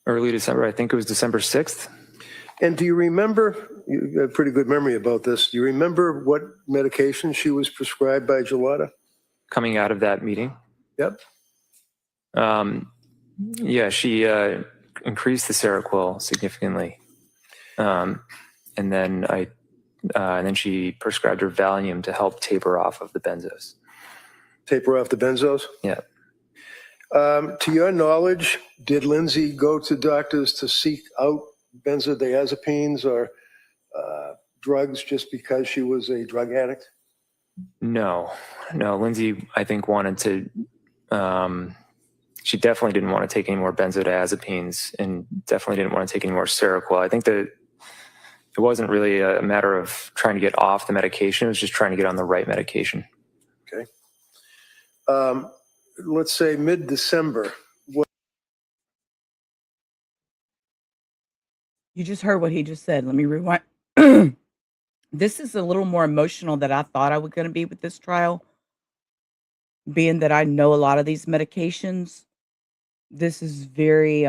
Early December. I think it was December 6th. And do you remember, you have a pretty good memory about this, do you remember what medication she was prescribed by Gelada? Coming out of that meeting. Yep. Yeah, she increased the Seroquel significantly, and then she prescribed her Valium to help taper off of the benzos. Taper off the benzos? Yeah. To your knowledge, did Lindsay go to doctors to seek out benzodiazepines or drugs just because she was a drug addict? No. Lindsay, I think, wanted to. She definitely didn't want to take any more benzodiazepines, and definitely didn't want to take any more Seroquel. I think that it wasn't really a matter of trying to get off the medication. It was just trying to get on the right medication. Okay. Let's say mid-December. You just heard what he just said. Let me rewind. This is a little more emotional than I thought I was going to be with this trial. Being that I know a lot of these medications, this is very,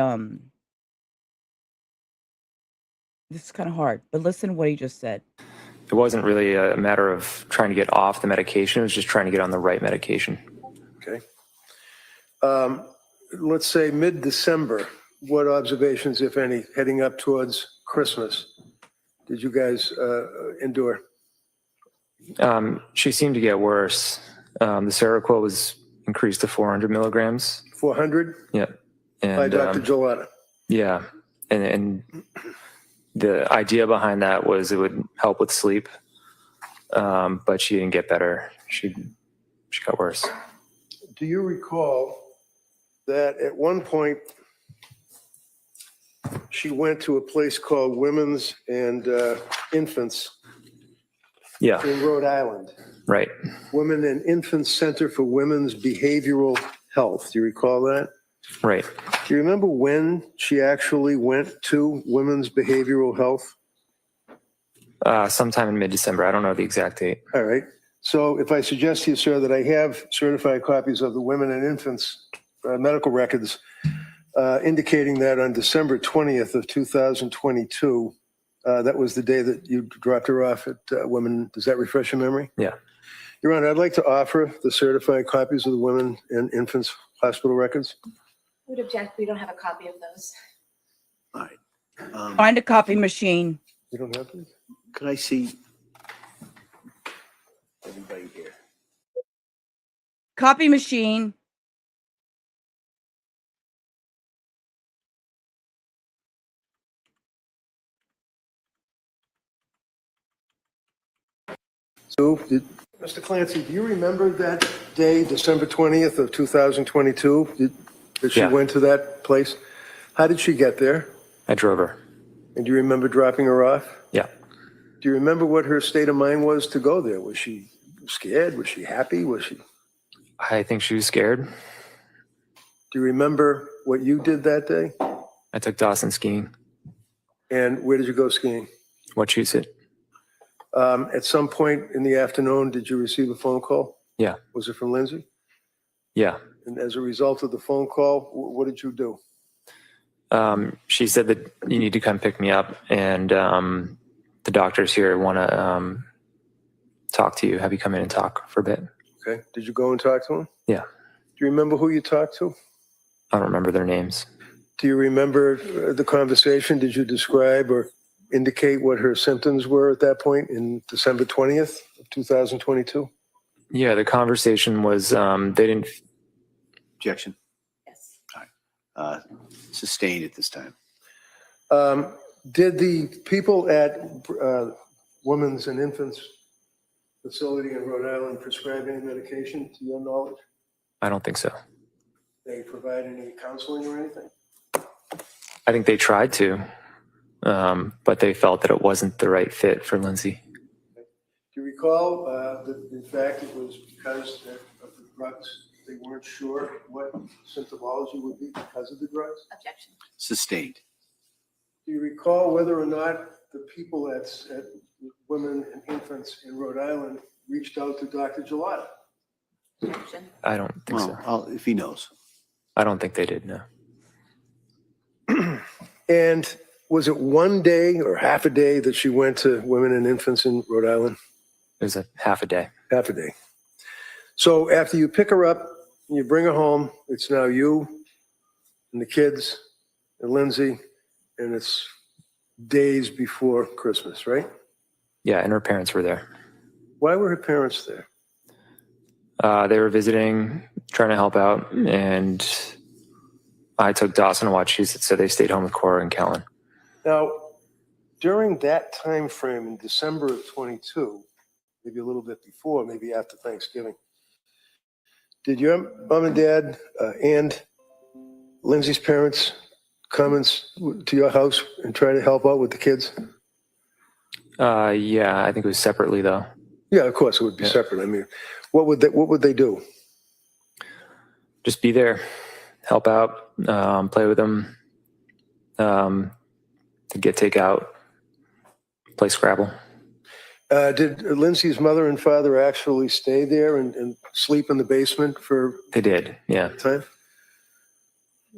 this is kind of hard. But listen to what he just said. It wasn't really a matter of trying to get off the medication. It was just trying to get on the right medication. Okay. Let's say mid-December. What observations, if any, heading up towards Christmas, did you guys endure? She seemed to get worse. The Seroquel was increased to 400 milligrams. 400? Yeah. And, By Dr. Gelada? Yeah. And the idea behind that was it would help with sleep, but she didn't get better. She got worse. Do you recall that at one point she went to a place called Women's and Infants Yeah. in Rhode Island? Right. Women and Infants Center for Women's Behavioral Health. Do you recall that? Right. Do you remember when she actually went to Women's Behavioral Health? Sometime in mid-December. I don't know the exact date. All right. So if I suggest to you, sir, that I have certified copies of the Women and Infants medical records indicating that on December 20th of 2022, that was the day that you dropped her off at Women. Does that refresh your memory? Yeah. Your Honor, I'd like to offer the certified copies of the women and infants hospital records. Would object, we don't have a copy of those. All right. Find a copy machine. You don't have these? Could I see everybody here? Copy machine. So, Mr. Clancy, do you remember that day, December 20th of 2022, that she Yeah. went to that place? How did she get there? I drove her. And do you remember dropping her off? Yeah. Do you remember what her state of mind was to go there? Was she scared? Was she happy? Was she? I think she was scared. Do you remember what you did that day? I took Dawson skiing. And where did you go skiing? Wachusett. At some point in the afternoon, did you receive a phone call? Yeah. Was it from Lindsay? Yeah. And as a result of the phone call, what did you do? She said that you need to come pick me up, and the doctors here want to talk to you, have you come in and talk for a bit. Okay. Did you go and talk to him? Yeah. Do you remember who you talked to? I don't remember their names. Do you remember the conversation? Did you describe or indicate what her symptoms were at that point in December 20th of 2022? Yeah, the conversation was they didn't. Objection. Yes. Sustained at this time. Did the people at Women's and Infants Facility in Rhode Island prescribe any medication to your knowledge? I don't think so. They provide any counseling or anything? I think they tried to, but they felt that it wasn't the right fit for Lindsay. Do you recall that in fact it was because of the drugs? They weren't sure what symptomology would be because of the drugs? Objection. Sustained. Do you recall whether or not the people at Women and Infants in Rhode Island reached out to Dr. Gelada? Objection. I don't think so. Well, if he knows. I don't think they did, no. And was it one day or half a day that she went to Women and Infants in Rhode Island? It was a half a day. Half a day. So after you pick her up, you bring her home, it's now you and the kids and Lindsay, and it's days before Christmas, right? Yeah, and her parents were there. Why were her parents there? They were visiting, trying to help out, and I took Dawson to Wachusett, so they stayed home with Cora and Callan. Now, during that time frame in December of 22, maybe a little bit before, maybe after Thanksgiving, did your mom and dad and Lindsay's parents come to your house and try to help out with the kids? Yeah, I think it was separately though. Yeah, of course it would be separate. I mean, what would they do? Just be there, help out, play with them, to get takeout, play Scrabble. Did Lindsay's mother and father actually stay there and sleep in the basement for They did, yeah. time?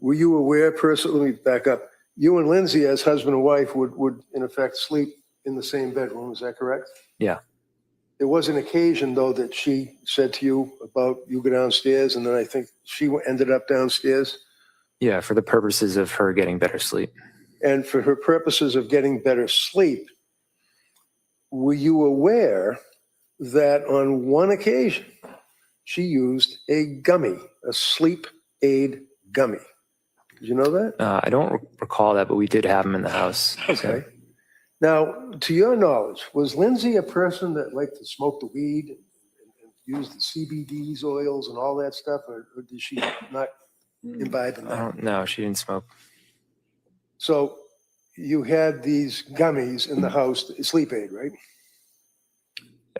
Were you aware personally, let me back up, you and Lindsay as husband and wife would in effect sleep in the same bedroom, is that correct? Yeah. There was an occasion though that she said to you about you go downstairs and then I think she ended up downstairs. Yeah, for the purposes of her getting better sleep. And for her purposes of getting better sleep, were you aware that on one occasion she used a gummy, a sleep aid gummy? Did you know that? I don't recall that, but we did have them in the house. Okay. Now, to your knowledge, was Lindsay a person that liked to smoke the weed and use the CBDs oils and all that stuff, or did she not imbibe in I that? don't know. She didn't smoke. So you had these gummies in the house, sleep aid, right?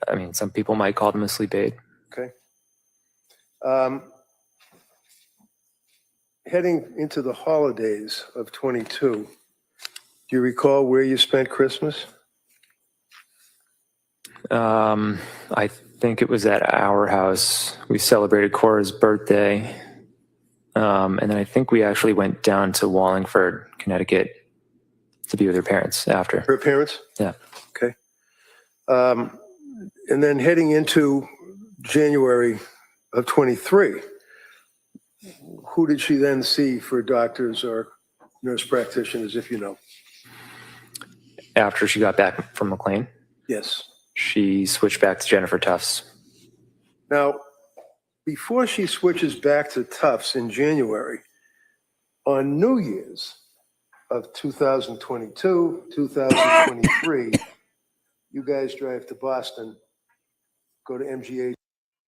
I mean, some people might call them a sleep aid. Okay. Heading into the holidays of 22, do you recall where you spent Christmas? I think it was at our house. We celebrated Cora's birthday. And then I think we actually went down to Wallingford, Connecticut to be with her parents after. Her parents? Yeah. Okay. And then heading into January of 23. Who did she then see for doctors or nurse practitioners, if you know? After she got back from McLean, Yes. she switched back to Jennifer Tufts. Now, before she switches back to Tufts in January, on New Year's of 2022, 2023, you guys drive to Boston, go to MGH.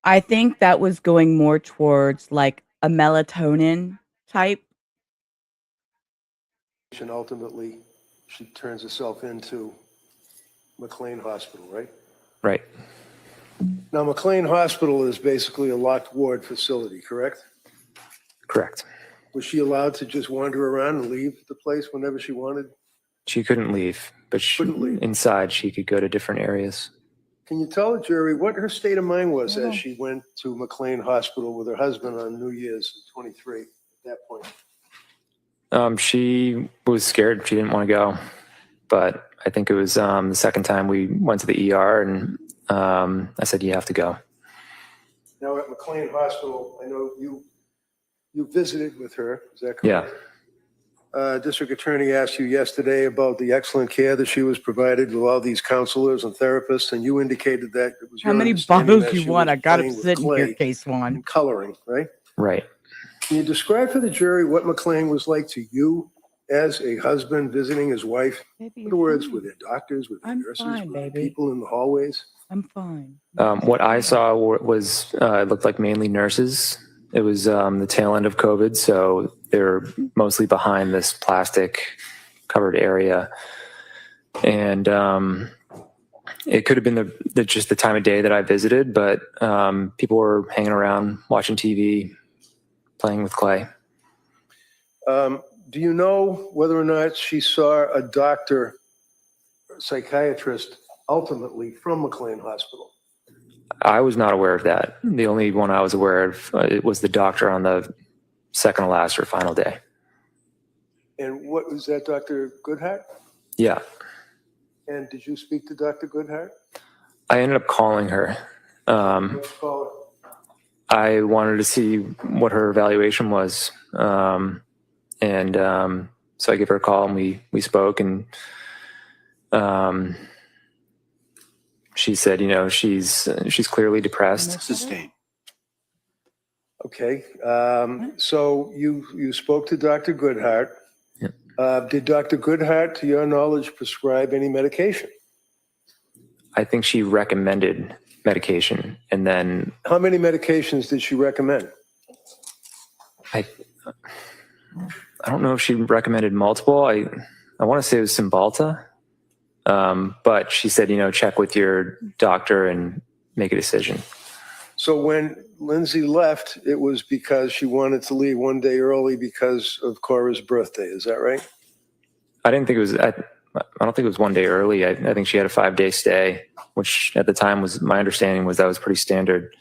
I think that was going more towards like a melatonin type. And ultimately, she turns herself into McLean Hospital, right? Right. Now, McLean Hospital is basically a locked ward facility, correct? Correct. Was she allowed to just wander around and leave the place whenever she wanted? She couldn't leave, but Couldn't leave. inside she could go to different areas. Can you tell the jury what her state of mind was as she went to McLean Hospital with her husband on New Year's 23 at that point? She was scared. She didn't want to go, but I think it was the second time we went to the ER, and I said, "You have to go." Now at McLean Hospital, I know you visited with her. Is that correct? Yeah. District Attorney asked you yesterday about the excellent care that she was provided with all these counselors and therapists, and you indicated that it was How your many understanding bottles that you she want? was I got to playing with sit in clay here, case one. and coloring, right? Right. Can you describe for the jury what McLean was like to you as a husband visiting his wife? Baby, In other words, with their doctors, with their I'm nurses, fine, with the baby. people in the hallways? I'm fine. What I saw was it looked like mainly nurses. It was the tail end of COVID, so they're mostly behind this plastic covered area, and it could have been just the time of day that I visited, but people were hanging around, watching TV, playing with clay. Do you know whether or not she saw a doctor, psychiatrist, ultimately from McLean Hospital? I was not aware of that. The only one I was aware of it was the doctor on the second to last or final day. And what was that, Dr. Goodhart? Yeah. And did you speak to Dr. Goodhart? I ended up calling her. Let's call her. I wanted to see what her evaluation was. So I gave her a call and we spoke, and she said, she's clearly depressed. Sustained. Okay. So you spoke to Dr. Goodhart. Yep. Did Dr. Goodhart, to your knowledge, prescribe any medication? I think she recommended medication, and then How many medications did she recommend? I don't know if she recommended multiple. I want to say it was Cymbalta, but she said, check with your doctor and make a decision. So when Lindsay left, it was because she wanted to leave one day early because of Cora's birthday. Is that right? I didn't think it was. I don't think it was one day early. I think she had a 5-day stay, which at the time was my understanding was that was pretty standard.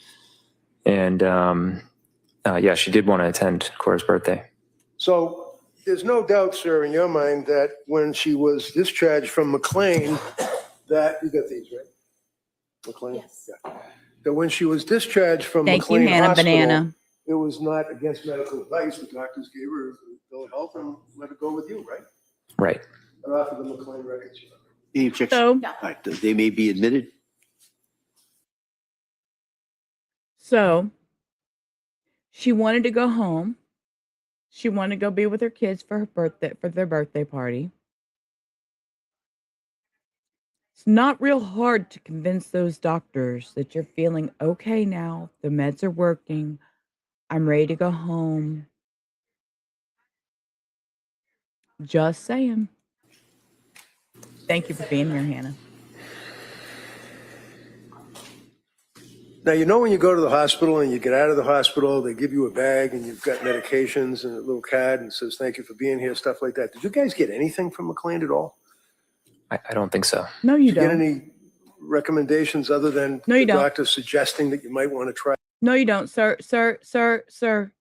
And yeah, she did want to attend Cora's birthday. So there's no doubt, sir, in your mind that when she was discharged from McLean, that you got these, right? McLean? Yes. Yeah. That when she was discharged from Thank you, McLean Hannah Hospital, Banana. it was not against medical advice. The doctors gave her a bill of health and let her go with you, right? Right. And off of the McLean records. Any checks? So, All right, they may be admitted. so she wanted to go home. She wanted to go be with her kids for their birthday party. It's not real hard to convince those doctors that you're feeling okay now. The meds are working. I'm ready to go home. Just saying. Thank you for being here, Hannah. Now, when you go to the hospital and you get out of the hospital, they give you a bag and you've got medications and a little card and it says, thank you for being here, stuff like that. Did you guys get anything from McLean at all? I don't think so. No, you Did you get don't. any recommendations other than No, you the don't. doctor suggesting that you might want to try? No, you don't, sir.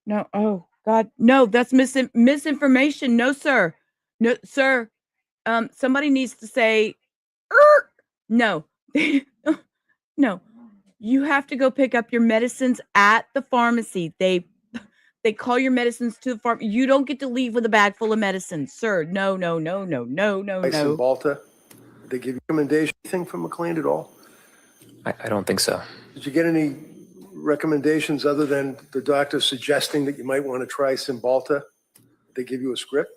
No. Oh, God. No, that's misinformation. No, sir. No, sir. Somebody needs to say, no, no. You have to go pick up your medicines at the pharmacy. They call your medicines to the farm. You don't get to leave with a bag full of medicine, sir. No, no, no, no, no, no, Ice no. and Balta? Did they give you recommendation, anything from McLean at all? I don't think so. Did you get any recommendations other than the doctor suggesting that you might want to try Cymbalta? Did they give you a script?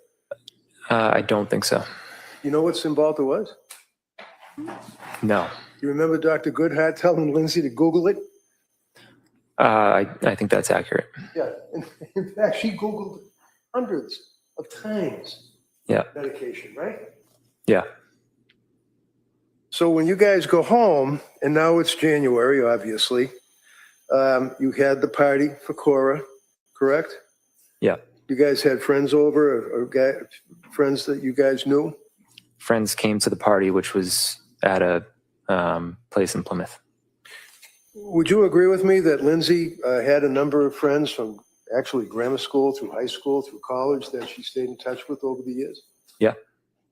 I don't think so. You know what Cymbalta was? No. You remember Dr. Goodhart telling Lindsay to Google it? I think that's accurate. Yeah. In fact, she Googled hundreds of times Yeah. medication, right? Yeah. So when you guys go home, and now it's January, obviously, you had the party for Cora, correct? Yeah. You guys had friends over, or friends that you guys knew? Friends came to the party, which was at a place in Plymouth. Would you agree with me that Lindsay had a number of friends from actually grammar school through high school through college that she stayed in touch with over the years? Yeah.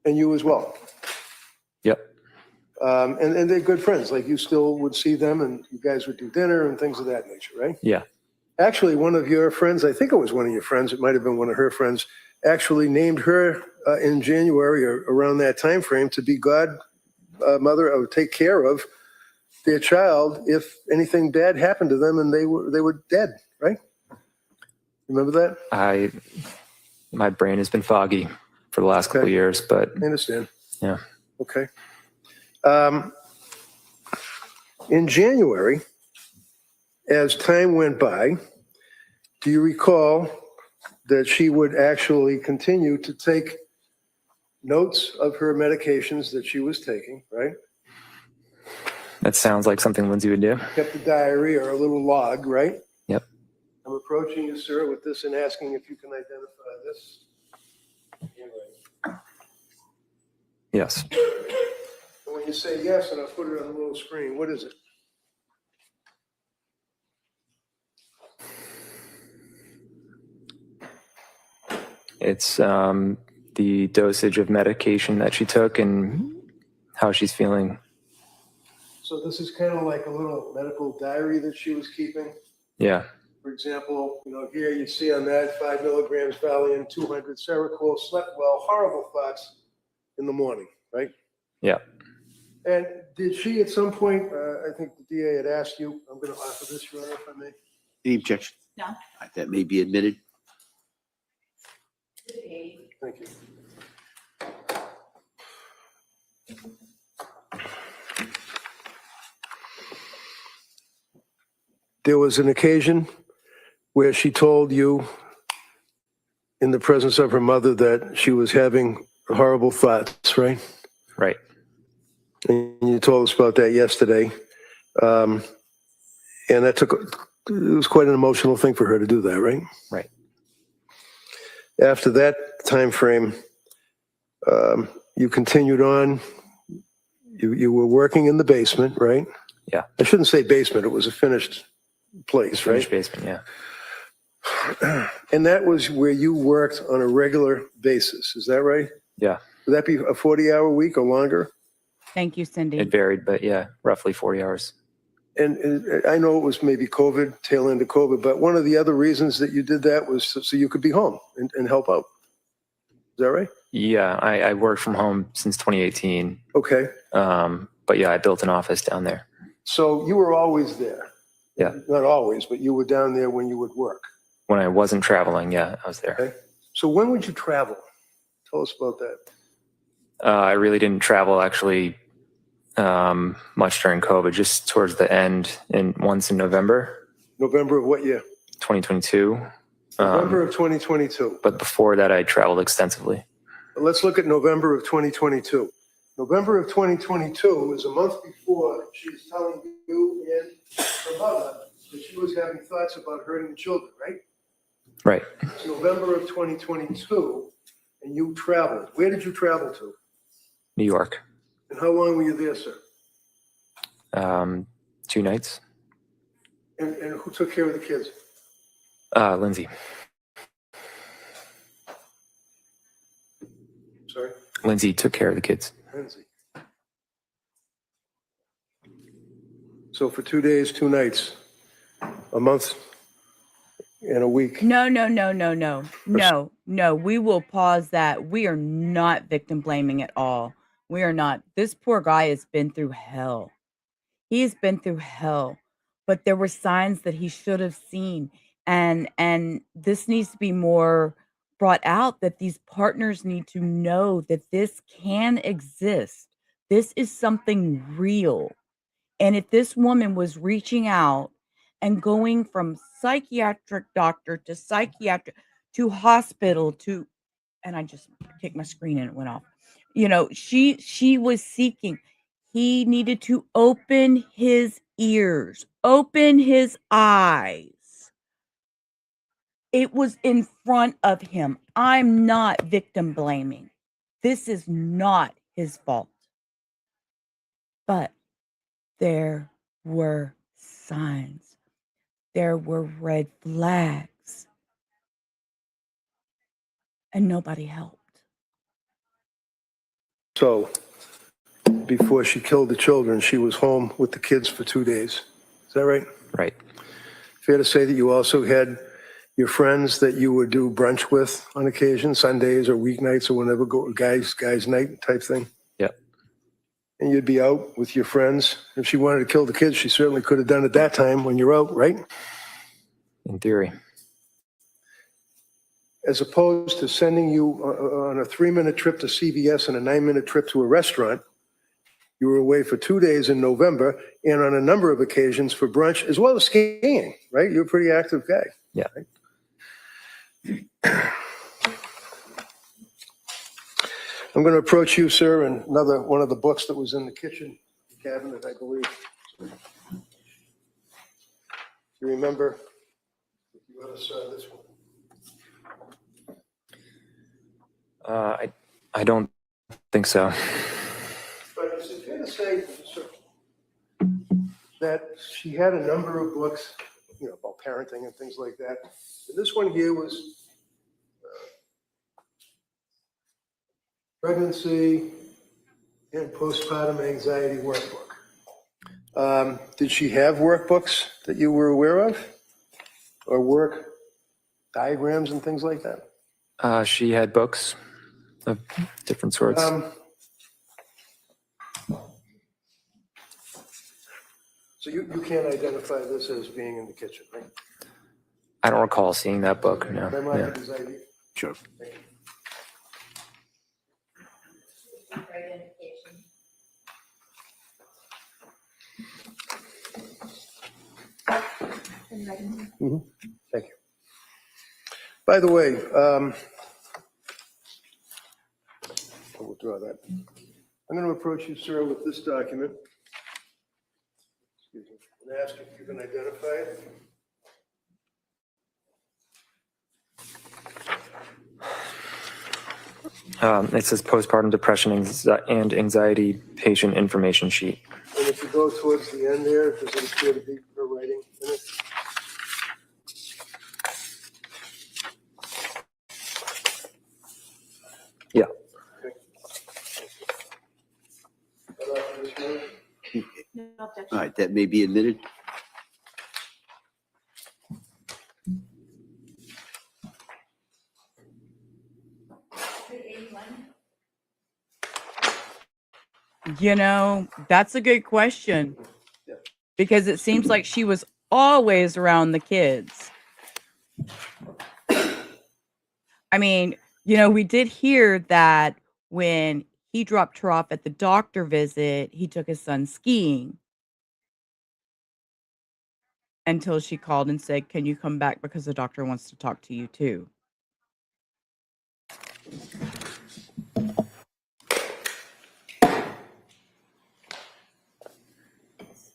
And you as well? Yep. And they're good friends, like you still would see them and you guys would do dinner and things of that nature, right? Yeah. Actually, one of your friends, I think it was one of your friends, it might have been one of her friends, actually named her in January or around that time frame to be godmother or take care of their child if anything bad happened to them and they were dead, right? Remember that? My brain has been foggy for the last couple of years, but I understand. yeah. Okay. In January, as time went by, do you recall that she would actually continue to take notes of her medications that she was taking, right? That sounds like something Lindsay would do. Kept a diary or a little log, right? Yep. I'm approaching you, sir, with this and asking if you can identify this. Yes. And when you say yes, and I'll put it on the little screen, what is it? It's the dosage of medication that she took and how she's feeling. So this is kind of like a little medical diary that she was keeping. Yeah. For example, here you see on that 5 milligrams Valium, 200 Seroquel, slept well, horrible thoughts in the morning, right? Yeah. And did she at some point, I think the DA had asked you, I'm going to offer this, Your Honor, if I may. Any objection? No. That may be admitted. Thank you. There was an occasion where she told you in the presence of her mother that she was having horrible thoughts, right? Right. And you told us about that yesterday. And it was quite an emotional thing for her to do that, right? Right. After that time frame, you continued on. You were working in the basement, right? Yeah. I shouldn't say basement. It was a finished place, right? Finished basement, yeah. And that was where you worked on a regular basis. Is that right? Yeah. Would that be a 40-hour week or longer? Thank you, Cindy. It varied, but yeah, roughly 40 hours. And I know it was maybe COVID, tail end of COVID, but one of the other reasons that you did that was so you could be home and help out. Is that right? Yeah, I worked from home since 2018. Okay. But yeah, I built an office down there. So you were always there. Yeah. Not always, but you were down there when you would work. When I wasn't traveling, yeah, I was there. Okay. So when would you travel? Tell us about that. I really didn't travel actually much during COVID, just towards the end and once in November. November of what year? 2022. November of 2022. But before that, I traveled extensively. Let's look at November of 2022. November of 2022 is a month before she's telling you and her mother that she was having thoughts about hurting the children, right? Right. It's November of 2022, and you traveled. Where did you travel to? New York. And how long were you there, sir? 2 nights. And who took care of the kids? Lindsay. Sorry? Lindsay took care of the kids. Lindsay. So for 2 days, 2 nights, a month and a week. No. We will pause that. We are not victim blaming at all. We are not. This poor guy has been through hell. He has been through hell, but there were signs that he should have seen. And this needs to be more brought out, that these partners need to know that this can exist. This is something real. And if this woman was reaching out and going from psychiatric doctor to psychiatric to hospital to, and I just kicked my screen and it went off. You know, she was seeking. He needed to open his ears, open his eyes. It was in front of him. I'm not victim blaming. This is not his fault. But there were signs. There were red flags. And nobody helped. So before she killed the children, she was home with the kids for 2 days. Is that right? Right. Fair to say that you also had your friends that you would do brunch with on occasion, Sundays or weeknights or whenever, guys night type thing? Yep. And you'd be out with your friends. If she wanted to kill the kids, she certainly could have done it that time when you're out, right? In theory. As opposed to sending you on a 3-minute trip to CVS and a 9-minute trip to a restaurant. You were away for 2 days in November and on a number of occasions for brunch as well as skiing, right? You're a pretty active guy. Yeah. Right? I'm going to approach you, sir, and another one of the books that was in the kitchen cabinet, I believe. You remember? If you ever saw this one. I don't think so. But is it fair to say, sir, that she had a number of books, you know, about parenting and things like that? And this one here was pregnancy and postpartum anxiety workbook. Did she have workbooks that you were aware of? Or work diagrams and things like that? She had books of different sorts. So you can't identify this as being in the kitchen, right? I don't recall seeing that book. No. That might Yeah. be his ID. Sure. Thank you. By the way, I'll withdraw that. I'm going to approach you, sir, with this document. Excuse me. And ask if you can identify it. It says postpartum depression and anxiety patient information sheet. And if you go towards the end there, does it appear to be her writing in it? Yeah. Okay. No objection. All right, that may be admitted. You know, that's a good question. Because it seems like she was always around the kids. I mean, you know, we did hear that when he dropped her off at the doctor visit, he took his son skiing. Until she called and said, "Can you come back because the doctor wants to talk to you too?"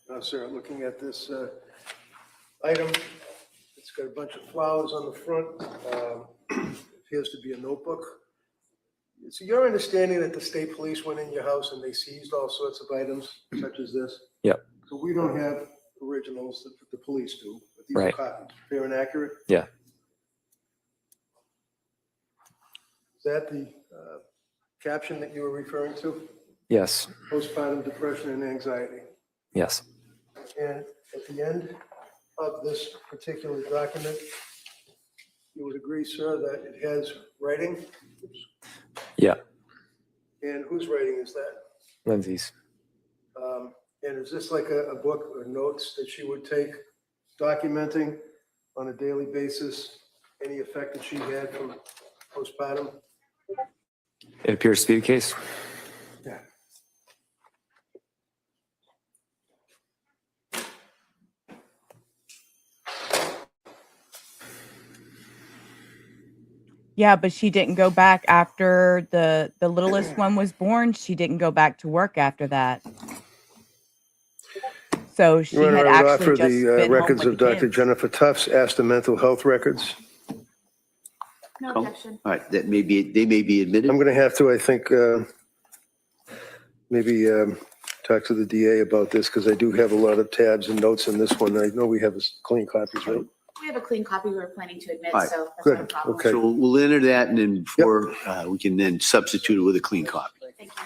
Now, sir, looking at this item, it's got a bunch of flowers on the front. Appears to be a notebook. So your understanding that the state police went in your house and they seized all sorts of items such as this? Yep. So we don't have originals that the police do, but these Right. are copies. Fair and accurate? Yeah. Is that the caption that you were referring to? Yes. Postpartum depression and anxiety. Yes. and at the end of this particular document, you would agree, sir, that it has writing? Yeah, And whose writing is that? Lindsay's. And is this like a book or notes that she would take documenting on a daily basis any effect that she had from postpartum? It appears to be the case. Yeah. Yeah, but she didn't go back after the littlest one was born. She didn't go back to work after that. So she You want to had write actually off for just the been home records with of the Dr. kids. Jennifer Tufts, asked the mental health records? No Oh, objection. All right, that may be, they may be admitted. I'm going to have to, I think, maybe talk to the DA about this because I do have a lot of tabs and notes in this one. I know we have clean copies, right? We have a clean copy we were planning to admit, All right, so that's good, not a problem. okay. So we'll enter that and then before, we can then substitute it with a clean copy. Thank you.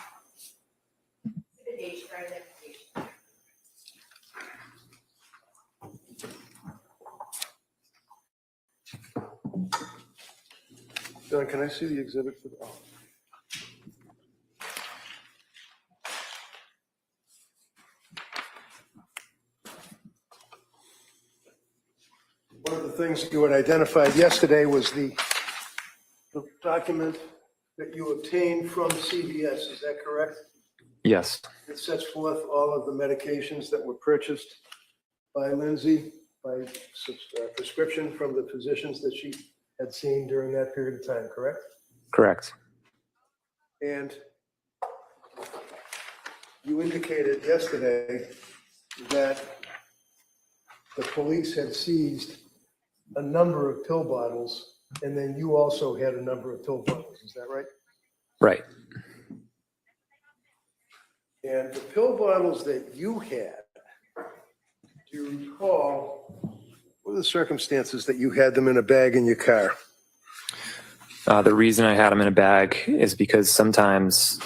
John, can I see the exhibit for the? Oh. One of the things that you had identified yesterday was the document that you obtained from CVS, is that correct? Yes, It sets forth all of the medications that were purchased by Lindsay by prescription from the physicians that she had seen during that period of time, correct? correct. And you indicated yesterday that the police had seized a number of pill bottles, and then you also had a number of pill bottles, is that right? Right. And the pill bottles that you had, do you recall, what were the circumstances that you had them in a bag in your car? The reason I had them in a bag is because sometimes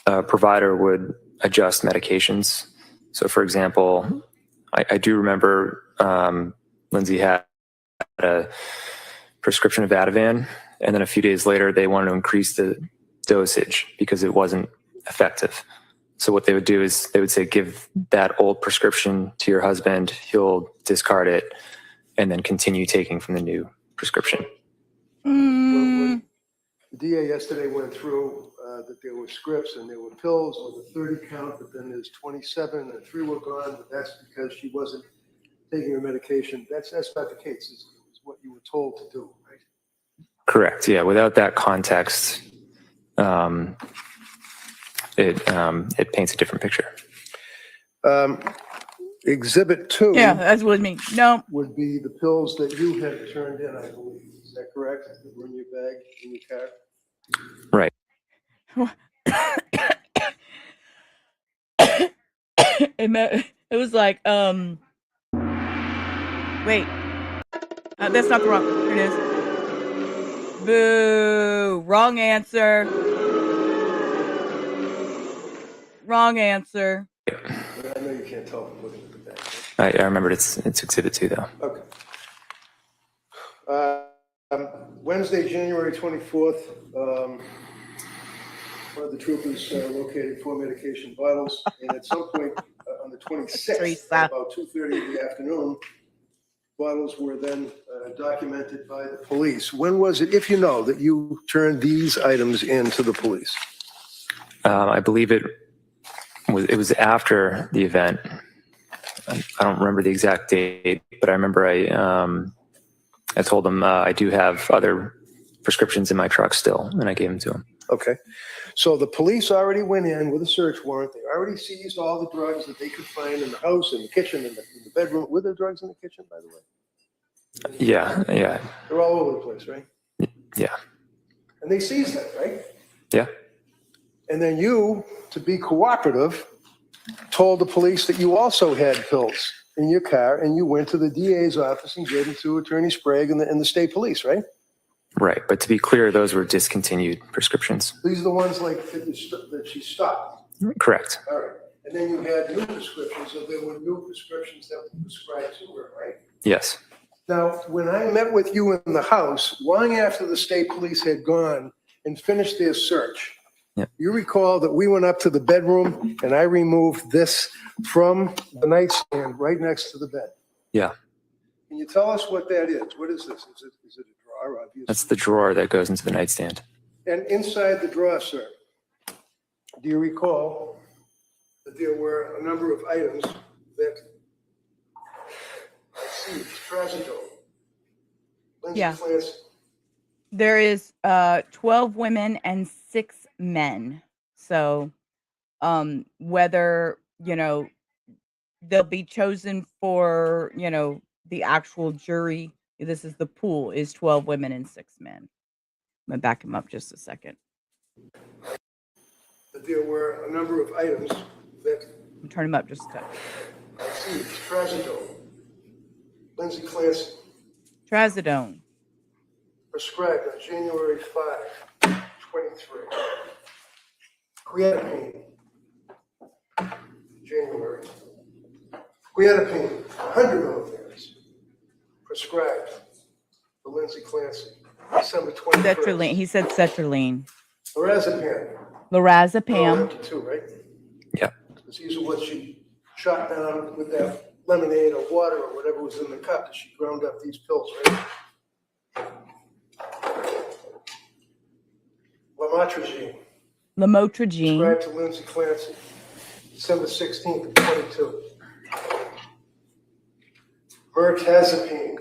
a provider would adjust medications. So, for example, I do remember Lindsay had a prescription of Ativan, and then a few days later, they wanted to increase the dosage because it wasn't effective. So what they would do is they would say, give that old prescription to your husband, he'll discard it, and then continue taking from the new prescription. When the DA yesterday went through that there were scripts and there were pills with a 30 count, but then there's 27 and 3 were gone, but that's because she wasn't taking her medication. That's not the case. It's what you were told to do, right? Correct. Yeah. Without that context, it paints a different picture. Exhibit 2 Yeah, that's what I mean. No, would be the pills that you had turned in, I believe. Is that correct? That were in your bag, in your car? Right. it was like, wait, that's not the wrong, here it is. Boo, wrong answer. Wrong answer. I know you can't tell from looking at the bag. Right? I remembered it's exhibit 2 though. Okay. Wednesday, January 24th, one of the troopers located 4 medication bottles, and at some point on the 26th, Teresa. at about 2:30 in the afternoon, bottles were then documented by the police. When was it, if you know, that you turned these items in to the police? I believe it was after the event. I don't remember the exact date, but I remember I told them I do have other prescriptions in my truck still, and I gave them to them. Okay. So the police already went in with a search warrant. They already seized all the drugs that they could find in the house, in the kitchen, in the bedroom. Were there drugs in the kitchen, by the way? Yeah. They're all over the place, right? Yeah. And they seized them, right? Yeah. And then you, to be cooperative, told the police that you also had pills in your car, and you went to the DA's office and gave them to Attorney Sprague and the state police, right? Right. But to be clear, those were discontinued prescriptions. These are the ones like that she stopped. Correct. All right. And then you had new prescriptions, so there were new prescriptions that were prescribed to her, right? Yes. Now, when I met with you in the house, long after the state police had gone and finished their search, Yep. you recall that we went up to the bedroom and I removed this from the nightstand right next to the bed. Yeah. Can you tell us what that is? What is this? Is it a drawer, obviously? That's the drawer that goes into the nightstand. And inside the drawer, sir, do you recall that there were a number of items that, I see, trazodone. Lindsay Yeah. Clancy. There is 12 women and 6 men. So whether, they'll be chosen for, the actual jury. This is the pool is 12 women and 6 men. I'm gonna back him up just a second. That there were a number of items that, Turn him up just a touch. I see, trazodone. Lindsay Clancy Trazodone. prescribed on January 5, 23. Creatinine, January. Creatinine, 100 milligrams, prescribed for Lindsay Clancy, December 21st. Cetraline. He said cetraline. Lorazepam. Lorazepam. Too, right? Yeah. Because these are what she shot down with that lemonade or water or whatever was in the cup that she ground up these pills, right? Lamotrigine, Lamotrigine. prescribed to Lindsay Clancy, December 16th, 22. Mirtazapine,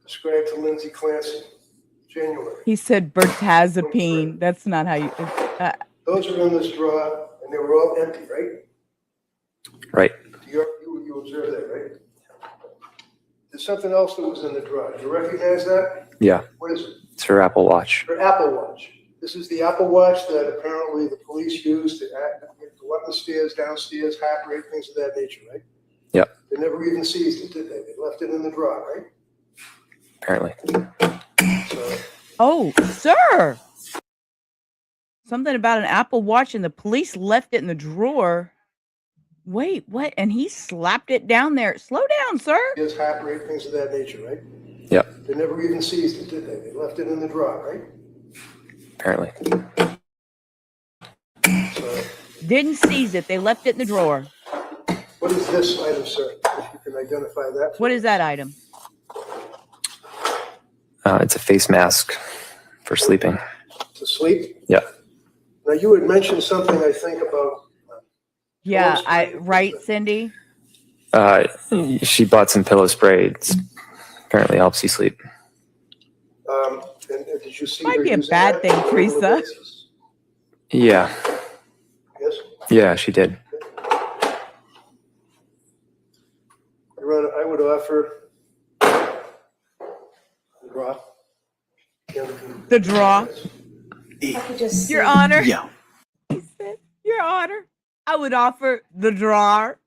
prescribed to Lindsay Clancy, January. He said bertazepine. That's not how you. Those are in this drawer, and they were all empty, right? Right. You observed that, right? There's something else that was in the drawer. Do you recognize that? Yeah. What is it? It's her Apple Watch. Her Apple Watch. This is the Apple Watch that apparently the police used to go up the stairs, downstairs, heart rate, things of that nature, right? Yep. They never even seized it, did they? They left it in the drawer, right? Apparently. So, Oh, sir. Something about an Apple Watch and the police left it in the drawer. Wait, what? And he slapped it down there. Slow down, sir. here's heart rate, things of that nature, right? Yep. They never even seized it, did they? They left it in the drawer, right? Apparently. So, Didn't seize it. They left it in the drawer. what is this item, sir? If you can identify that. What is that item? It's a face mask for sleeping. To sleep? Yeah. Now, you had mentioned something, I think, about Yeah, spray. right, Cindy? She bought some pillow spray. It's apparently helps you sleep. And did you see Might her be a using bad that thing, on a regular Teresa. basis? Yeah. Yes? Yeah, she did. Your Honor, I would offer the draw. The draw. Your Honor. Yeah. He said, Your Honor, I would offer the drawer.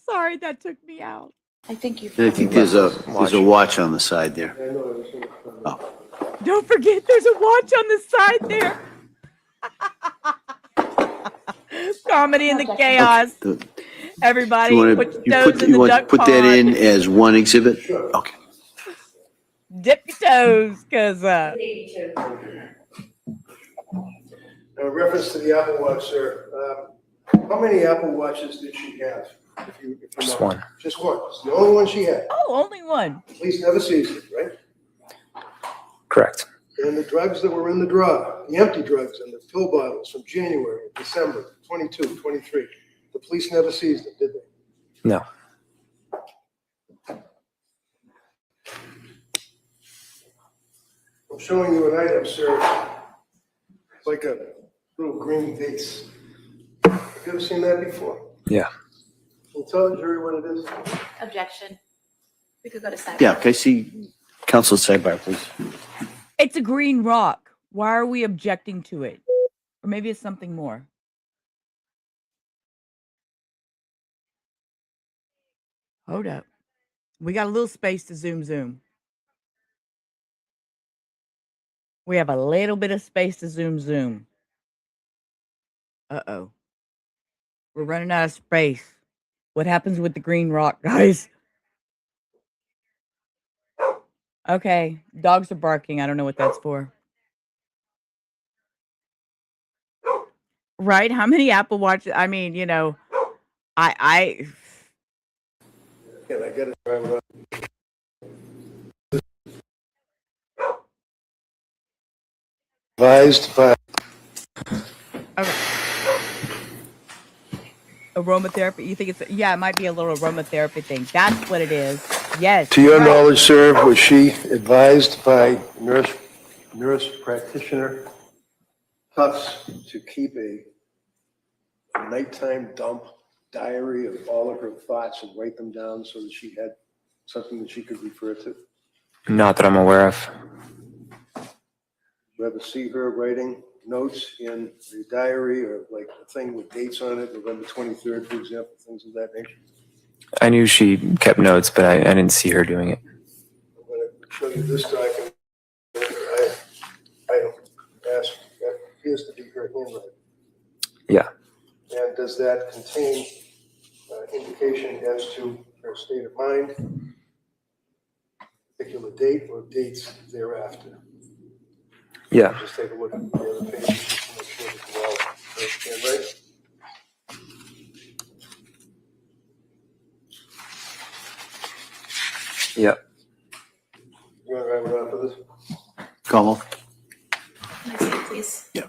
Sorry, that took me out. I think you. I think there's a watch on the side there. I know it was in the front. Oh. Don't forget, there's a watch on the side there. Comedy in the chaos. Do Everybody, you want put to your toes in you the want to duck put that pond. in as one exhibit? Okay. Dip your toes, because Now, in reference to the Apple Watch, sir, how many Apple Watches did she have? If you Just know? one. Just one. It's the only one she had. only one. Police never seized it, right? Correct. And the drugs that were in the drawer, the empty drugs and the pill bottles from January, December, 22, 23, the police never seized it, did they? No. I'm showing you an item, sir. It's like a little green vase. Have you ever seen that before? Yeah. Can you tell the jury what it is? Objection. We could go to second. Yeah, can I see Council sidebar, please? It's a green rock. Why are we objecting to it? Or maybe it's something more. Hold up. We got a little space to zoom. We have a little bit of space to zoom. Uh-oh. We're running out of space. What happens with the green rock, guys? Okay, dogs are barking. I don't know what that's for. Right? How many Apple Watch? I mean, you know, I Can I get it? Advised by okay. Aromatherapy. You think it's yeah? It might be a little aromatherapy thing. That's what it is. Yes. To your right. knowledge, sir, was she advised by nurse practitioner Tufts to keep a nighttime dump diary of all of her thoughts and write them down so that she had something that she could refer to? Not that I'm aware of. You ever see her writing notes in the diary or like a thing with dates on it, November 23rd, for example, things of that nature? I knew she kept notes, but I didn't see her doing it. I'm going to show you this document. I asked, that appears to be her handwriting. Yeah. And does that contain indication as to her state of mind, particular date or dates thereafter? Yeah. Just take a look at the other page to make sure that you're all handwriting. Yeah. You want to write it down for this? Como? Can I see it, please? Yeah.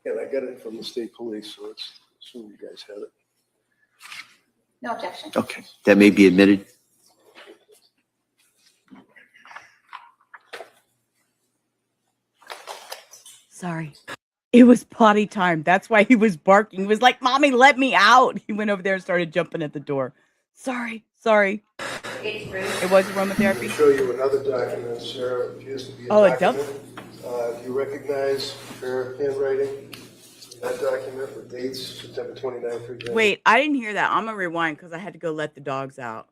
And I got it from the state police, so let's assume you guys have it. No objection. Okay, that may be admitted. Sorry. It was potty time. That's why he was barking. He was like, "Mommy, let me out." He went over there and started jumping at the door. Sorry. It was I'll aromatherapy. show you another document, Sarah. It appears to be a Oh, a document. Do you recognize her handwriting in that document with dates, September 29th, for example? Wait, I didn't hear that. I'm gonna rewind because I had to go let the dogs out.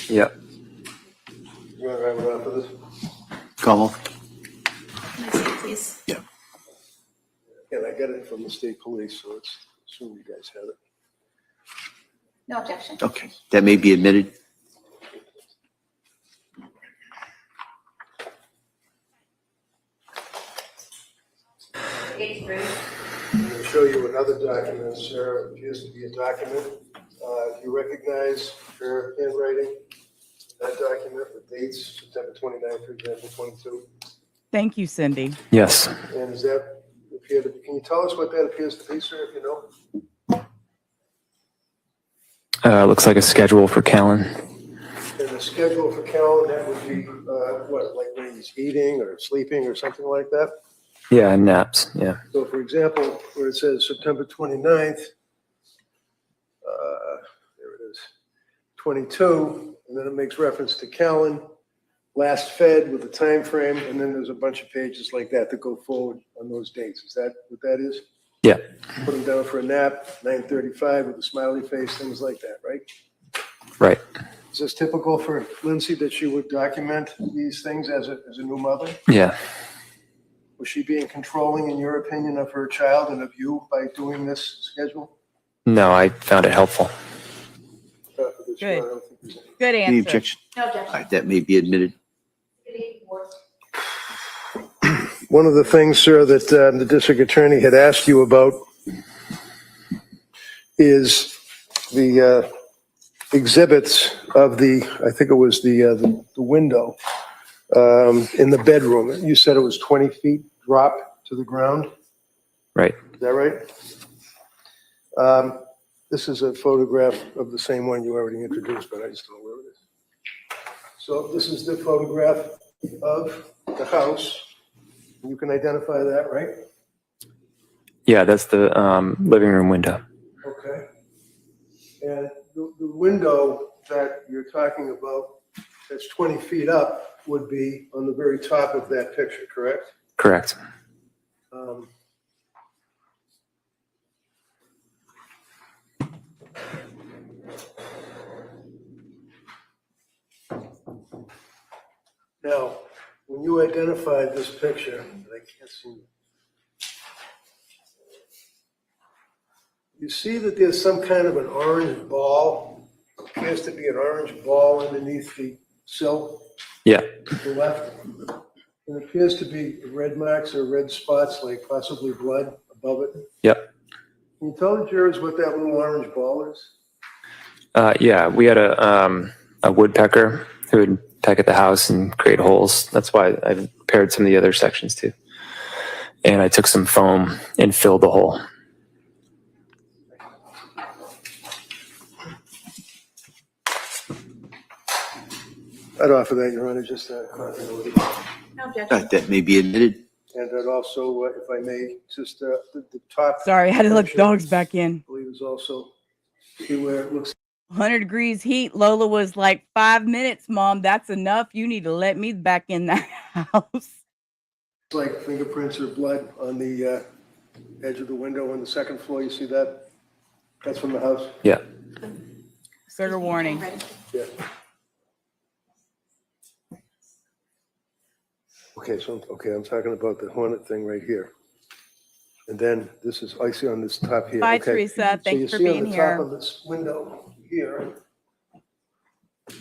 Yeah. You want to write it down for this? Como? Can I see it, please? Yeah. And I got it from the state police, so let's assume you guys have it. No objection. Okay, that may be admitted. I'm going to show you another document, Sarah. It appears to be a document. Do you recognize her handwriting in that document with dates, September 29th, for example, 22? Thank you, Cindy. Yes. And does that appear to be, can you tell us what that appears to be, sir, if you know? Looks like a schedule for Callan. And the schedule for Callan, that would be, what, like when he's eating or sleeping or something like that? Yeah, naps. Yeah. So for example, where it says September 29th, there it is, 22, and then it makes reference to Callan, last fed with a time frame, and then there's a bunch of pages like that that go forward on those dates. Is that what that is? Yeah. Put him down for a nap, 9:35 with a smiley face, things like that, right? Right. Is this typical for Lindsay that she would document these things as a new mother? Yeah. Was she being controlling, in your opinion, of her child and of you by doing this schedule? No, I found it helpful. Good. Good Any answer. objection? No All objection. right, that may be admitted. One of the things, sir, that the district attorney had asked you about is the exhibits of the, I think it was the window in the bedroom. You said it was 20 feet drop to the ground. Right. Is that right? This is a photograph of the same one you already introduced, but I just don't know where it is. So this is the photograph of the house. You can identify that, right? Yeah, that's the living room window. Okay. And the window that you're talking about that's 20 feet up would be on the very top of that picture, correct? Correct. Now, when you identified this picture, and I can't see you. You see that there's some kind of an orange ball, appears to be an orange ball underneath the sill Yeah. to the left. It appears to be red marks or red spots, like possibly blood above it. Yep. Can you tell the jurors what that little orange ball is? Yeah, we had a woodpecker who would peck at the house and create holes. That's why I repaired some of the other sections too. And I took some foam and filled the hole. I'd offer that, Your Honor, just continuity. No objection. That may be admitted. And I'd also, if I may, just the top. Sorry, I had to let the section, dogs back in. I believe is also, see where it looks 100 degrees heat. Lola was like, 5 minutes, Mom. That's enough. You need to let me back in the house. like fingerprints or blood on the edge of the window on the second floor. You see that? That's from the house? Yeah. Trigger warning. Yeah. Okay, I'm talking about the Hornet thing right here. And then this is, I see on this top here. Bye, okay. Teresa. Thanks you for see being on the here. top of this window here. It's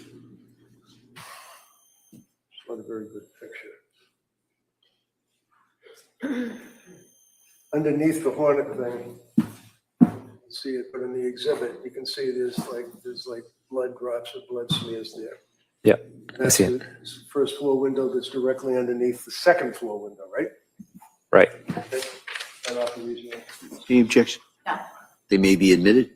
not a very good picture. Underneath the Hornet thing, you see it, but in the exhibit, you can see there's like blood drops or blood smears there. Yeah, I That's see it. the first floor window that's directly underneath the second floor window, right? Right. Okay. Right off the reason. Any objection? No. They may be admitted.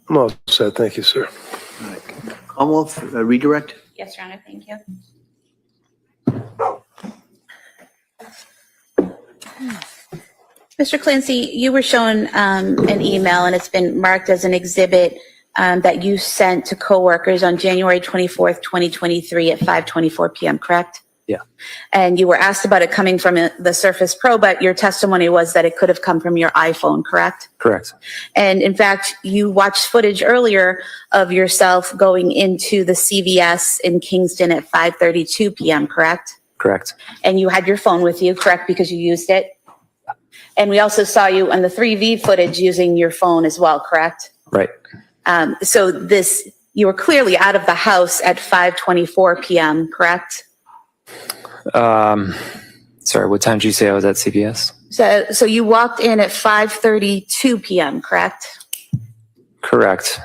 I'm all set. Thank you, sir. All right. Commonwealth, redirect? Yes, Your Honor, thank you. Mr. Clancy, you were shown an email, and it's been marked as an exhibit that you sent to coworkers on January 24th, 2023 at 5:24 p.m., correct? Yeah. And you were asked about it coming from the Surface Pro, but your testimony was that it could have come from your iPhone, correct? Correct. And in fact, you watched footage earlier of yourself going into the CVS in Kingston at 5:32 p.m., correct? Correct. And you had your phone with you, correct, because you used it? And we also saw you on the 3V footage using your phone as well, correct? Right. So you were clearly out of the house at 5:24 p.m., correct? Sorry, what time did you say I was at CVS? So you walked in at 5:32 p.m., correct? Correct.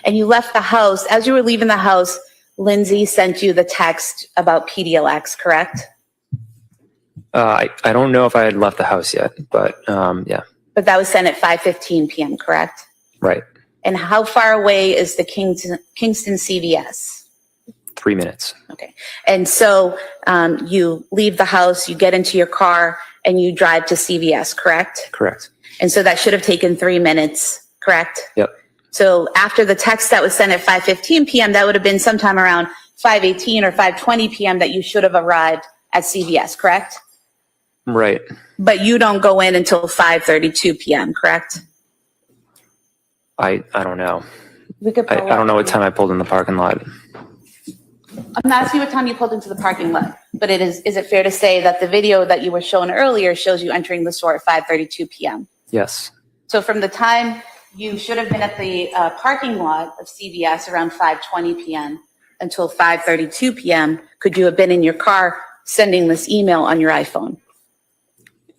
And you left the house. As you were leaving the house, Lindsay sent you the text about PDLX, correct? I don't know if I had left the house yet, but yeah. But that was sent at 5:15 p.m., correct? Right. And how far away is the Kingston CVS? 3 minutes. Okay. And so you leave the house, you get into your car, and you drive to CVS, correct? Correct. And so that should have taken 3 minutes, correct? Yep. So after the text that was sent at 5:15 p.m., that would have been sometime around 5:18 or 5:20 p.m. that you should have arrived at CVS, correct? Right. But you don't go in until 5:32 p.m., correct? I don't know. We could I don't know what time I pulled in the parking lot. I'm not asking what time you pulled into the parking lot, but is it fair to say that the video that you were shown earlier shows you entering the store at 5:32 p.m.? Yes. So from the time you should have been at the parking lot of CVS around 5:20 p.m. until 5:32 p.m., could you have been in your car sending this email on your iPhone?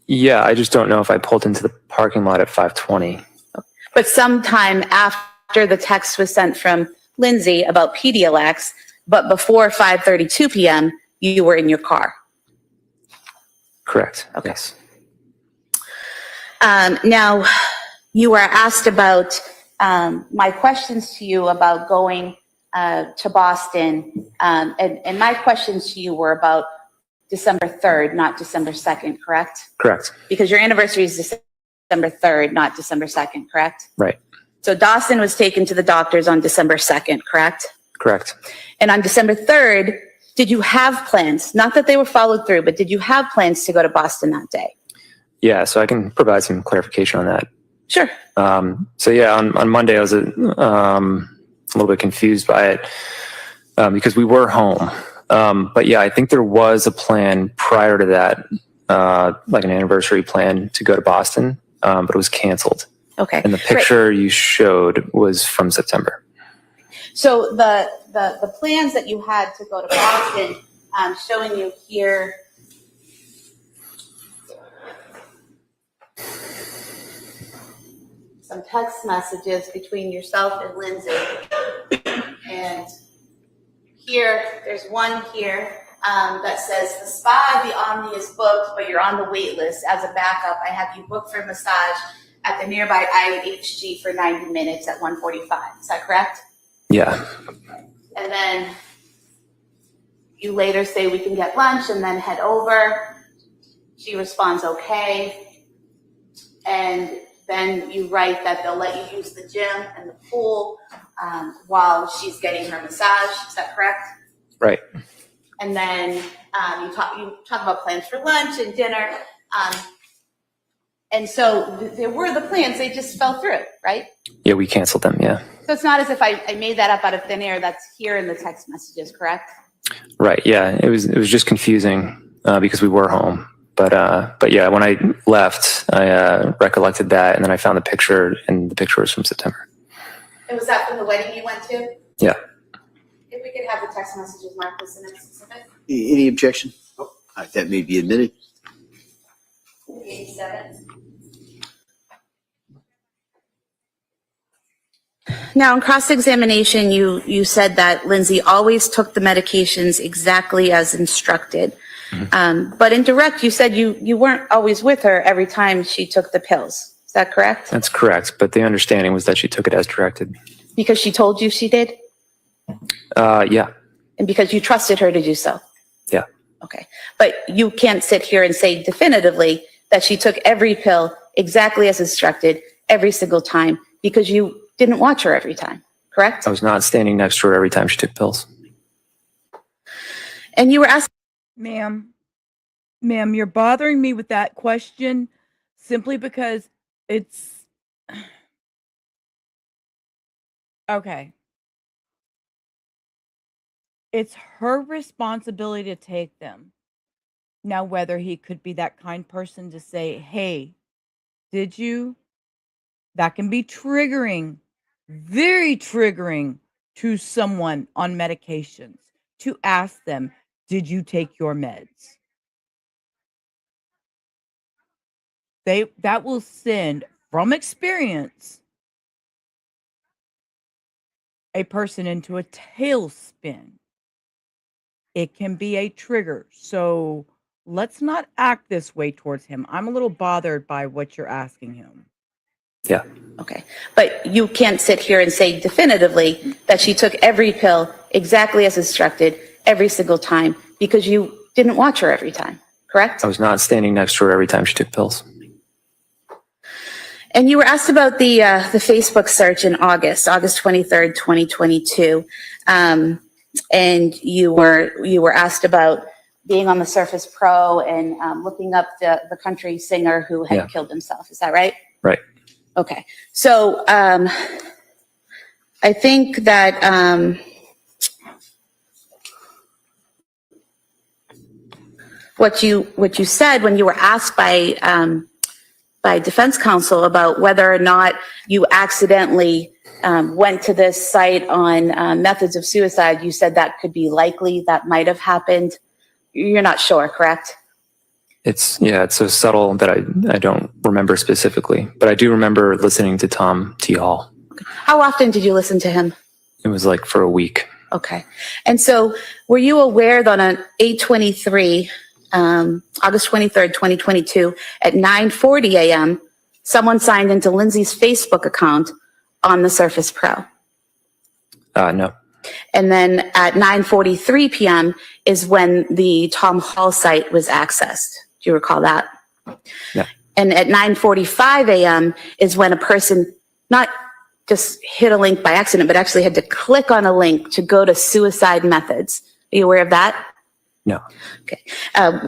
Yeah, I just don't know if I pulled into the parking lot at 5:20. But sometime after the text was sent from Lindsay about PDLX, but before 5:32 p.m., you were in your car. Correct. Okay. Yes. Now, you were asked about my questions to you about going to Boston, and my questions to you were about December 3rd, not December 2nd, correct? Correct. Because your anniversary is December 3rd, not December 2nd, correct? Right. So Dawson was taken to the doctors on December 2nd, correct? Correct. And on December 3rd, did you have plans? Not that they were followed through, but did you have plans to go to Boston that day? Yeah, so I can provide some clarification on that. Sure. So yeah, on Monday I was a little bit confused by it because we were home. But yeah, I think there was a plan prior to that, like an anniversary plan to go to Boston, but it was canceled. Okay. And the picture you showed was from September. So the plans that you had to go to Boston, showing you here. Some text messages between yourself and Lindsay. And here, there's one here that says, the spa, the Omni is booked, but you're on the wait list. As a backup, I have you booked for massage at the nearby IHG for 90 minutes at 1:45. Is that correct? Yeah. And then you later say we can get lunch and then head over. She responds, okay. And then you write that they'll let you use the gym and the pool while she's getting her massage. Is that correct? Right. And then you talk about plans for lunch and dinner. And so there were the plans, they just fell through, right? Yeah, we canceled them. Yeah. So it's not as if I made that up out of thin air. That's here in the text messages, correct? Right. Yeah. It was just confusing because we were home. But yeah, when I left, I recollected that, and then I found the picture, and the picture was from September. And was that from the wedding you went to? Yeah. If we could have the text messages marked as the next specific. Any objection? All right, that may be admitted. 87. Now, in cross-examination, you said that Lindsay always took the medications exactly as instructed. But in direct, you said you weren't always with her every time she took the pills. Is that correct? That's correct. But the understanding was that she took it as directed. Because she told you she did? Yeah. And because you trusted her to do so? Yeah. Okay. But you can't sit here and say definitively that she took every pill exactly as instructed every single time because you didn't watch her every time, correct? I was not standing next to her every time she took pills. And you were asked. Ma'am, you're bothering me with that question simply because it's okay. It's her responsibility to take them. Now, whether he could be that kind person to say, hey, did you? That can be triggering, very triggering to someone on medications to ask them, did you take your meds? That will send, from experience, a person into a tailspin. It can be a trigger. So let's not act this way towards him. I'm a little bothered by what you're asking him. Yeah. Okay. But you can't sit here and say definitively that she took every pill exactly as instructed every single time because you didn't watch her every time, correct? I was not standing next to her every time she took pills. And you were asked about the Facebook search in August 23rd, 2022. And you were asked about being on the Surface Pro and looking up the country singer who had killed himself. Is that right? Right. Okay. So I think that what you said when you were asked by defense counsel about whether or not you accidentally went to this site on methods of suicide, you said that could be likely, that might have happened. You're not sure, correct? It's so subtle that I don't remember specifically, but I do remember listening to Tom T. Hall. Okay. How often did you listen to him? It was like for a week. Okay. And so were you aware that on 8/23, August 23rd, 2022, at 9:40 a.m., someone signed into Lindsay's Facebook account on the Surface Pro? No. And then at 9:43 p.m. is when the Tom Hall site was accessed. Do you recall that? Yeah. And at 9:45 a.m. is when a person, not just hit a link by accident, but actually had to click on a link to go to suicide methods. Are you aware of that? No. Okay.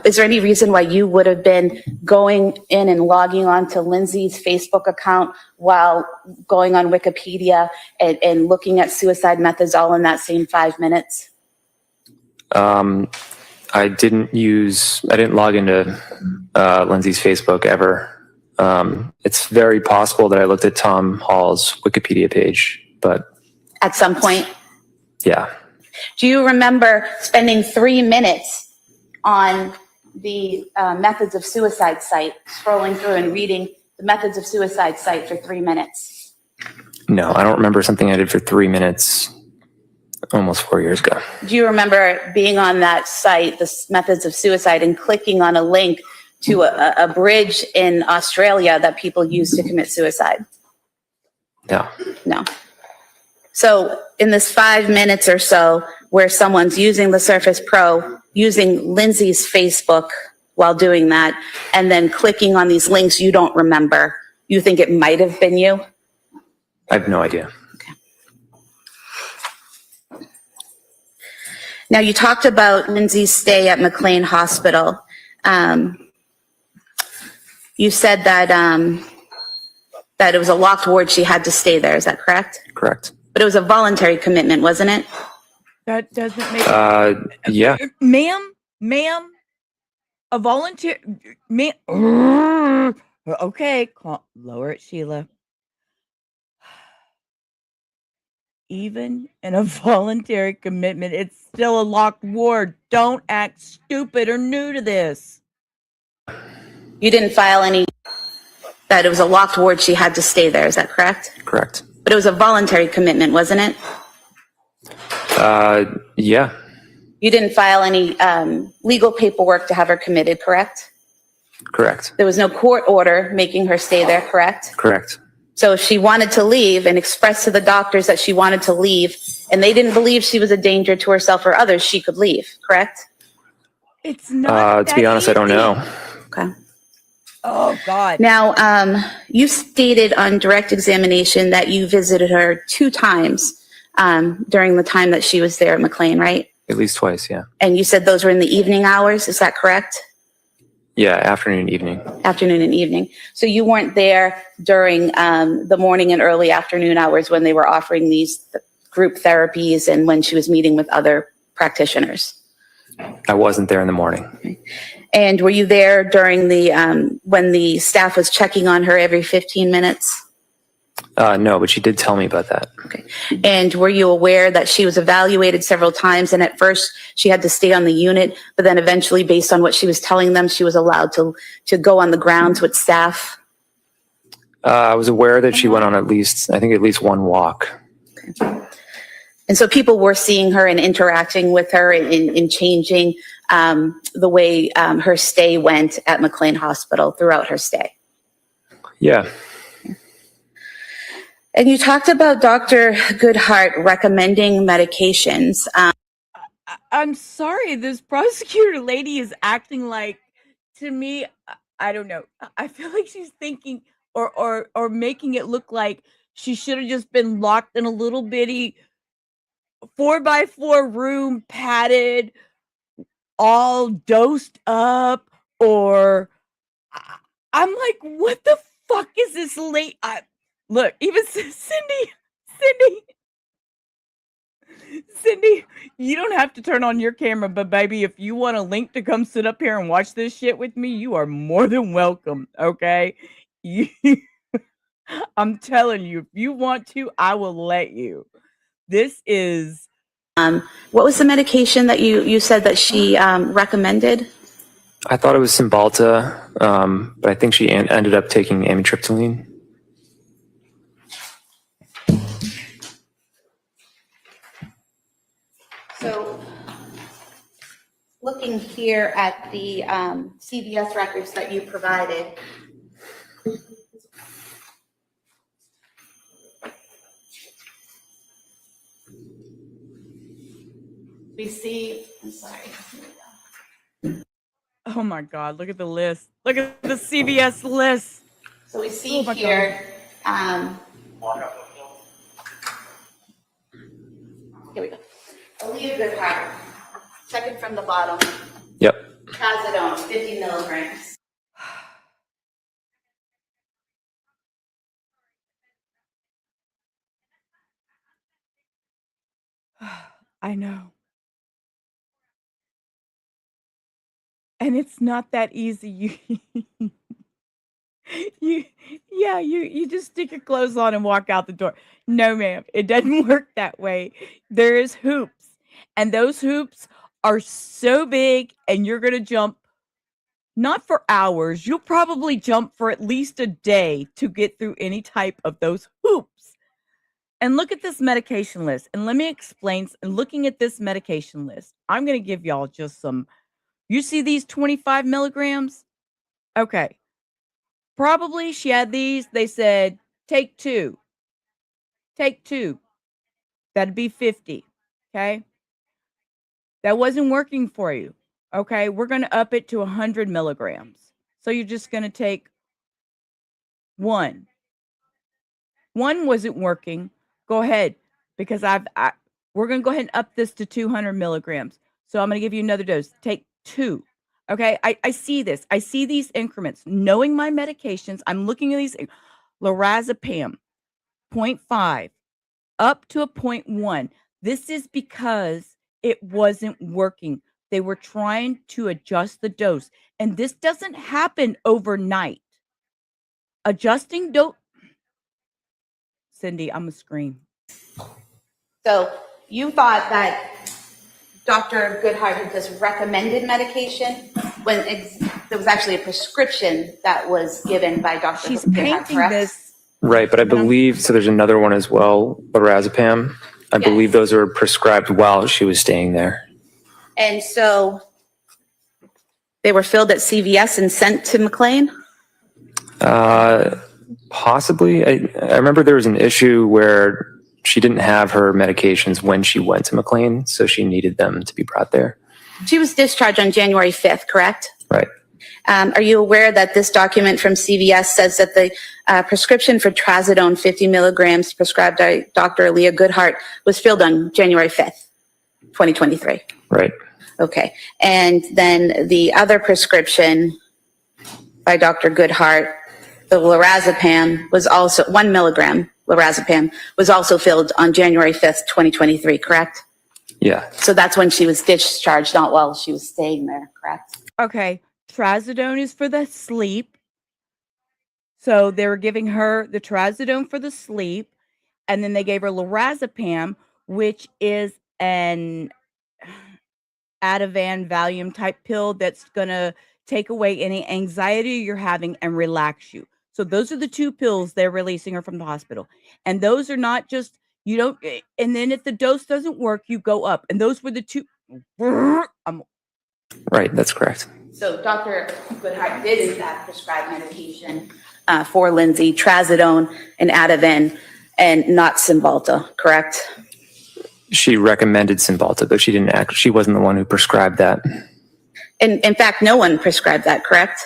Is there any reason why you would have been going in and logging on to Lindsay's Facebook account while going on Wikipedia and looking at suicide methods all in that same 5 minutes? I didn't log into Lindsay's Facebook ever. It's very possible that I looked at Tom Hall's Wikipedia page, but At some point? yeah. Do you remember spending 3 minutes on the methods of suicide site, scrolling through and reading the methods of suicide site for 3 minutes? No, I don't remember something I did for 3 minutes almost 4 years ago. Do you remember being on that site, the methods of suicide, and clicking on a link to a bridge in Australia that people use to commit suicide? No. No. So in this 5 minutes or so where someone's using the Surface Pro, using Lindsay's Facebook while doing that, and then clicking on these links you don't remember, you think it might have been you? I have no idea. Now, you talked about Lindsay's stay at McLean Hospital. You said that it was a locked ward. She had to stay there. Is that correct? Correct. But it was a voluntary commitment, wasn't it? That doesn't make Yeah. Ma'am, a volunteer, ma'am. Okay, lower it, Sheila. Even in a voluntary commitment, it's still a locked ward. Don't act stupid or new to this. You didn't file any, that it was a locked ward. She had to stay there. Is that correct? Correct. But it was a voluntary commitment, wasn't it? Yeah. You didn't file any legal paperwork to have her committed, correct? Correct. There was no court order making her stay there, correct? Correct. So if she wanted to leave and express to the doctors that she wanted to leave, and they didn't believe she was a danger to herself or others, she could leave, correct? It's not. To be honest, I don't know. Okay. Oh God. Now, you stated on direct examination that you visited her 2 times during the time that she was there at McLean, right? At least twice, yeah. And you said those were in the evening hours, is that correct? Yeah, afternoon, evening. Afternoon and evening. So you weren't there during the morning and early afternoon hours when they were offering these group therapies and when she was meeting with other practitioners? I wasn't there in the morning. And were you there during the when the staff was checking on her every 15 minutes? No, but she did tell me about that. Okay. And were you aware that she was evaluated several times and at first she had to stay on the unit, but then eventually based on what she was telling them, she was allowed to go on the grounds with staff? I was aware that she went on at least one walk. Okay. And so people were seeing her and interacting with her and changing the way her stay went at McLean Hospital throughout her stay. Yeah. And you talked about Dr. Goodhart recommending medications. I'm sorry, this prosecutor lady is acting like, to me, I don't know. I feel like she's thinking or making it look like she should have just been locked in a little bitty 4x4 room, padded, all dosed up, or I'm like, what the fuck is this late? Look, even Cindy, you don't have to turn on your camera, but baby, if you want a link to come sit up here and watch this shit with me, you are more than welcome. Okay, I'm telling you, if you want to, I will let you. This is. What was the medication that you said that she recommended? I thought it was Cymbalta, but I think she ended up taking amitriptyline. So looking here at the CVS records that you provided, we see, I'm sorry. Oh my God, look at the list. Look at the CVS list. So we see Oh my here, Here we go. Aaliyah Goodheart, second from the bottom. Yep. Trazodone, 50 milligrams. I know. And it's not that easy. You just stick your clothes on and walk out the door. No, ma'am, it doesn't work that way. There is hoops, and those hoops are so big, and you're gonna jump not for hours. You'll probably jump for at least a day to get through any type of those hoops. And look at this medication list, and let me explain. And looking at this medication list, I'm gonna give y'all just some. You see these 25 milligrams? Okay. Probably she had these. They said, take 2. Take 2. That'd be 50. Okay. That wasn't working for you. Okay. We're going to up it to 100 milligrams. So you're just going to take 1. 1 wasn't working. Go ahead. Because we're going to go ahead and up this to 200 milligrams. So I'm going to give you another dose. Take 2. Okay, I see this. I see these increments. Knowing my medications, I'm looking at these. Lorazepam, 0.5, up to a 0.1. This is because it wasn't working. They were trying to adjust the dose. And this doesn't happen overnight. Adjusting dose. Cindy, I'm going to scream. So you thought that Dr. Goodheart had just recommended medication when there was actually a prescription that was given by Dr. She's Goodheart, painting correct? this. Right, but I believe, so there's another one as well, lorazepam. I believe those were prescribed while she was staying there. And so they were filled at CVS and sent to McLean? Possibly. I remember there was an issue where she didn't have her medications when she went to McLean, so she needed them to be brought there. She was discharged on January 5th, correct? Right. Are you aware that this document from CVS says that the prescription for Trazodone 50 milligrams prescribed by Dr. Aaliyah Goodheart was filled on January 5th, 2023? Right. Okay. And then the other prescription by Dr. Goodheart, the lorazepam, was also 1 milligram lorazepam was also filled on January 5th, 2023, correct? Yeah. So that's when she was discharged, not while she was staying there, correct? Okay. Trazodone is for the sleep. So they were giving her the trazodone for the sleep. And then they gave her lorazepam, which is an Ativan Valium type pill that's going to take away any anxiety you're having and relax you. So those are the 2 pills they're releasing her from the hospital. And those are not just, you don't, and then if the dose doesn't work, you go up. And those were the 2. Right, that's correct. So Dr. Goodheart did in fact prescribe medication for Lindsay, trazodone and Ativan, and not Cymbalta, correct? She recommended Cymbalta, but she wasn't the one who prescribed that. And in fact, no one prescribed that, correct?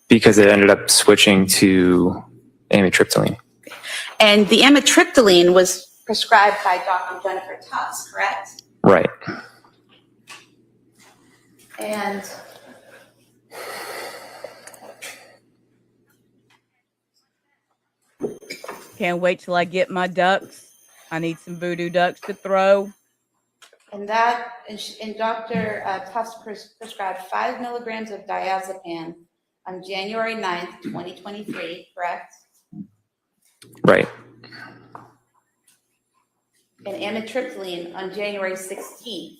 Because it ended up switching to amitriptyline. And the amitriptyline was prescribed by Dr. Jennifer Tufts, correct? Right. And Can't wait till I get my ducks. I need some voodoo ducks to throw. And Dr. Tufts prescribed 5 milligrams of diazepam on January 9th, 2023, correct? Right. And amitriptyline on January 16th.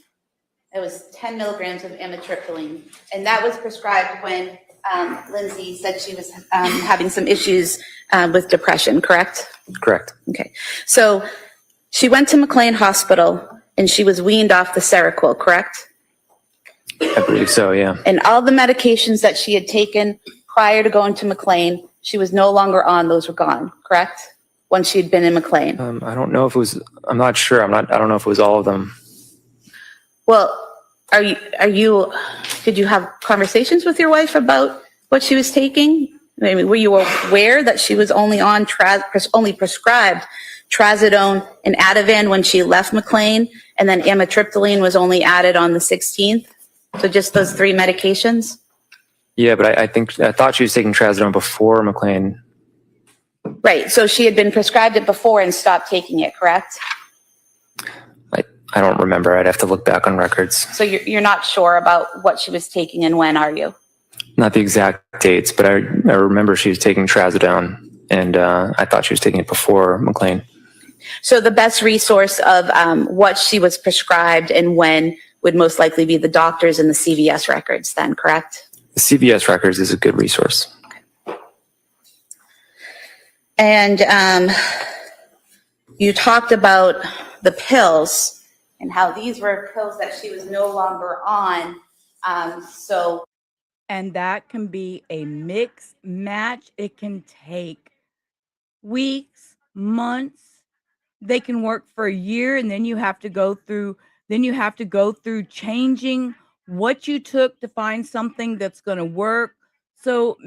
It was 10 milligrams of amitriptyline. And that was prescribed when Lindsay said she was having some issues with depression, correct? Correct. Okay. So she went to McLean Hospital and she was weaned off the Seroquel, correct? I believe so, yeah. And all the medications that she had taken prior to going to McLean, she was no longer on. Those were gone, correct? Once she'd been in McLean. I don't know if it was, I'm not sure. I don't know if it was all of them. Well, did you have conversations with your wife about what she was taking? I mean, were you aware that she was only on only prescribed trazodone, and Ativan when she left McLean, and then amitriptyline was only added on the 16th. So just those 3 medications? Yeah, but I thought she was taking trazodone before McLean. Right, so she had been prescribed it before and stopped taking it, correct? I don't remember. I'd have to look back on records. So you're not sure about what she was taking and when, are you? Not the exact dates, but I remember she was taking trazodone, and I thought she was taking it before McLean. So the best resource of what she was prescribed and when would most likely be the doctors and the CVS records then, correct? The CVS records is a good resource. And you talked about the pills and how these were pills that she was no longer on. And that can be a mix match. It can take weeks, months. They can work for a year, and then you have to go through changing what you took to find something that's going to work. So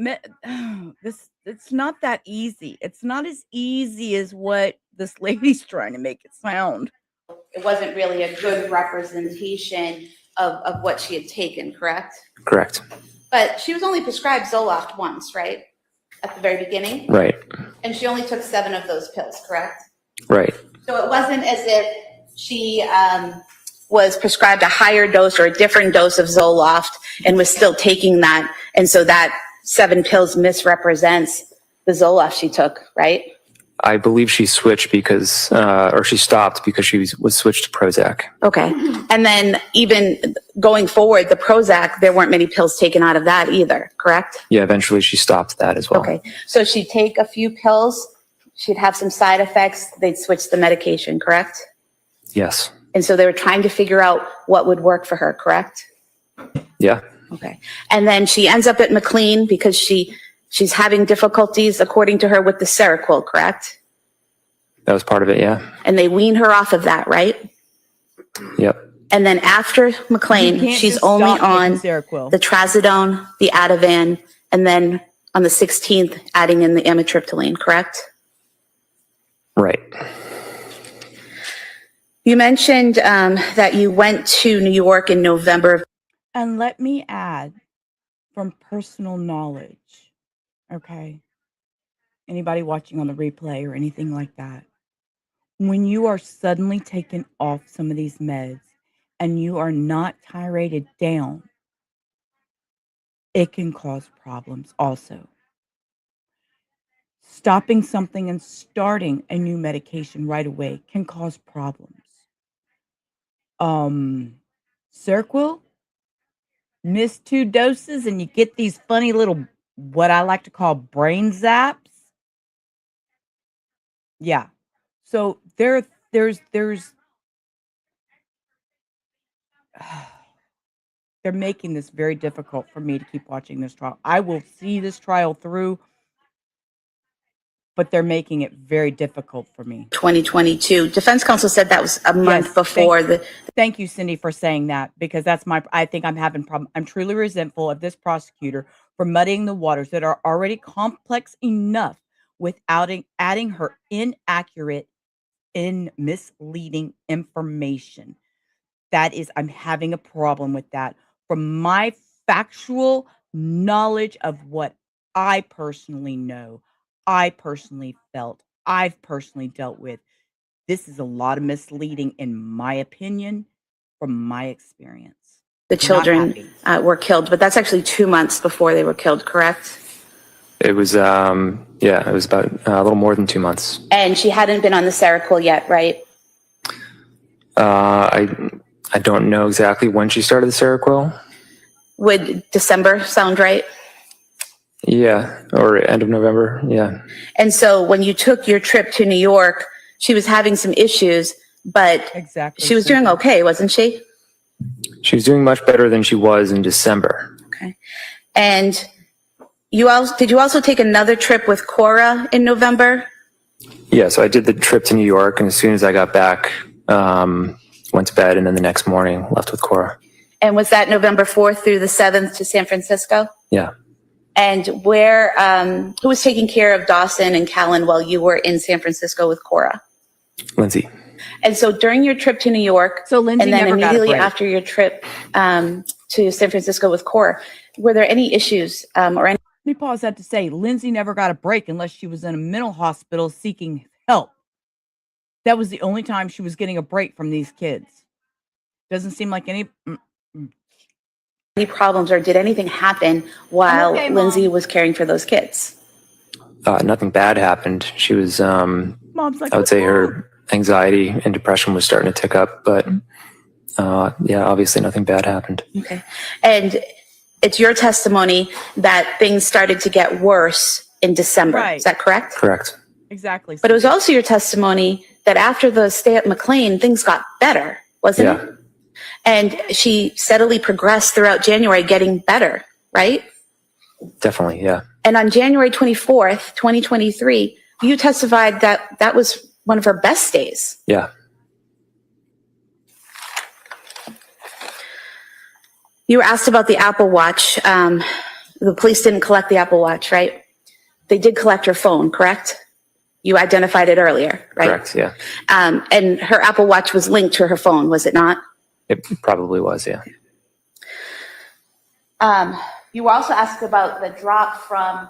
it's not that easy. It's not as easy as what this lady's trying to make it sound. it wasn't really a good representation of what she had taken, correct? Correct. But she was only prescribed Zoloft once, right? At the very beginning? Right. And she only took 7 of those pills, correct? Right. So it wasn't as if she was prescribed a higher dose or a different dose of Zoloft and was still taking that. And so that 7 pills misrepresents the Zoloft she took, right? I believe she switched because, or she stopped because she was switched to Prozac. Okay. And then even going forward, the Prozac, there weren't many pills taken out of that either, correct? Yeah, eventually she stopped that as well. Okay. So she'd take a few pills, she'd have some side effects, they'd switch the medication, correct? Yes. And so they were trying to figure out what would work for her, correct? Yeah. Okay. And then she ends up at McLean because she's having difficulties, according to her, with the Seroquel, correct? That was part of it, yeah. And they wean her off of that, right? Yep. And then after You McLean, can't she's just only stop on taking Seroquel. the trazodone, the Ativan, and then on the 16th, adding in the amitriptyline, correct? Right. You mentioned that you went to New York in November. And let me add, from personal knowledge, okay? Anybody watching on the replay or anything like that, when you are suddenly taken off some of these meds and you are not titrated down, it can cause problems also. Stopping something and starting a new medication right away can cause problems. Seroquel, miss 2 doses and you get these funny little, what I like to call brain zaps. Yeah. So there's they're making this very difficult for me to keep watching this trial. I will see this trial through, but they're making it very difficult for me. 2022. Defense counsel said that was a month Yes, before the. Thank you, Cindy, for saying that, because that's I think I'm having problem. I'm truly resentful of this prosecutor for muddying the waters that are already complex enough without adding her inaccurate and misleading information. That is, I'm having a problem with that. From my factual knowledge of what I personally know, I personally felt, I've personally dealt with, this is a lot of misleading, in my opinion, from my experience. The Not children happy. were killed, but that's actually 2 months before they were killed, correct? It was, yeah, it was about a little more than 2 months. And she hadn't been on the Seroquel yet, right? I don't know exactly when she started the Seroquel. Would December sound right? Yeah, or end of November, yeah. And so when you took your trip to New York, she was having some issues, but Exactly. she was doing okay, wasn't she? She was doing much better than she was in December. Okay. And did you also take another trip with Cora in November? Yeah, so I did the trip to New York, and as soon as I got back, went to bed, and then the next morning left with Cora. And was that November 4th through the 7th to San Francisco? Yeah. And who was taking care of Dawson and Callan while you were in San Francisco with Cora? Lindsay. And so during your trip to New York, So Lindsay and then never got a immediately break. after your trip to San Francisco with Cora, were there any issues or any Let me pause that to say Lindsay never got a break unless she was in a mental hospital seeking help. That was the only time she was getting a break from these kids. Doesn't seem like any. problems, or did anything happen while okay, Lindsay Mom. was caring for those kids? Nothing bad happened. She was, Mom's like, I would "What's say wrong?" her anxiety and depression was starting to tick up, but yeah, obviously nothing bad happened. Okay. And it's your testimony that things started to get worse in December. Right. Is that correct? Correct. Exactly. But it was also your testimony that after the stay at McLean, things got better, wasn't Yeah. it? And she steadily progressed throughout January, getting better, right? Definitely, yeah. And on January 24th, 2023, you testified that that was one of her best days. Yeah. You were asked about the Apple Watch. The police didn't collect the Apple Watch, right? They did collect her phone, correct? You identified it earlier, right? Correct, yeah. And her Apple Watch was linked to her phone, was it not? It probably was, yeah. You were also asked about the drop from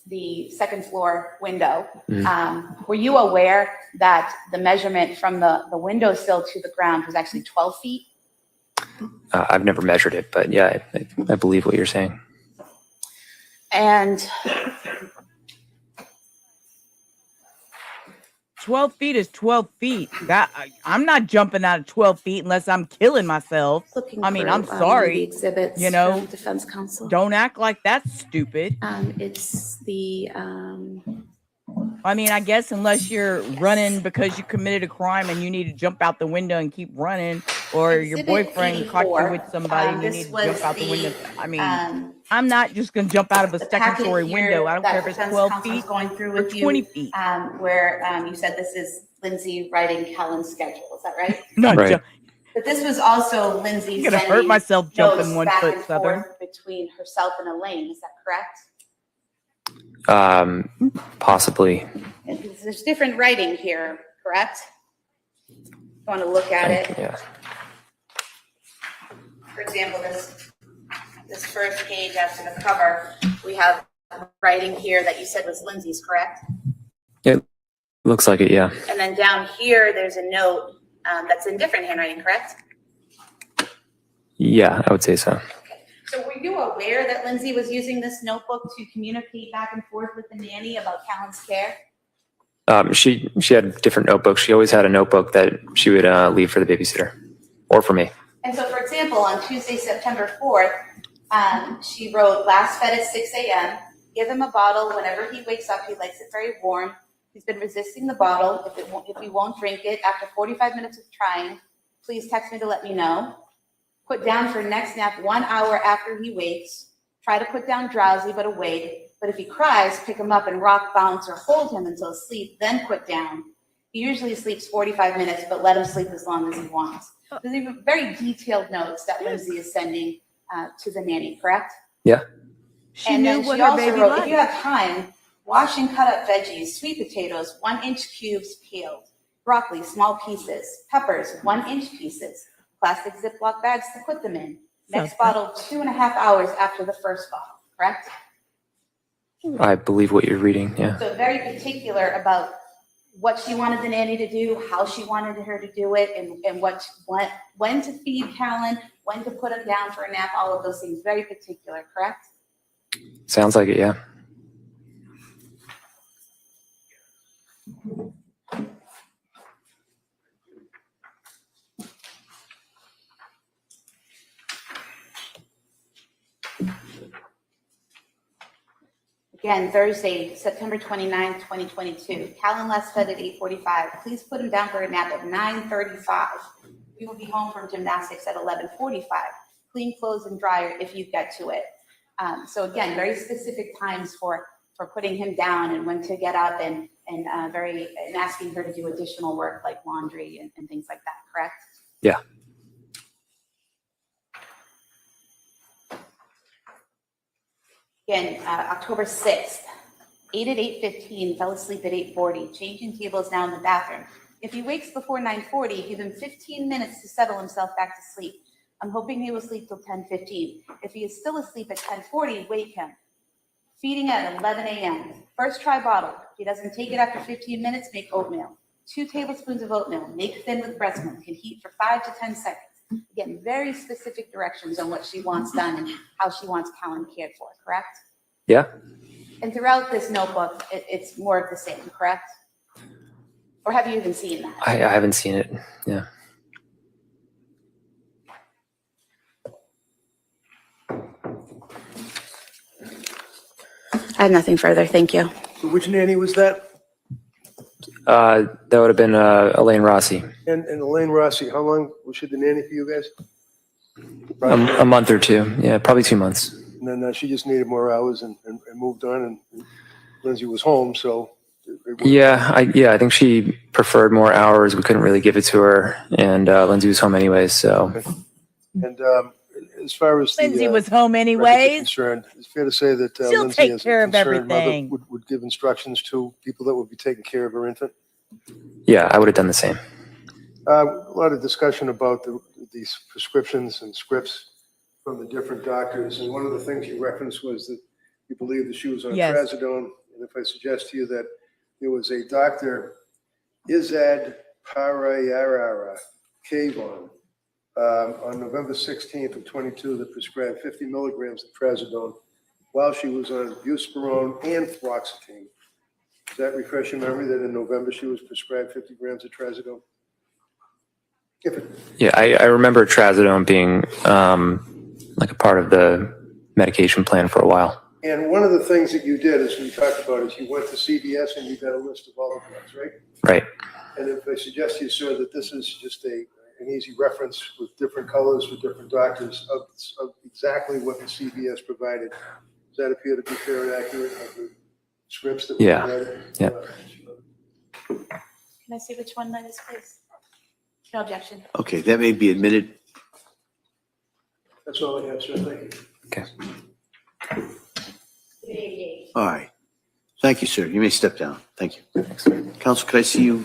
the second floor window. Were you aware that the measurement from the windowsill to the ground was actually 12 feet? I've never measured it, but yeah, I believe what you're saying. And 12 feet is 12 feet. I'm not jumping out of 12 feet unless I'm killing myself. I mean, I'm sorry. The exhibits, you know, from Defense Counsel. Don't act like that's stupid. It's the I mean, I guess unless you're running because you committed a crime and you need to jump out the window and keep running, or your Exhibit boyfriend caught 84, you with somebody and you this need to was jump out the the, window. I mean, I'm not just going to jump out of a the second packet story here window. I don't that care if it's Defense 12 Counsel is feet going through or with 20 you, feet. where you said this is Lindsay writing Callan's schedule. Is that right? Not Right. But this was also Lindsay I'm going to hurt sending myself jumping notes 1 back foot and southern. forth between herself and Elaine. Is that correct? Possibly. And there's different writing here, correct? You want to look at it. Yeah. For example, this first page after the cover, we have writing here that you said was Lindsay's, correct? It looks like it, yeah. And then down here, there's a note that's in different handwriting, correct? Yeah, I would say so. So were you aware that Lindsay was using this notebook to communicate back and forth with the nanny about Callan's care? She had different notebooks. She always had a notebook that she would leave for the babysitter or for me. And so, for example, on Tuesday, September 4th, she wrote, last fed at 6 a.m., give him a bottle whenever he wakes up. He likes it very warm. He's been resisting the bottle. If he won't drink it, after 45 minutes of trying, please text me to let me know. Put down for next nap 1 hour after he wakes. Try to put down drowsy but awake. But if he cries, pick him up and rock, bounce, or hold him until asleep, then put down. He usually sleeps 45 minutes, but let him sleep as long as he wants. These are very detailed notes that Lindsay is sending to the nanny, correct? Yeah. She knew what her baby wrote, liked. if you have time, wash and cut up veggies, sweet potatoes, 1-inch cubes peeled, broccoli, small pieces, peppers, 1-inch pieces, plastic Ziploc bags to put them in. Next bottle 2.5 hours after the first bottle, correct? I believe what you're reading, yeah. So very particular about what she wanted the nanny to do, how she wanted her to do it, and when to feed Callan, when to put him down for a nap, all of those things. Very particular, correct? Sounds like it, yeah. Again, Thursday, September 29th, 2022. Callan last fed at 8:45. Please put him down for a nap at 9:35. We will be home from gymnastics at 11:45. Clean clothes and dryer if you get to it. So again, very specific times for putting him down and when to get up and asking her to do additional work like laundry and things like that, correct? Yeah. Again, October 6th, Ate at 8:15, fell asleep at 8:40. Changing tables now in the bathroom. If he wakes before 9:40, give him 15 minutes to settle himself back to sleep. I'm hoping he will sleep till 10:15. If he is still asleep at 10:40, wake him. Feeding at 11 a.m. First try bottle. If he doesn't take it after 15 minutes, make oatmeal. 2 tablespoons of oatmeal. Make thin with breast milk. Can heat for 5 to 10 seconds. Again, very specific directions on what she wants done and how she wants Callan cared for, correct? Yeah. And throughout this notebook, it's more of the same, correct? Or have you even seen that? I haven't seen it. Yeah. I have nothing further. Thank you. So which nanny was that? That would have been Elaine Rossi. And Elaine Rossi, how long was she the nanny for you guys? A month or two. Yeah, probably 2 months. And then she just needed more hours and moved on, and Lindsay was home, so. Yeah, I think she preferred more hours. We couldn't really give it to her, and Lindsay was home anyways. So. Okay. And as far as Lindsay the was home records are anyways. concerned, it's fair to say that She'll Lindsay, take as a care of concerned mother, everything. would give instructions to people that would be taking care of her infant. Yeah, I would have done the same. A lot of discussion about these prescriptions and scripts from the different doctors, and one of the things you referenced was that you believe that she was on Yes. trazodone. And if I suggest to you that there was a Dr. Izad Parayarara Kavon on November 16th of 22 that prescribed 50 milligrams of trazodone while she was on buspirone and fluoxetine. Does that refresh your memory that in November she was prescribed 50 grams of trazodone? Yeah, I remember trazodone being like a part of the medication plan for a while. And one of the things that you did, as we talked about, is you went to CVS and you got a list of all the drugs, right? Right. And if I suggest to you, sir, that this is just an easy reference with different colors for different doctors of exactly what the CVS provided, does that appear to be fair and accurate of the scripts that were provided? Yeah. Can I see which one that is, please? No objection. Okay, that may be admitted. That's all I have, sir. Thank you. Okay. All right. Thank you, sir. You may step down. Thank you. Counsel, could I see you?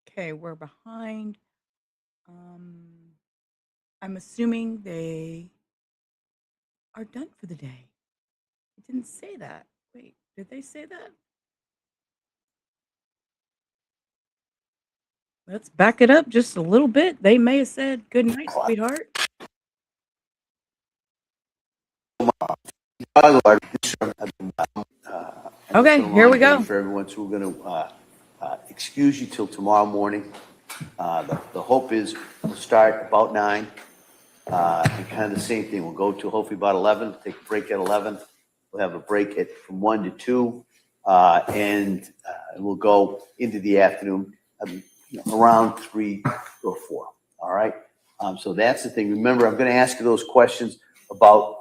Okay, we're behind. I'm assuming they are done for the day. It didn't say that. Wait, did they say that? Let's back it up just a little bit. They may have said good night, sweetheart. Okay, here we go. For everyone, so we're going to excuse you till tomorrow morning. The hope is we'll start about 9. And kind of the same thing. We'll go to hopefully about 11, take a break at 11. We'll have a break from 1 to 2, and we'll go into the afternoon around 3 or 4. All right. So that's the thing. Remember, I'm going to ask you those questions about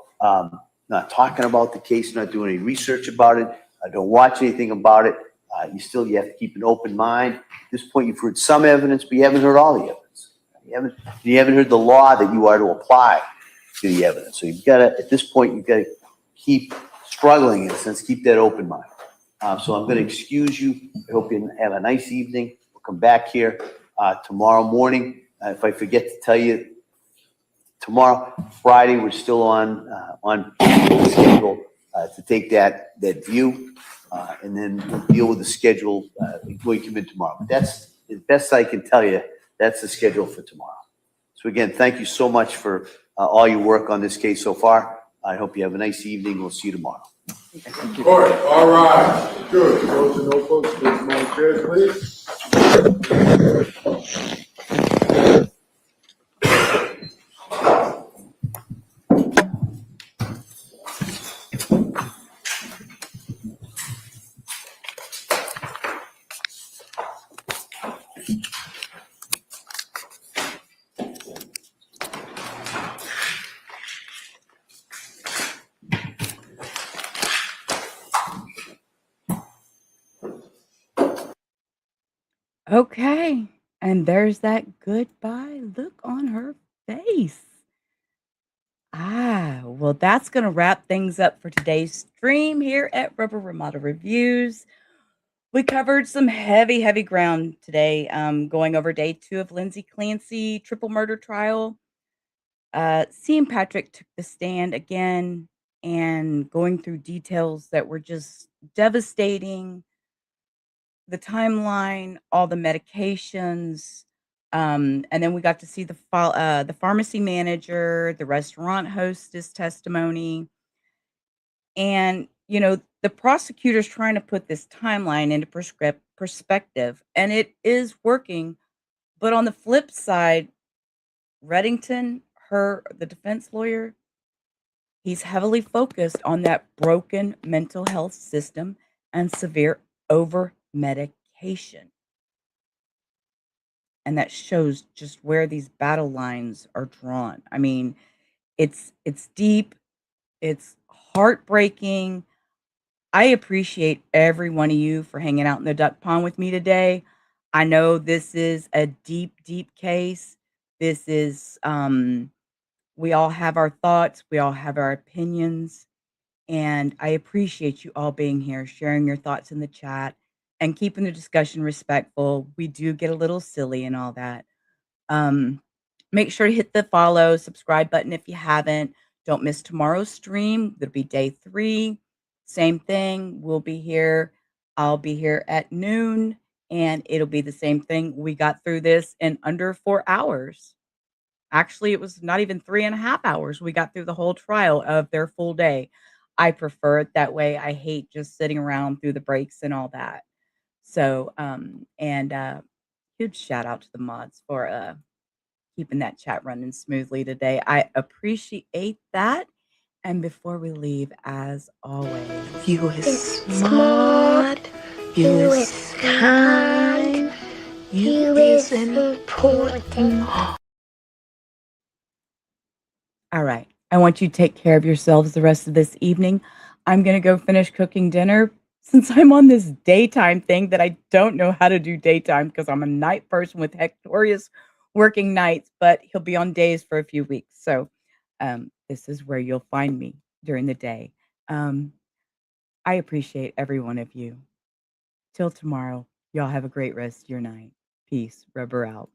not talking about the case, not doing any research about it. Don't watch anything about it. You have to keep an open mind. At this point, you've heard some evidence, but you haven't heard all the evidence. You haven't heard the law that you are to apply to the evidence. So you've got to, at this point, you've got to keep struggling in a sense, keep that open mind. So I'm going to excuse you. I hope you have a nice evening. We'll come back here tomorrow morning. If I forget to tell you, tomorrow, Friday, we're still on schedule to take that view, and then we'll deal with the schedule before you come in tomorrow. But that's as best I can tell you. That's the schedule for tomorrow. So again, thank you so much for all your work on this case so far. I hope you have a nice evening. We'll see you tomorrow. Court, all right. Good. Go to no folks, please. My chair, please. Okay, and there's that goodbye look on her face. Well, that's going to wrap things up for today's stream here at Rubber Remodel Reviews. We covered some heavy, heavy ground today, going over day 2 of Lindsay Clancy triple murder trial. Seeing Patrick took the stand again and going through details that were just devastating. The timeline, all the medications, and then we got to see the pharmacy manager, the restaurant hostess testimony, and the prosecutor's trying to put this timeline into perspective, and it is working. But on the flip side, Reddington, the defense lawyer, he's heavily focused on that broken mental health system and severe over medication. And that shows just where these battle lines are drawn. I mean, it's deep, it's heartbreaking. I appreciate every one of you for hanging out in the duck pond with me today. I know this is a deep, deep case. This is we all have our thoughts, we all have our opinions, and I appreciate you all being here, sharing your thoughts in the chat, and keeping the discussion respectful. We do get a little silly and all that. Make sure to hit the follow, subscribe button if you haven't. Don't miss tomorrow's stream. It'll be day 3. Same thing. We'll be here. I'll be here at noon, and it'll be the same thing. We got through this in under 4 hours. Actually, it was not even 3.5 hours. We got through the whole trial of their full day. I prefer it that way. I hate just sitting around through the breaks and all that. So, huge shout out to the mods for keeping that chat running smoothly today. I appreciate that. And before we leave, as always, You is smart, you is kind, you is important. all right. I want you to take care of yourselves the rest of this evening. I'm going to go finish cooking dinner since I'm on this daytime thing that I don't know how to do daytime because I'm a night person with Hectorius working nights, but he'll be on days for a few weeks. So this is where you'll find me during the day. I appreciate every one of you. Till tomorrow, y'all have a great rest of your night. Peace. Rubber out.